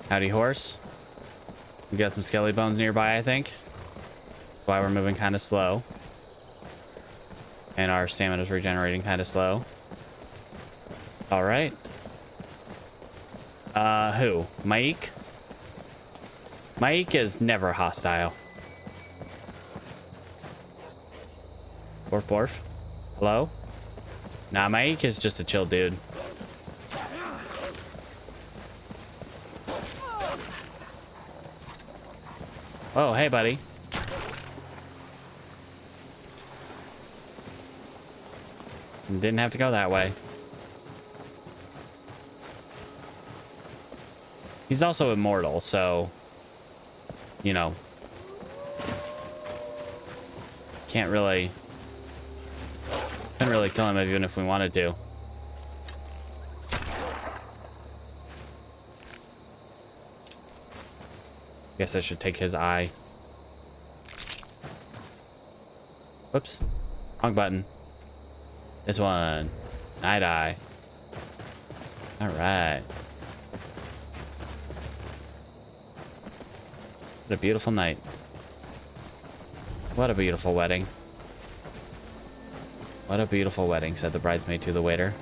Howdy, horse. We got some skelly bones nearby, I think. That's why we're moving kind of slow. And our stamina's regenerating kind of slow. All right. Who? Maik? Maik is never hostile. Borf borf. Hello? Nah, Maik is just a chill dude. Oh, hey, buddy. Didn't have to go that way. He's also immortal, so... You know. Couldn't really kill him even if we wanted to. Guess I should take his eye. Whoops. Wrong button. This one. Night eye. Alright. What a beautiful night. What a beautiful wedding. What a beautiful wedding, said the bridesmaid to the waiter.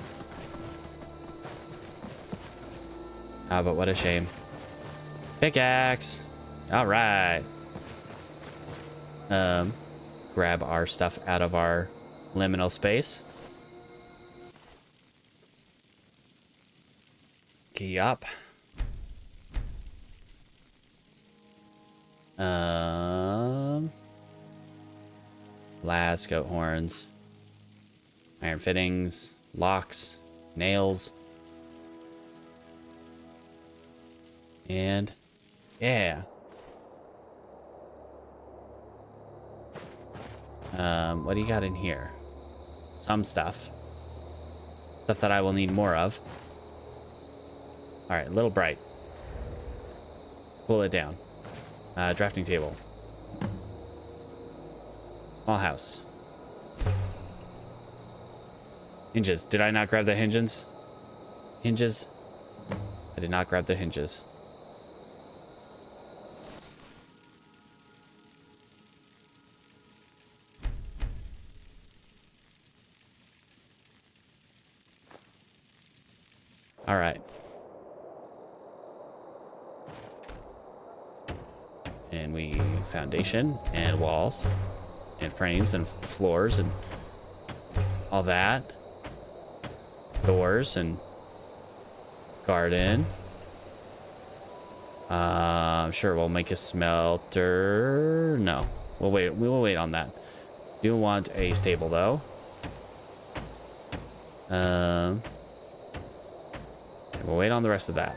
Ah, but what a shame. Pickaxe! Alright. Grab our stuff out of our liminal space. Key up. Glass, goat horns, iron fittings, locks, nails, and yeah. What do you got in here? Some stuff. Stuff that I will need more of. Alright, a little bright. Pull it down. Drafting table. Small house. Hinges. Did I not grab the hinges? Hinges? I did not grab the hinges. All right. And we foundation and walls and frames and floors and all that. Doors and garden. Sure, we'll make a smelter. No, we'll wait. We will wait on that. Do want a stable though. We'll wait on the rest of that.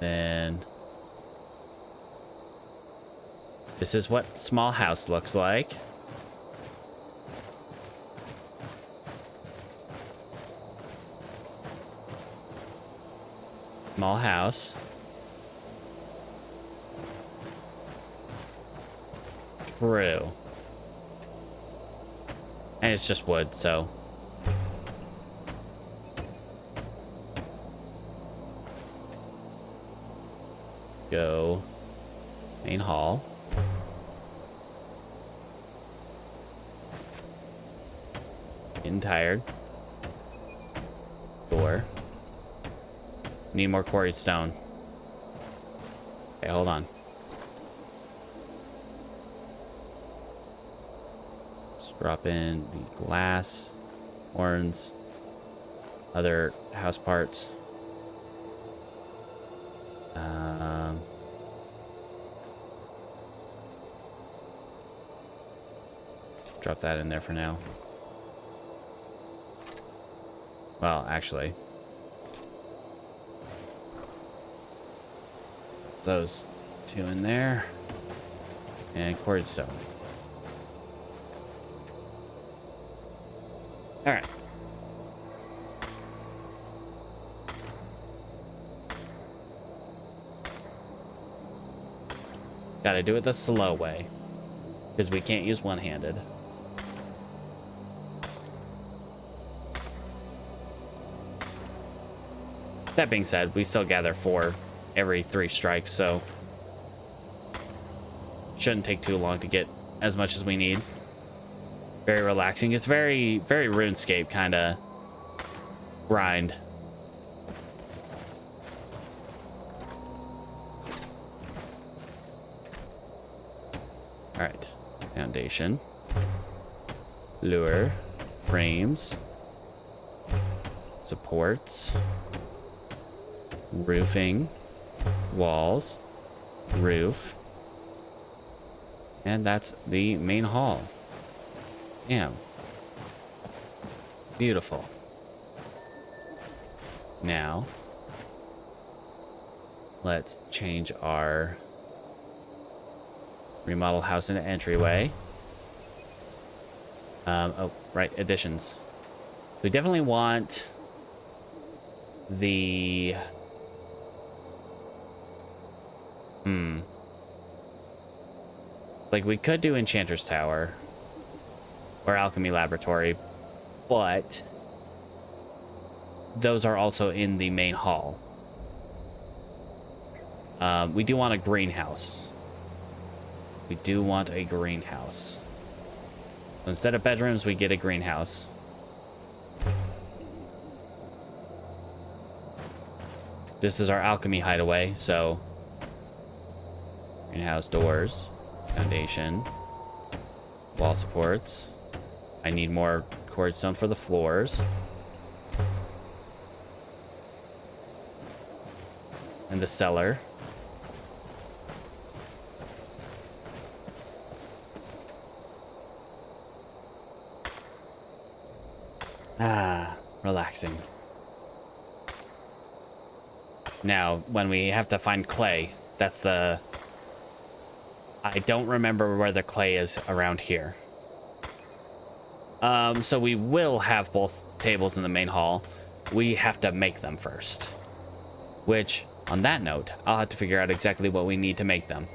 Then this is what small house looks like. Small house. True. And it's just wood, so. Let's go. Main hall. Getting tired. Door. Need more quarried stone. Okay, hold on. Let's drop in the glass, horns, other house parts. Drop that in there for now. Well, actually. Those two in there. And quarried stone. Alright. Gotta do it the slow way. Because we can't use one-handed. That being said, we still gather 4 every 3 strikes, so shouldn't take too long to get as much as we need. Very relaxing. It's very, very RuneScape kind of grind. All right, foundation, lure, frames, supports, roofing, walls, roof, and that's the main hall. Damn. Beautiful. Now, let's change our remodel house into entryway. Oh, right, additions. So we definitely want the like we could do Enchanter's Tower or Alchemy Laboratory, but those are also in the main hall. We do want a greenhouse. We do want a greenhouse. So instead of bedrooms, we get a greenhouse. This is our alchemy hideaway, so greenhouse doors, foundation, wall supports. I need more quarried stone for the floors. and the cellar. Ah, relaxing. Now, when we have to find clay, that's the... I don't remember where the clay is around here. So we will have both tables in the main hall. We have to make them first. Which, on that note, I'll have to figure out exactly what we need to make them.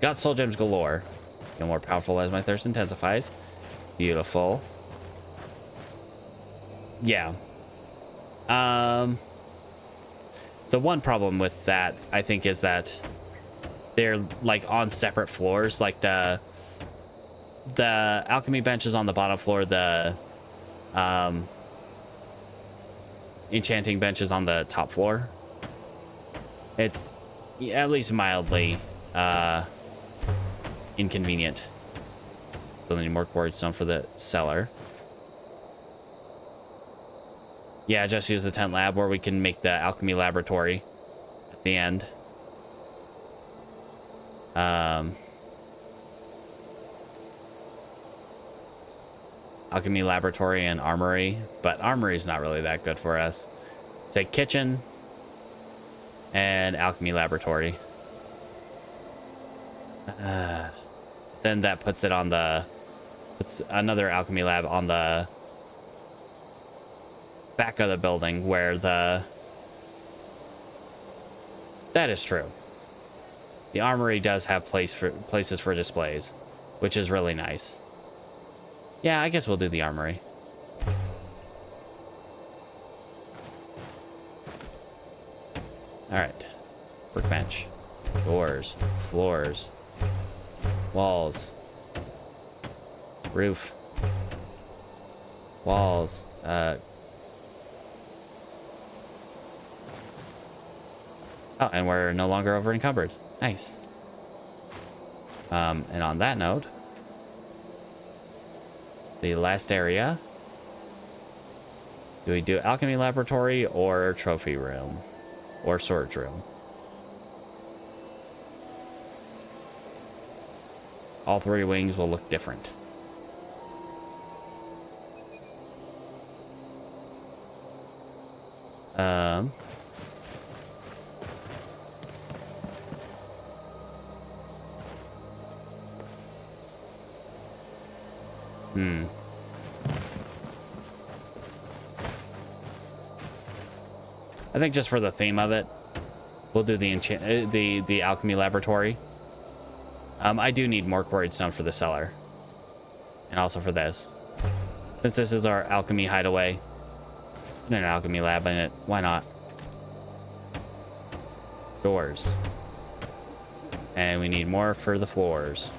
Got soul gems galore. Feel more powerful as my thirst intensifies. Beautiful. Yeah. The one problem with that, I think, is that they're like on separate floors. Like the alchemy bench is on the bottom floor. The enchanting bench is on the top floor. It's at least mildly inconvenient. Still need more quartz stone for the cellar. Yeah, just use the tent lab where we can make the alchemy laboratory at the end. Alchemy laboratory and armory, but armory is not really that good for us. Say kitchen and alchemy laboratory. Then that puts it on the... Puts another alchemy lab on the back of the building where the... That is true. The armory does have places for displays, which is really nice. Yeah, I guess we'll do the armory. All right. Workbench. Doors. Floors. Walls. Roof. Walls. Oh, and we're no longer over encumbered. Nice. And on that note, the last area. Do we do alchemy laboratory or trophy room or storage room? All three wings will look different. I think just for the theme of it, we'll do the alchemy laboratory. I do need more quarried stone for the cellar, and also for this. Since this is our alchemy hideaway, put an alchemy lab in it. Why not? Doors, and we need more for the floors.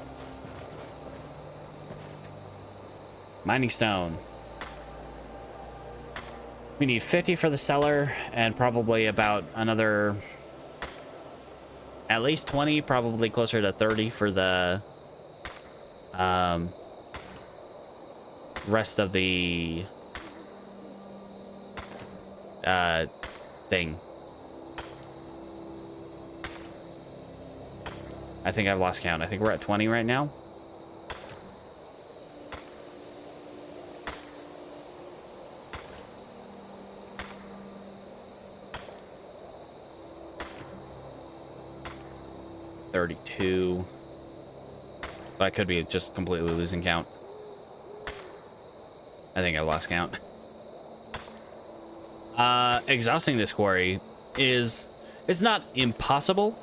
Mining stone. We need 50 for the cellar, and probably about another, at least 20, probably closer to 30 for the rest of the thing. I think I've lost count. I think we're at 20 right now. $32. But I could be just completely losing count. I think I lost count. Exhausting this quarry is... It's not impossible,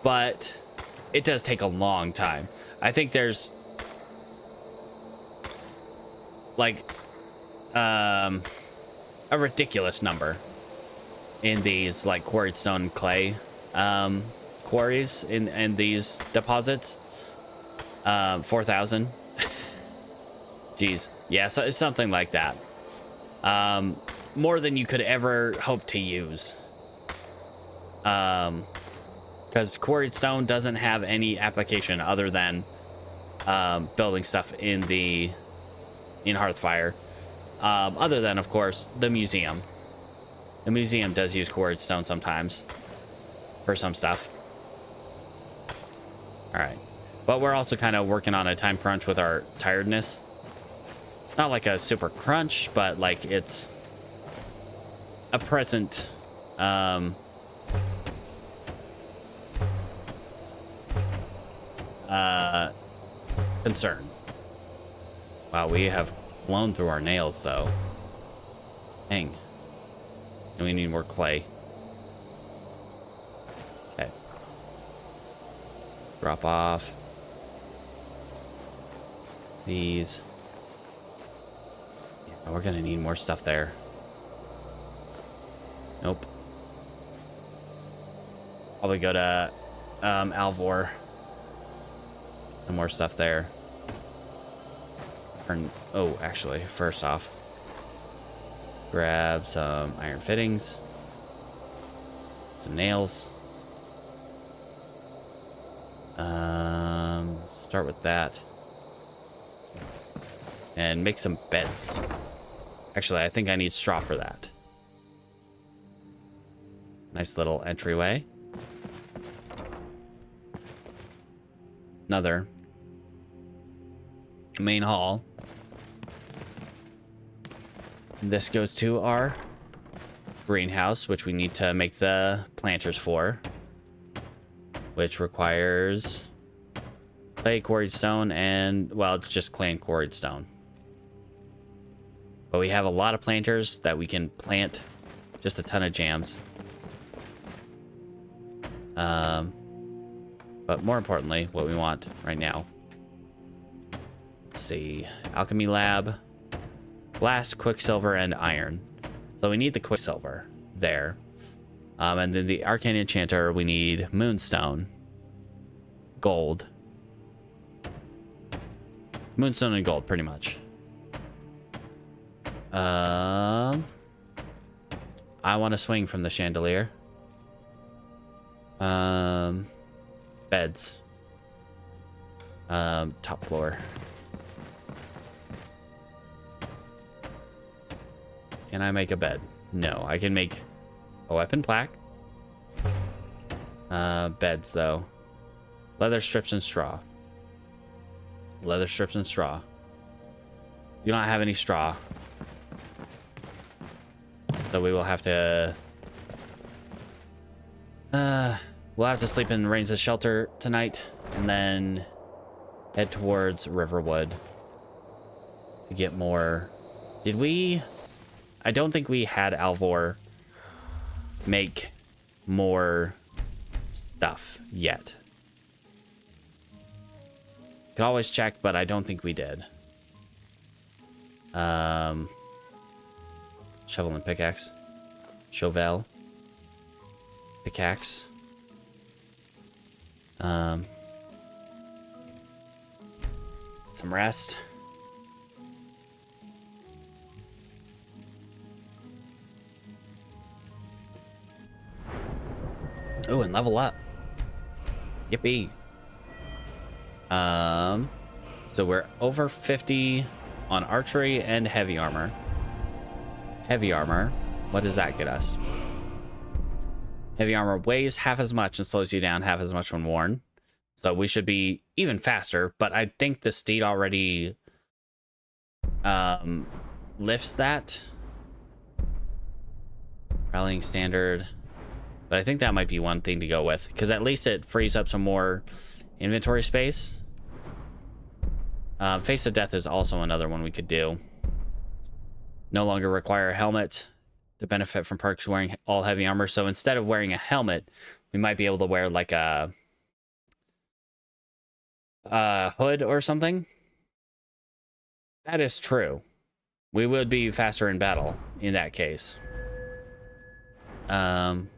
but it does take a long time. I think there's... like... a ridiculous number in these, like, quarried stone clay, quarries in these deposits. 4,000. Jeez. Yeah, so it's something like that. More than you could ever hope to use. Because quarried stone doesn't have any application other than building stuff in Hearthfire. other than, of course, the museum. The museum does use quarried stone sometimes for some stuff. All right. But we're also kind of working on a time crunch with our tiredness. Not like a super crunch, but like it's a present concern. Wow, we have blown through our nails though. Dang. And we need more clay. Okay. Drop off these. Yeah, we're gonna need more stuff there. Nope. Probably go to Alvor. Some more stuff there. Oh, actually, first off, grab some iron fittings, some nails. Start with that. And make some beds. Actually, I think I need straw for that. Nice little entryway. Another main hall. This goes to our greenhouse, which we need to make the planters for, which requires clay, quarried stone, and, well, it's just clay and quarried stone. But we have a lot of planters that we can plant just a ton of jams. But more importantly, what we want right now. Let's see. Alchemy lab. Glass, quicksilver, and iron. So we need the quicksilver there. And then the arcane enchanter, we need moonstone. Gold. Moonstone and gold, pretty much. I want to swing from the chandelier. Beds. Top floor. Can I make a bed? No, I can make a weapon plaque. Beds, though. Leather strips and straw. Leather strips and straw. Do not have any straw. So we will have to... we'll have to sleep in Rains' shelter tonight. And then head towards Riverwood. To get more... Did we... I don't think we had Alvor make more stuff yet. Could always check, but I don't think we did. Shovel and pickaxe. Chauvel. Pickaxe. Some rest. Oh, and level up. Yippee. So we're over 50 on archery and heavy armor. Heavy armor. What does that get us? Heavy armor weighs half as much and slows you down half as much when worn. So we should be even faster, but I think the steed already lifts that. Rallying standard. But I think that might be one thing to go with, because at least it frees up some more inventory space. Face of Death is also another one we could do. No longer require a helmet to benefit from perks wearing all heavy armor. So instead of wearing a helmet, we might be able to wear like a hood or something. That is true. We would be faster in battle in that case.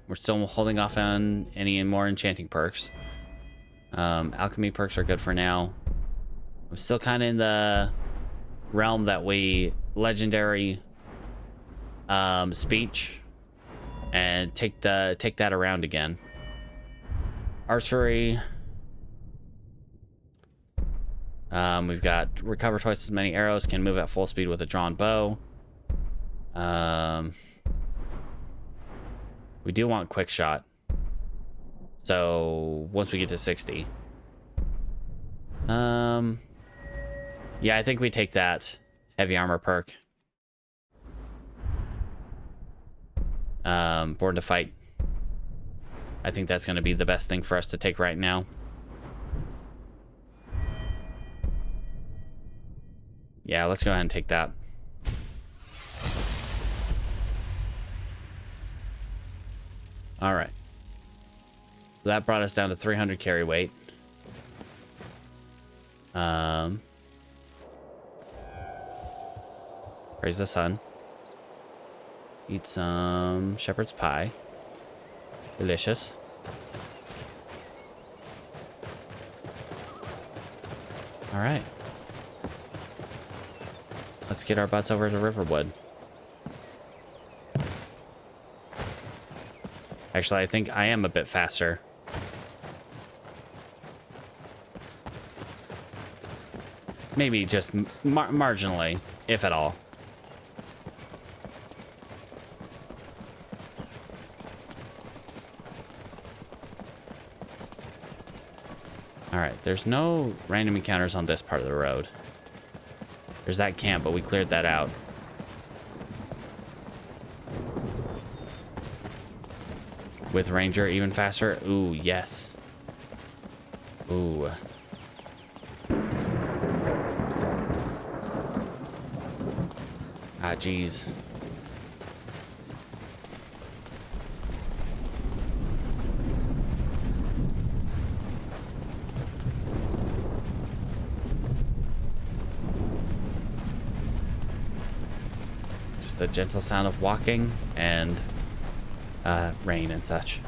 We're still holding off on any more enchanting perks. Alchemy perks are good for now. I'm still kind of in the realm that we legendary speech and take that around again. Archery. We've got recover twice as many arrows, can move at full speed with a drawn bow. We do want quick shot. So once we get to 60. Yeah, I think we take that heavy armor perk. Born to fight. I think that's going to be the best thing for us to take right now. Yeah, let's go ahead and take that. All right. So that brought us down to 300 carry weight. Praise the sun. Eat some shepherd's pie. Delicious. All right. Let's get our butts over to Riverwood. Actually, I think I am a bit faster. Maybe just marginally, if at all. Alright, there's no random encounters on this part of the road. There's that camp, but we cleared that out. With Ranger, even faster? Ooh, yes. Ooh. Ah, jeez. Just the gentle sound of walking and rain and such.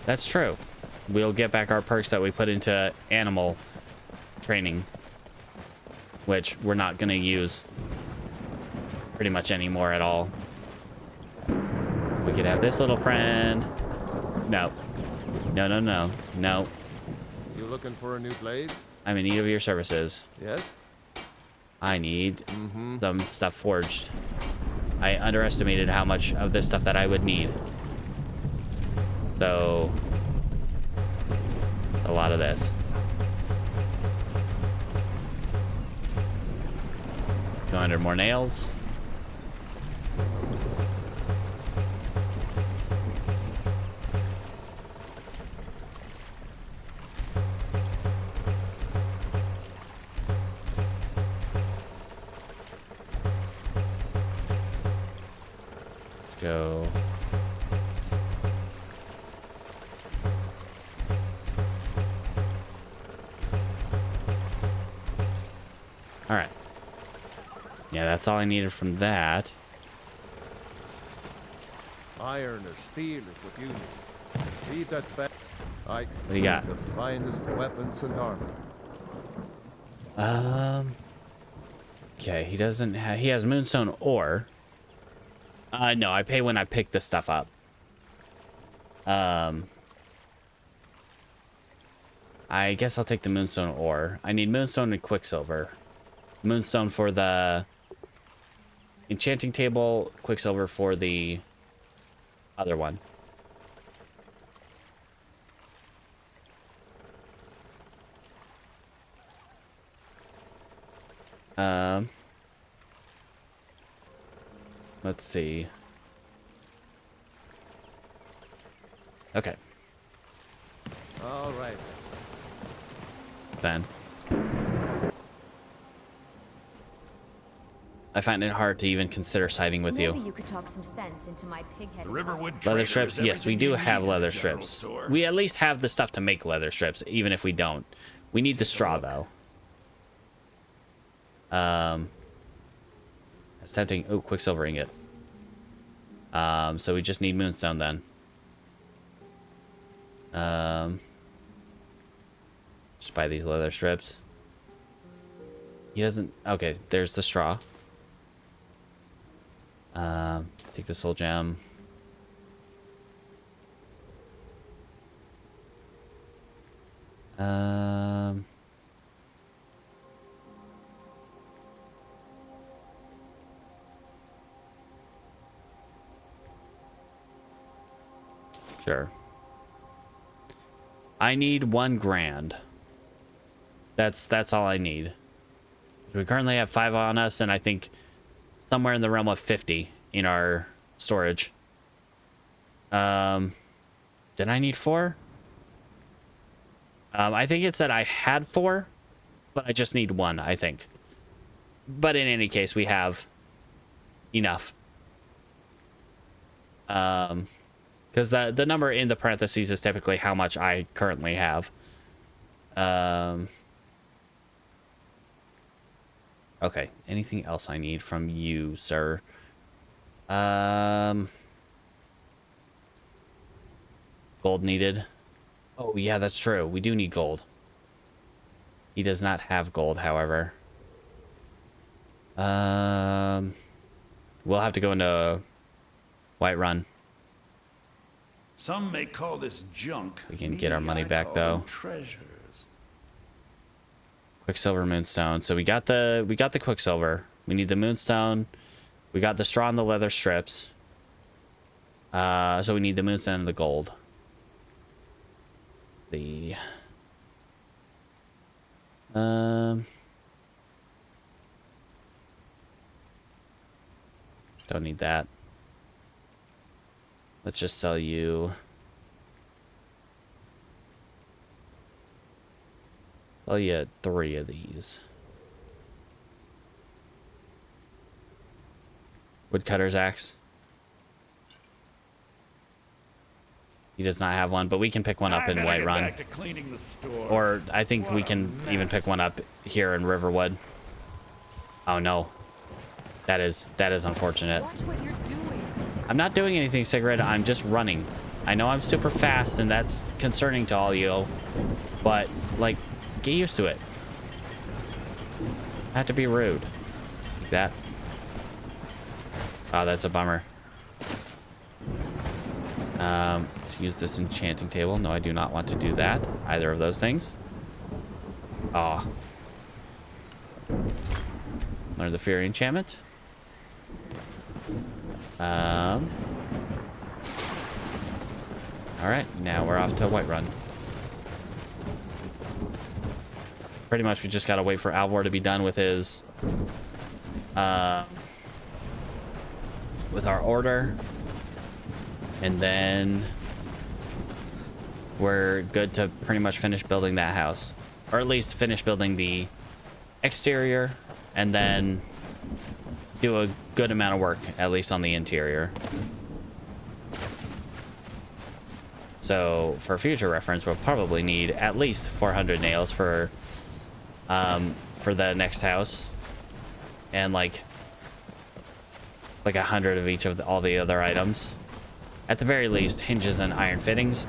That's true. We'll get back our perks that we put into animal training, which we're not going to use pretty much anymore at all. We could have this little friend. No. No, no, no. No. You looking for a new blade? I'm in need of your services. Yes? I need some stuff forged. I underestimated how much of this stuff that I would need. So, a lot of this. 200 more nails. Let's go. All right. Yeah, that's all I needed from that. Iron or steel is what you need. Leave that fat. I can What do you got? the finest weapons and armor. Okay, he doesn't have, he has moonstone ore. No, I pay when I pick this stuff up. I guess I'll take the moonstone ore. I need moonstone and quicksilver. Moonstone for the enchanting table, quicksilver for the other one. Let's see. Okay. All right. Then. I find it hard to even consider siding with Maybe you. you could talk some sense into my pig-headed Riverwood Leather strips, yes, we do have leather strips. store. We at least have the stuff to make leather strips, even if we don't. We need the straw, though. It's tempting. Oh, quicksilver ingot. So we just need moonstone then. Just buy these leather strips. He doesn't. Okay, there's the straw. Take the soul gem. Sure. I need 1 grand. That's all I need. We currently have 5 on us, and I think somewhere in the realm of 50 in our storage. Did I need 4? I think it said I had 4, but I just need 1, I think. But in any case, we have enough. Because the number in the parentheses is typically how much I currently have. Okay, anything else I need from you, sir? Gold needed. Oh, yeah, that's true. We do need gold. He does not have gold, however. We'll have to go into Whiterun. Some may call this junk. We can get our money back, though. Treasures. Quicksilver moonstone. So we got the quicksilver. We need the moonstone. We got the straw and the leather strips. So we need the moonstone and the gold. Don't need that. Let's just sell you. Sell you 3 of these. Woodcutter's axe. He does not have one, but we can pick one up in Whiterun. Or I think we can even pick one up here in Riverwood. Oh no. That is unfortunate. Watch what you're doing. I'm not doing anything, Sigrid. I'm just running. I know I'm super fast, and that's concerning to all you. But, like, get used to it. I have to be rude. Like that. Oh, that's a bummer. Let's use this enchanting table. No, I do not want to do that. Either of those things. Oh. Learn the Fury enchantment. Alright, now we're off to Whiterun. Pretty much we just gotta wait for Alvor to be done with his with our order, and then we're good to pretty much finish building that house, or at least finish building the exterior, and then do a good amount of work, at least on the interior. So for future reference, we'll probably need at least 400 nails for the next house, and like 100 of each of all the other items. At the very least, hinges and iron fittings,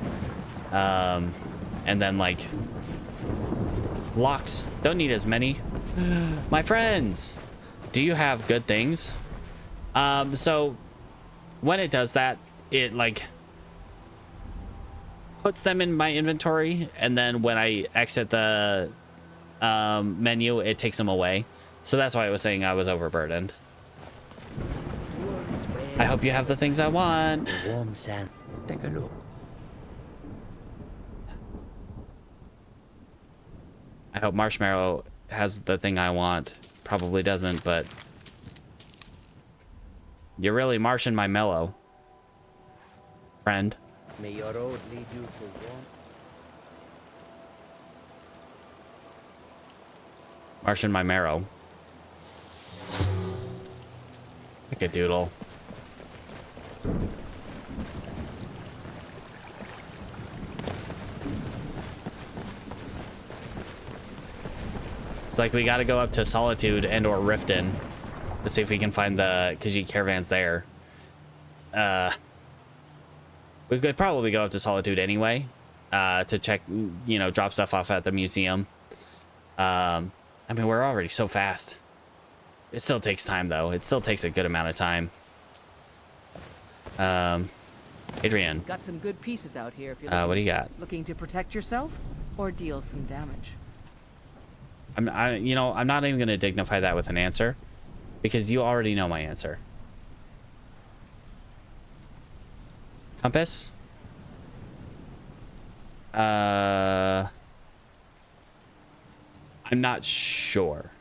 and then like locks. Don't need as many. My friends, do you have good things? So when it does that, it like puts them in my inventory, and then when I exit the menu, it takes them away. So that's why I was saying I was overburdened. I hope you have the things I want. Warm sand. Take a look. I hope Marshmallow has the thing I want. Probably doesn't, but you're really marshing my mellow, friend. May your road lead you to warm. Martian my marrow. Like a doodle. It's like we gotta go up to Solitude and or Riften to see if we can find the Khajiit caravans there. We could probably go up to Solitude anyway, to check, you know, drop stuff off at the museum. I mean, we're already so fast. It still takes time, though. It still takes a good amount of time. Adrian. Got some good pieces out here if you're what do you got? looking to protect yourself. or deal some damage. I'm not even gonna dignify that with an answer, because you already know my answer. Compass? I'm not sure.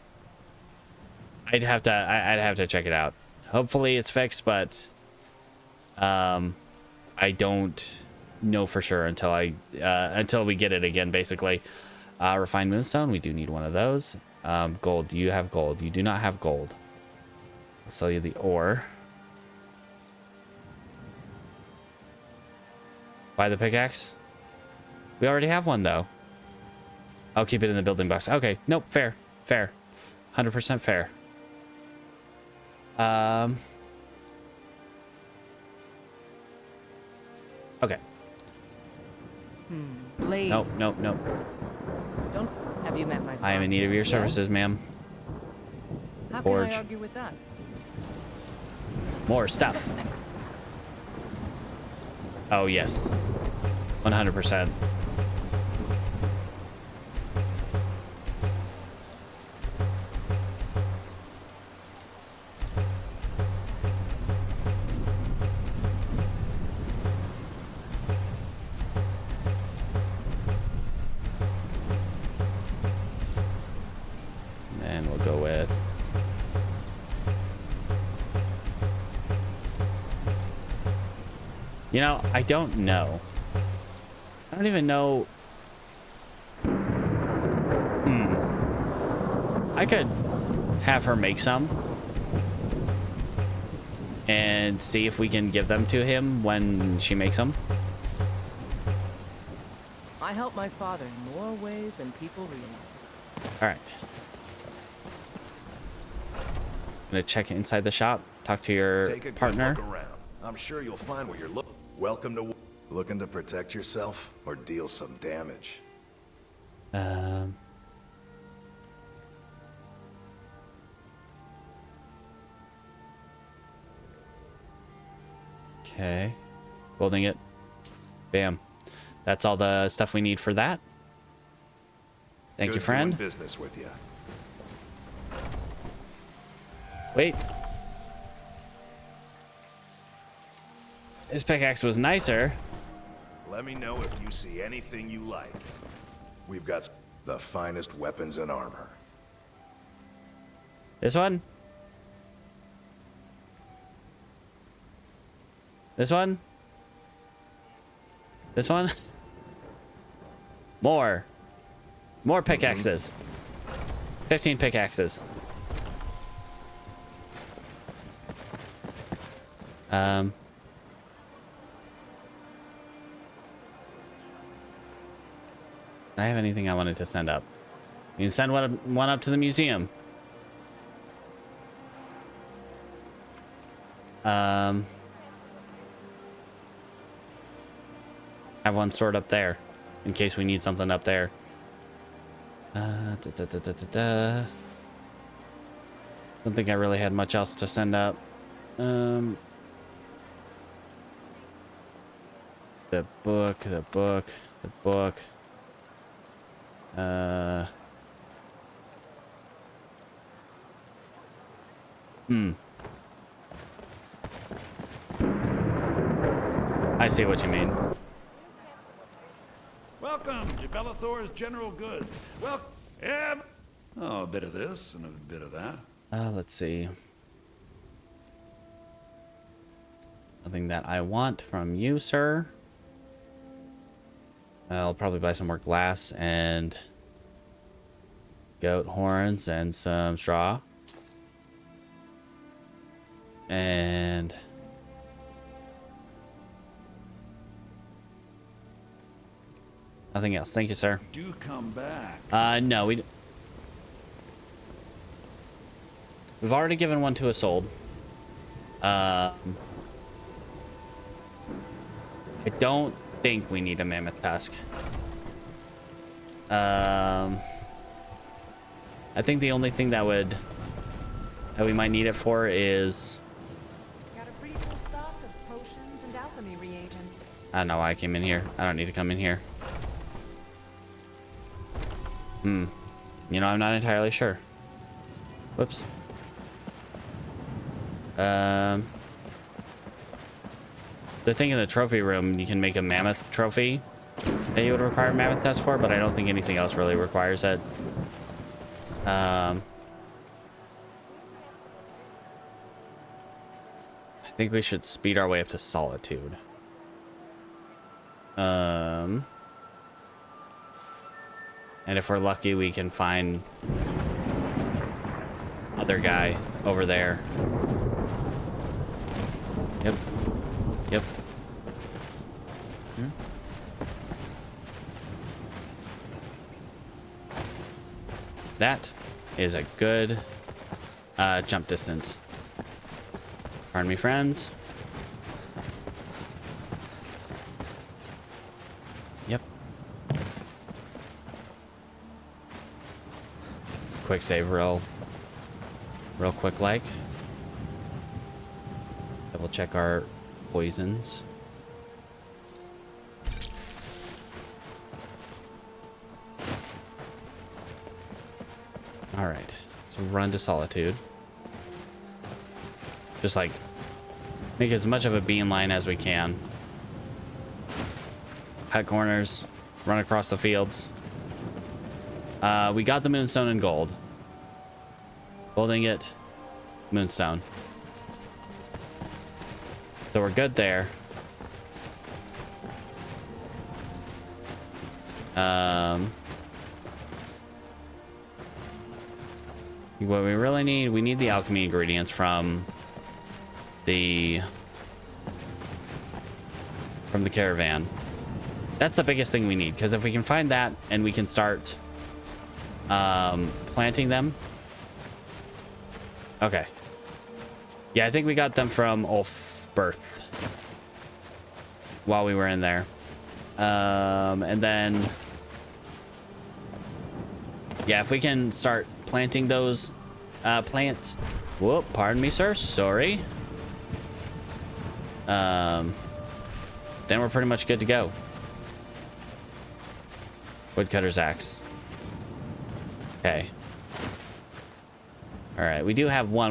I'd have to check it out. Hopefully it's fixed, but I don't know for sure until we get it again, basically. Refined moonstone, we do need one of those. Gold, do you have gold? You do not have gold. I'll sell you the ore. Buy the pickaxe? We already have one, though. I'll keep it in the building box. Okay, nope, fair. 100% fair. Okay. Blade. Nope. Don't have you met my father? I am in need of your services, Yes? ma'am. How Forge. can I argue with that? More stuff. Oh, yes. 100%. And we'll go with... You know, I don't know. I don't even know. I could have her make some and see if we can give them to him when she makes them. I help my father in more ways than people realize. All right. I'm gonna check inside the shop, talk to your Take a partner. good look around. I'm sure you'll find what you're looking. Welcome to looking to protect yourself or deal some damage. Okay. Building it. Bam. That's all the stuff we need for that. Thank you, Good friend. doing business with you. Wait. His pickaxe was nicer. Let me know if you see anything you like. We've got the finest weapons and armor. This one? This one? This one? More pickaxes. 15 pickaxes. I have anything I wanted to send up? You can send one up to the museum. Have one stored up there in case we need something up there. Don't think I really had much else to send up. The book. I see what you mean. Welcome to Bellathor's General Goods. Welcome. Oh, a bit of this and a bit of that. Let's see. Something that I want from you, sir. I'll probably buy some more glass and goat horns and some straw. And nothing else. Thank you, sir. Do come back. No, we've already given one to a sold. I don't think we need a mammoth tusk. I think the only thing that we might need it for is, Got a pretty full stock of potions and alchemy reagents. I don't know why I came in here. I don't need to come in here. You know, I'm not entirely sure. Whoops. The thing in the trophy room, you can make a mammoth trophy that you would require a mammoth test for, but I don't think anything else really requires it. I think we should speed our way up to Solitude. And if we're lucky, we can find other guy over there. Yep. Yep. That is a good jump distance. Pardon me, friends. Yep. Quick save real quick like. Double check our poisons. All right, so run to Solitude. Just like make as much of a beeline as we can. Cut corners, run across the fields. We got the moonstone and gold. Holding it, moonstone. So we're good there. What we really need, we need the alchemy ingredients from the caravan. That's the biggest thing we need, because if we can find that and we can start planting them. Okay. Yeah, I think we got them from Ulfberth while we were in there. And then yeah, if we can start planting those plants. Whoop, pardon me, sir. Sorry. Then we're pretty much good to go. Woodcutter's axe. Okay. All right, we do have one